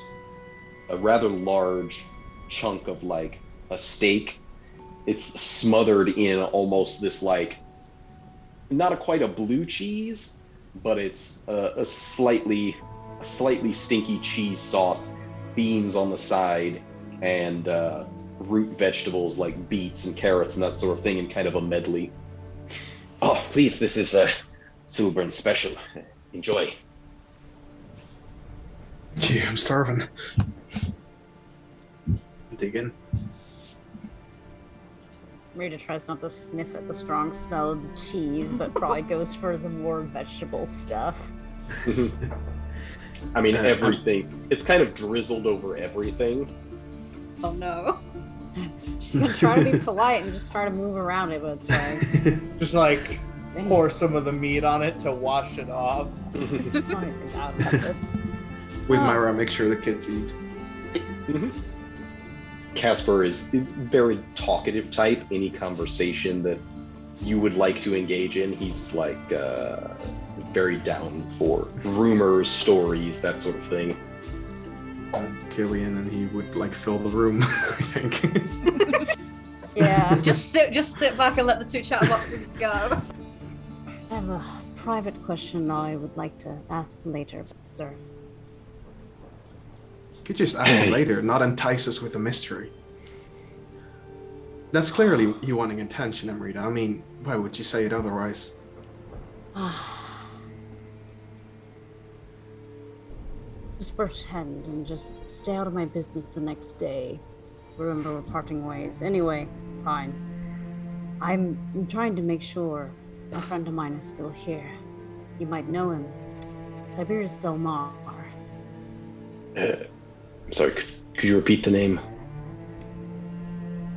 a rather large chunk of like a steak. It's smothered in almost this like, not quite a blue cheese, but it's a slightly stinky cheese sauce, beans on the side, and root vegetables like beets and carrots and that sort of thing in kind of a medley. Oh, please, this is a Silburn special. Enjoy. Gee, I'm starving. Dig in. Rita tries not to sniff at the strong smell of the cheese, but probably goes for the more vegetable stuff. I mean, everything. It's kind of drizzled over everything. Oh no. She's gonna try to be polite and just try to move around it, but it's like... Just like pour some of the meat on it to wash it off. With Myra, make sure the kids eat. Casper is very talkative type. Any conversation that you would like to engage in, he's like very down for rumors, stories, that sort of thing. Cillian and he would like fill the room, I think. Yeah, just sit back and let the two chatterboxes go. I have a private question I would like to ask later, sir. You could just ask it later, not entice us with a mystery. That's clearly you wanting attention, Amrita. I mean, why would you say it otherwise? Just pretend and just stay out of my business the next day. Remember, we're parting ways. Anyway, fine. I'm trying to make sure a friend of mine is still here. You might know him. Tiberius Del Mar. I'm sorry, could you repeat the name?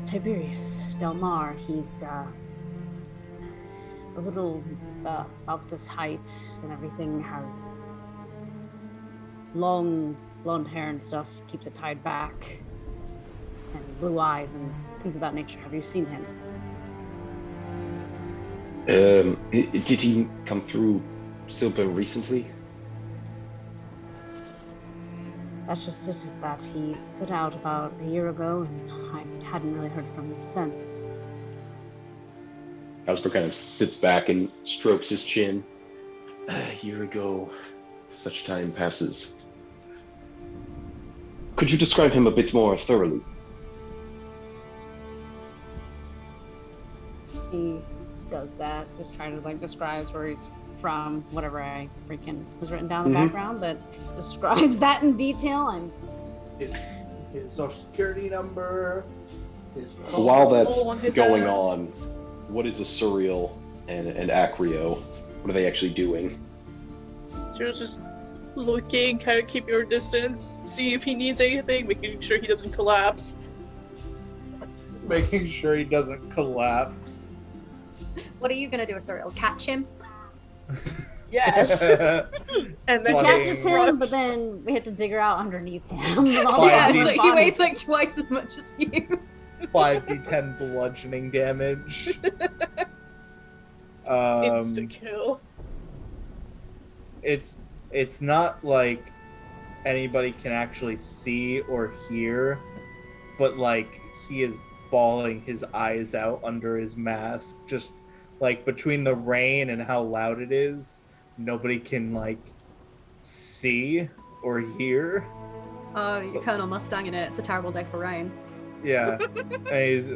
Tiberius Del Mar. He's a little about this height and everything, has long blonde hair and stuff, keeps it tied back, and blue eyes and things of that nature. Have you seen him? Did he come through Silver recently? That's just it, is that he set out about a year ago, and I hadn't really heard from him since. Casper kind of sits back and strokes his chin. A year ago, such time passes. Could you describe him a bit more thoroughly? He does that, just trying to describes where he's from, whatever I freaking was written down in the background, but describes that in detail. His social security number. While that's going on, what is Asuriel and Acrio? What are they actually doing? So you're just looking, kind of keep your distance, see if he needs anything, making sure he doesn't collapse. Making sure he doesn't collapse. What are you gonna do, Asuriel? Catch him? Yes. And then He catches him, but then we have to dig her out underneath him. Yeah, so he weighs twice as much as you. 5d10 bludgeoning damage. Insta kill. It's not like anybody can actually see or hear, but he is bawling his eyes out under his mask. Just between the rain and how loud it is, nobody can see or hear. Oh, you're Colonel Mustang in it. It's a terrible day for rain. Yeah. And he's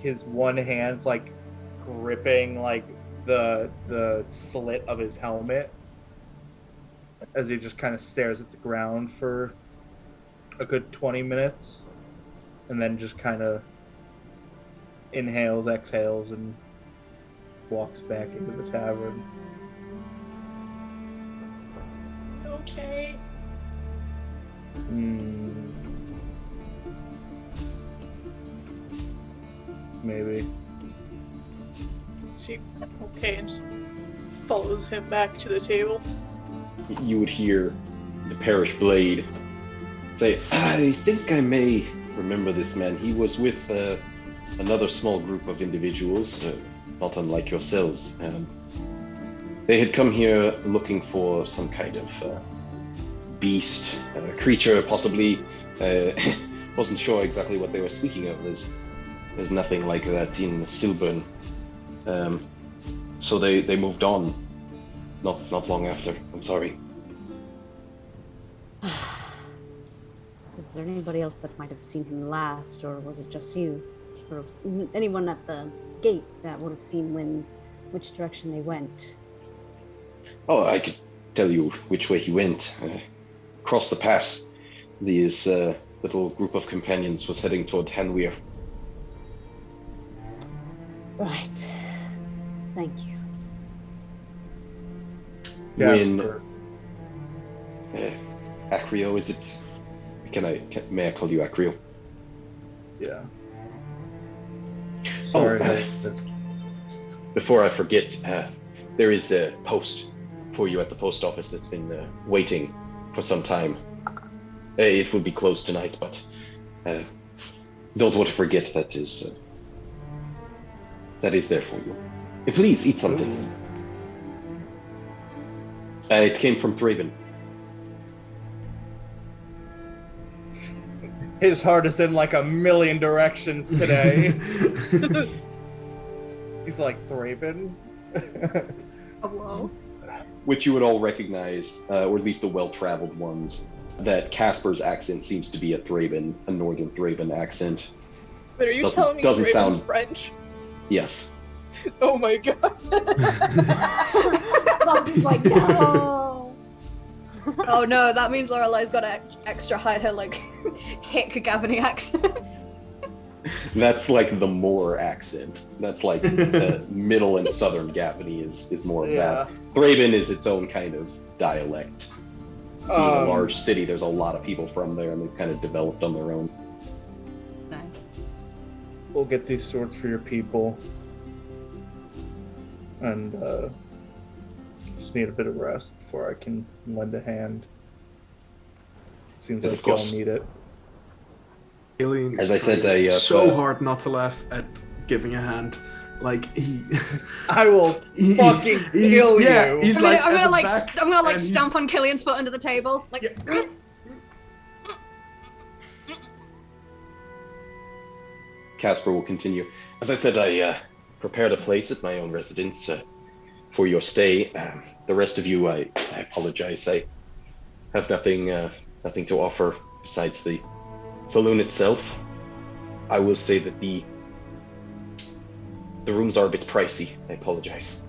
his one hand's gripping the slit of his helmet as he just kind of stares at the ground for a good 20 minutes and then just kind of inhales, exhales, and walks back into the tavern. Okay. Maybe. She and just follows him back to the table. You would hear the parish blade say, I think I may remember this man. He was with another small group of individuals, not unlike yourselves. They had come here looking for some kind of beast, creature, possibly. Wasn't sure exactly what they were speaking of. There's nothing like that in Silburn. So they moved on. Not long after. I'm sorry. Is there anybody else that might have seen him last, or was it just you? Or anyone at the gate that would have seen which direction they went? Oh, I could tell you which way he went. Across the pass, this little group of companions was heading toward Hanweir. Right. Thank you. Jasper. When Acrio, is it? May I call you Acrio? Yeah. Sorry. Before I forget, there is a post for you at the post office that's been waiting for some time. It will be closed tonight, but don't want to forget that is there for you. Please eat something. It came from Thraben. His heart is in a million directions today. He's like, Thraben? Oh, whoa. Which you would all recognize, or at least the well-traveled ones, that Casper's accent seems to be a Thraben, a northern Thraben accent. But are you telling me doesn't Thraben's sound French? Yes. Oh my god. Something's like, no. Oh no, that means Lorelei's got to extra hide her like hick Gavany accent. That's like the Moor accent. That's like the middle and southern Gavany is more of that. Thraben is its own kind of dialect. Being a large city, there's a lot of people from there, and they've kind of developed on their own. Nice. We'll get these swords for your people. And just need a bit of rest before I can lend a hand. Seems Yes, like of course. y'all need it. Cillian As I is said, trying I, so hard not to laugh at giving a hand. Like he, I will fucking kill yeah, you. he's I'm like, gonna at the like back, I'm gonna like and stamp he's- on Cillian's foot under the table. Like Casper will continue. As I said, I prepared a place at my own residence for your stay. The rest of you, I apologize. I have nothing to offer besides the saloon itself. I will say that the rooms are a bit pricey. I apologize.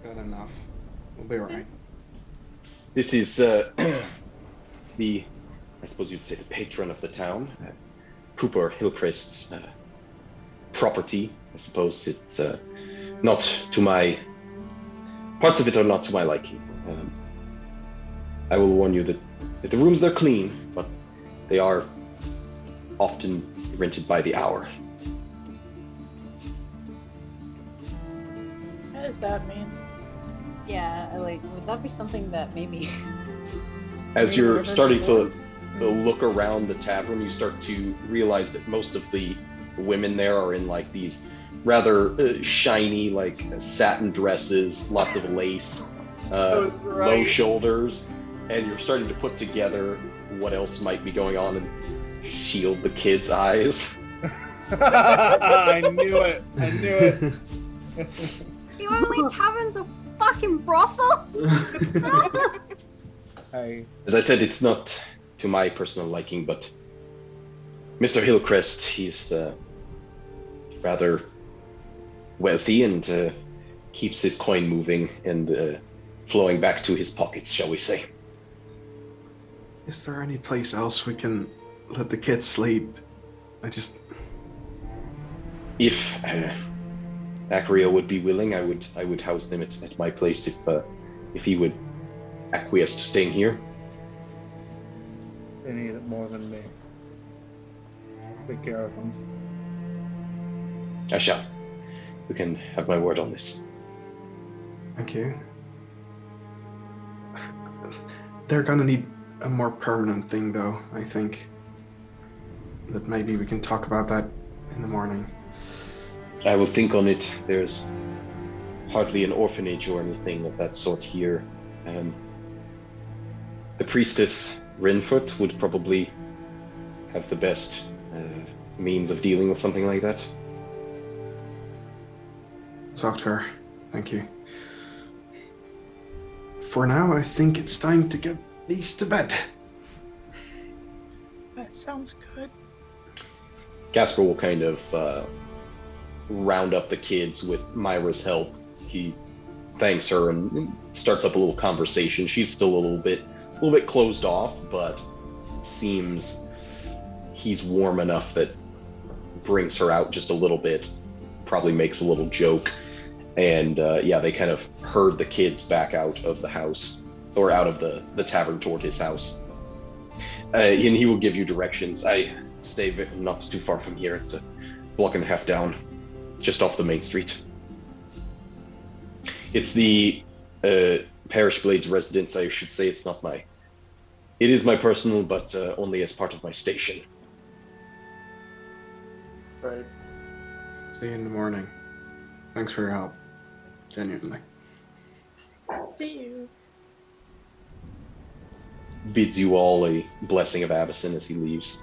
Got enough. We'll be alright. This is the, I suppose you'd say, the patron of the town, Cooper Hillcrest's property. I suppose it's not to my, parts of it are not to my liking. I will warn you that the rooms, they're clean, but they are often rented by the hour. What does that mean? Yeah, like, would that be something that maybe... As Maybe you're never starting before? to look around the tavern, you start to realize that most of the women there are in like these rather shiny, like satin dresses, lots of lace, low shoulders, and you're starting to put together what else might be going on and shield the kids' eyes. I knew it. I knew it. the only tavern's a fucking brothel. As I said, it's not to my personal liking, but Mr. Hillcrest, he's rather wealthy and keeps his coin moving and flowing back to his pockets, shall we say. Is there any place else we can let the kids sleep? If Acrio would be willing, I would house them at my place if he would acquiesce to staying here. They need it more than me. Take care of them. I shall. You can have my word on this. Thank you. They're gonna need a more permanent thing, though, I think. But maybe we can talk about that in the morning. I will think on it. There's hardly an orphanage or anything of that sort here. The priestess Renfoot would probably have the best means of dealing with something like that. Talk to her. Thank you. For now, I think it's time to get these to bed. That sounds good. Casper will kind of round up the kids with Myra's help. He thanks her and starts up a little conversation. She's still a little bit closed off, but seems he's warm enough that brings her out just a little bit. Probably makes a little joke. And yeah, they kind of herd the kids back out of the house, or out of the tavern toward his house. And he will give you directions. I stay not too far from here. It's a block and a half down, just off the main street. It's the Parish Blade's residence. I should say it's not my... It is my personal, but only as part of my station. Right. See you in the morning. Thanks for your help. Genuinely. See you. Bids you all a blessing of Avacyn as he leaves.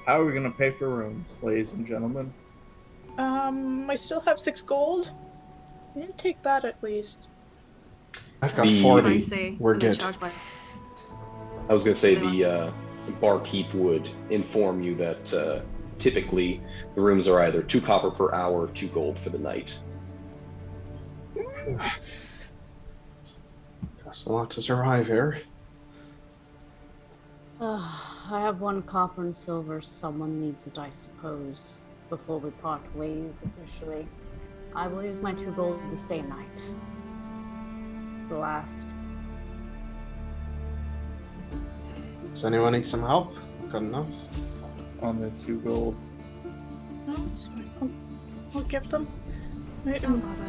How are we gonna pay for rooms, ladies and gentlemen? I still have 6 gold. I didn't take that at least. I've got The- 40. Pricey, We're and they good. charge by- I was going to say the barkeep would inform you that typically the rooms are either 2 copper per hour or 2 gold for the night. Costs a lot to survive here. I have 1 copper and silver. Someone needs it, I suppose, before we part ways officially. I will use my 2 gold to stay a night. The last. Does anyone need some help? Got enough? On the 2 gold. No, it's fine. I'll give them. Don't bother.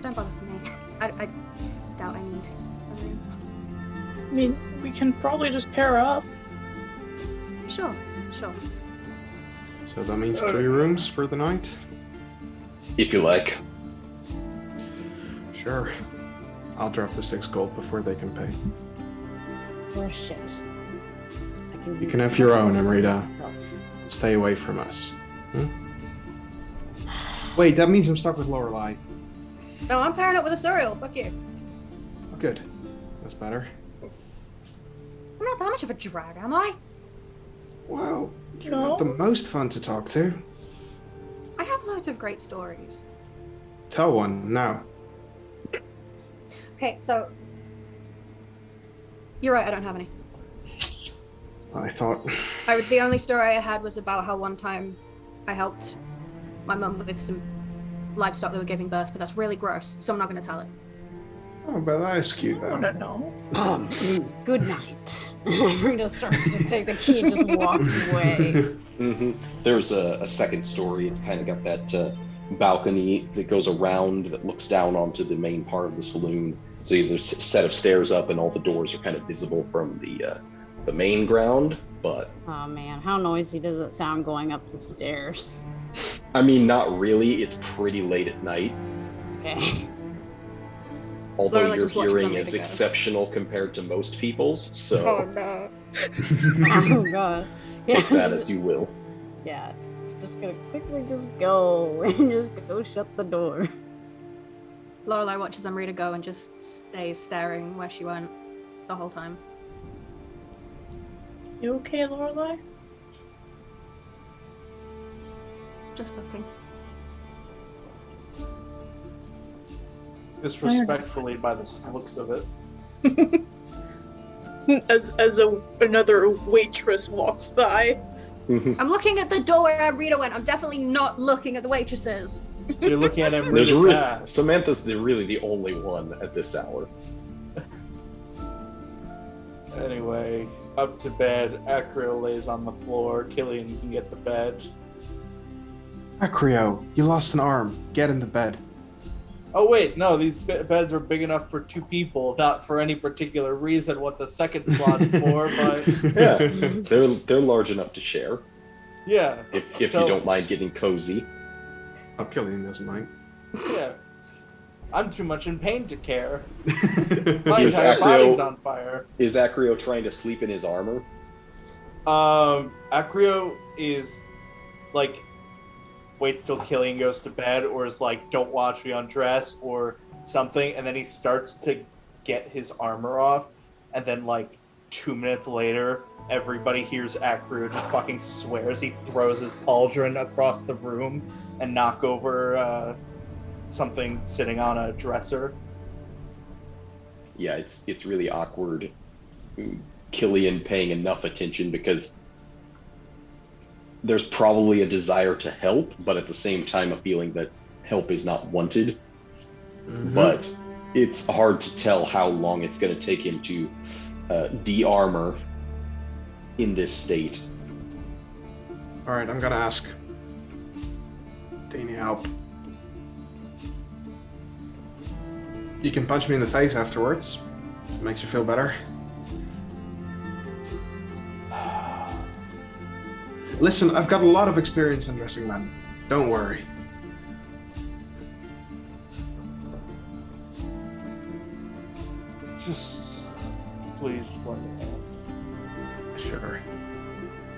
Don't bother for me. I doubt I need a room. I mean, we can probably just pair up. Sure. So that means 3 rooms for the night? If you like. Sure. I'll drop the 6 gold before they can pay. Oh shit. You can have your own, Amrita. Myself. Stay away from us. Wait, that means I'm stuck with Lorelei. No, I'm pairing up with Asuriel. Fuck you. Oh, good. That's better. I'm not that much of a drag, am I? Well, you're No. not the most fun to talk to. I have loads of great stories. Tell one now. Okay, so you're right. I don't have any. I thought. The only story I had was about how one time I helped my mum with some livestock that were giving birth, but that's really gross, so I'm not going to tell it. Oh, but that is cute I though. don't know. Good night. Rita starts to just take the key and just walks away. There's a second story. It's kind of got that balcony that goes around that looks down onto the main part of the saloon. So there's a set of stairs up, and all the doors are kind of visible from the main ground. But Oh man, how noisy does it sound going up the stairs? I mean, not really. It's pretty late at night. Okay. Although Lorelei your just watches hearing Amrita is go. exceptional compared to most people's, so no. Oh god. take that as you will. Yeah. Just gonna quickly just go and just go shut the door. Lorelei watches Amrita go and just stays staring where she went the whole time. You okay, Lorelei? Just looking. Disrespectfully by the looks of it. As another waitress walks by. I'm looking at the door where Amrita went. I'm definitely not looking at the waitresses. You're looking at him There's really fast. Samantha's really the only one at this hour. Anyway, up to bed. Acrio lays on the floor. Cillian, you can get the bed. Acrio, you lost an arm. Get in the bed. Oh wait, no, these beds are big enough for 2 people, not for any particular reason what the second slot's for, but Yeah, they're large enough to share. yeah. If So- you don't mind getting cozy. Oh, Cillian doesn't mind. Yeah. I'm too much in pain to care. My Is entire Acrio- body's on fire. Is Acrio trying to sleep in his armor? Acrio is like waits till Cillian goes to bed, or is like, don't watch me undress or something, and then he starts to get his armor off, and then like 2 minutes later, everybody hears Acrio just fucking swears. He throws his pauldron across the room and knock over something sitting on a dresser. Yeah, it's really awkward. Cillian paying enough attention because there's probably a desire to help, but at the same time a feeling that help is not wanted. But it's hard to tell how long it's going to take him to de-armor in this state. Alright, I'm gonna ask. Do you need help? You can punch me in the face afterwards. Makes you feel better. Listen, I've got a lot of experience in dressing men. Don't worry. Just please let me help. Sure.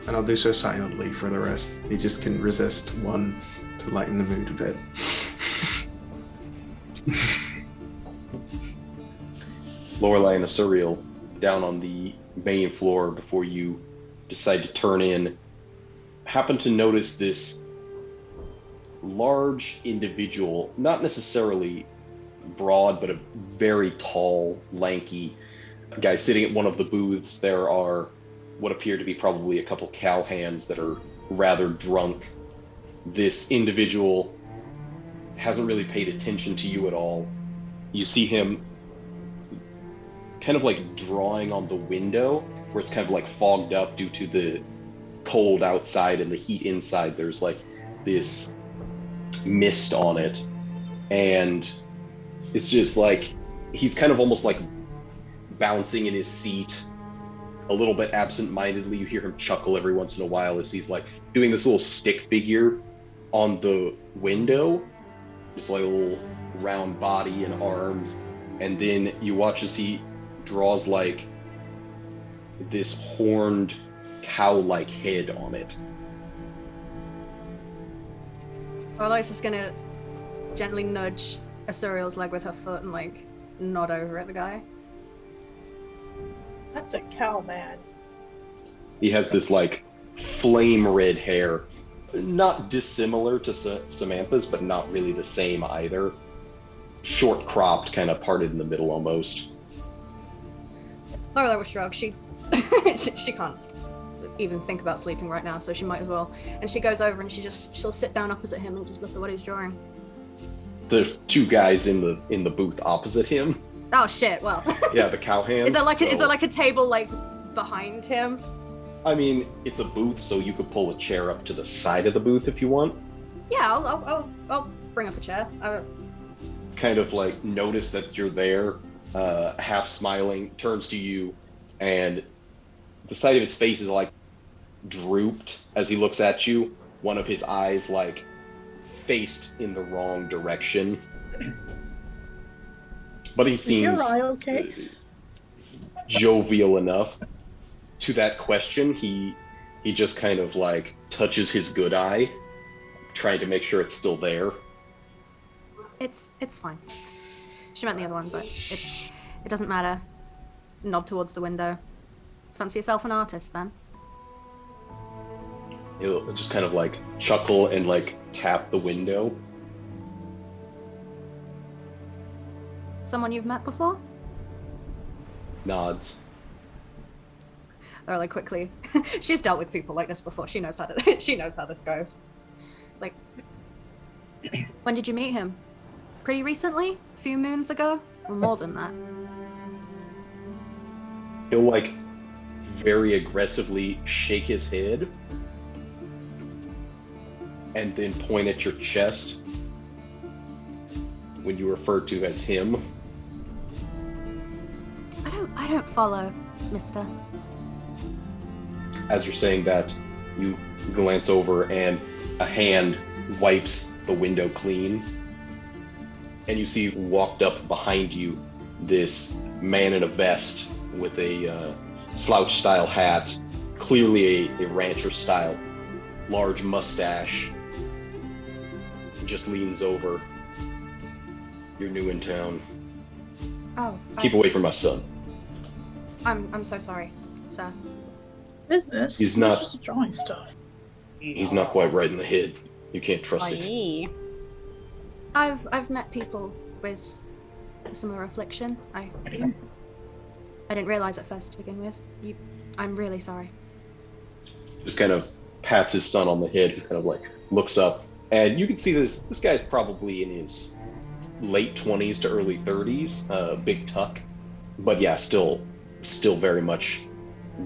And I'll do so silently for the rest. He just can resist one to lighten the mood a bit. Lorelei and Asuriel down on the main floor before you decide to turn in happen to notice this large individual, not necessarily broad but a very tall, lanky guy sitting at one of the booths. There are what appear to be probably a couple cowhands that are rather drunk. This individual hasn't really paid attention to you at all. You see him kind of like drawing on the window where it's kind of like fogged up due to the cold outside and the heat inside. There's like this mist on it, and it's just like he's kind of almost like bouncing in his seat a little bit absent-mindedly. You hear him chuckle every once in a while as he's like doing this little stick figure on the window, just like a little round body and arms, and then you watch as he draws like this horned cow-like head on it. Lorelai's just gonna gently nudge Asuriel's leg with her foot and like nod over at the guy. That's a cow man. He has this like flame red hair, not dissimilar to Samantha's, but not really the same either. Short cropped, kind of parted in the middle almost. Lorelei will shrug. She can't even think about sleeping right now, so she might as well. And she goes over and she'll sit down opposite him and just look at what he's drawing. The two guys in the booth opposite him. Oh shit! Well. Yeah, the cowhands. Is there like a table like behind him? I mean, it's a booth, so you could pull a chair up to the side of the booth if you want. Yeah, I'll bring up a chair. Kind of like notice that you're there, half smiling, turns to you, and the side of his face is like drooped as he looks at you. One of his eyes like faced in the wrong direction. But he seems Is your eye okay? jovial enough. To that question, he just kind of like touches his good eye, trying to make sure it's still there. It's fine. She meant the other one, but it doesn't matter. Nod towards the window. Fancy yourself an artist, then? He'll just kind of like chuckle and like tap the window. Someone you've met before? Nods. Or like quickly. She's dealt with people like this before. She knows how this goes. It's like, when did you meet him? Pretty recently? A few moons ago? Or more than that? He'll like very aggressively shake his head and then point at your chest when you refer to as him. I don't follow, mister. As you're saying that, you glance over and a hand wipes the window clean, and you see walked up behind you this man in a vest with a slouch style hat, clearly a rancher style, large mustache. Just leans over. You're new in town. Oh. Keep away from my son. I'm so sorry, sir. Business? He's not- just drawing stuff. He's not quite right in the head. You can't trust it. Aye. I've met people with a similar affliction. I didn't realize at first to begin with. I'm really sorry. Just kind of pats his son on the head, who kind of like looks up, and you can see this guy's probably in his late 20s to early 30s, big tuck, but yeah, still very much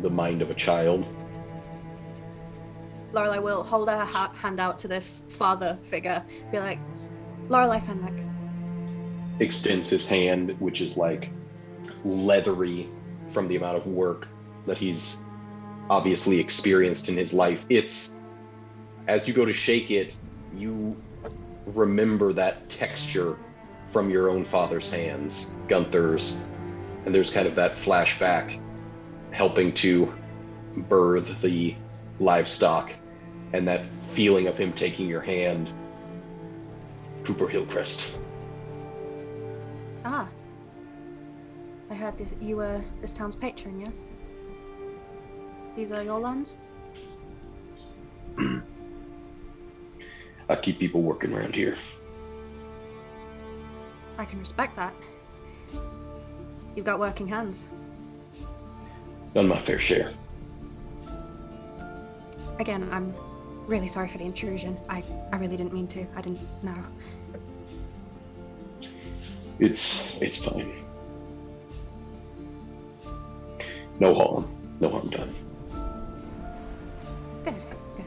the mind of a child. Lorelei will hold her hand out to this father figure, be like, Lorelei Fenwick. Extends his hand, which is like leathery from the amount of work that he's obviously experienced in his life. It's, as you go to shake it, you remember that texture from your own father's hands, Gunther's, and there's kind of that flashback helping to birth the livestock, and that feeling of him taking your hand. Cooper Hillcrest. Ah. I heard this, you were this town's patron, yes? These are your lands? I keep people working around here. I can respect that. You've got working hands. Done my fair share. Again, I'm really sorry for the intrusion. I really didn't mean to. I didn't know. It's fine. No harm. No harm done. Good, good.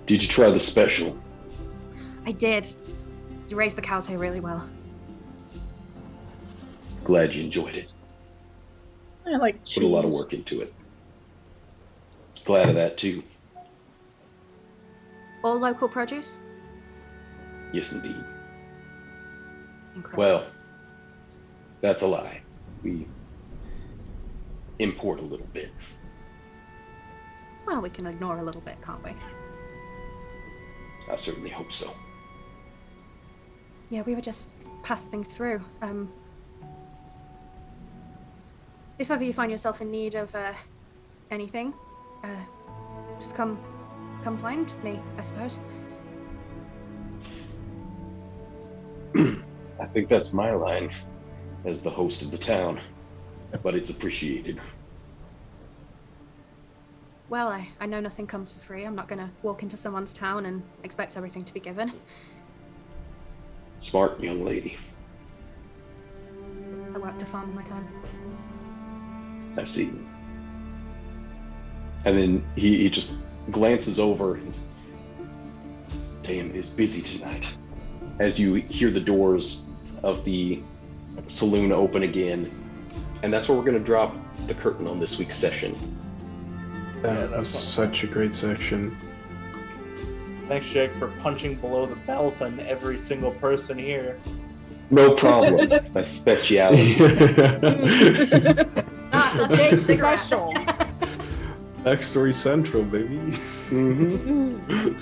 Did you try the special? I did. You raised the cows here really well. Glad you enjoyed it. I like cheese. Put a lot of work into it. Glad of that too. All local produce? Yes, indeed. Incredible. Well, that's a lie. We import a little bit. Well, we can ignore a little bit, can't we? I certainly hope so. Yeah, we were just passing through. If ever you find yourself in need of anything, just come find me, I suppose. I think that's my line as the host of the town, but it's appreciated. Well, I know nothing comes for free. I'm not gonna walk into someone's town and expect everything to be given. Smart young lady. I worked a farm in my time. I see. And then he just glances over and says, Damn, it is busy tonight. As you hear the doors of the saloon open again. And that's where we're going to drop the curtain on this week's session. That was such a great section. Thanks, Jake, for punching below the belt on every single person here. No problem. It's my speciality. Ah, Jake's cigarette. Special. Backstory Central, baby. Mm-hmm.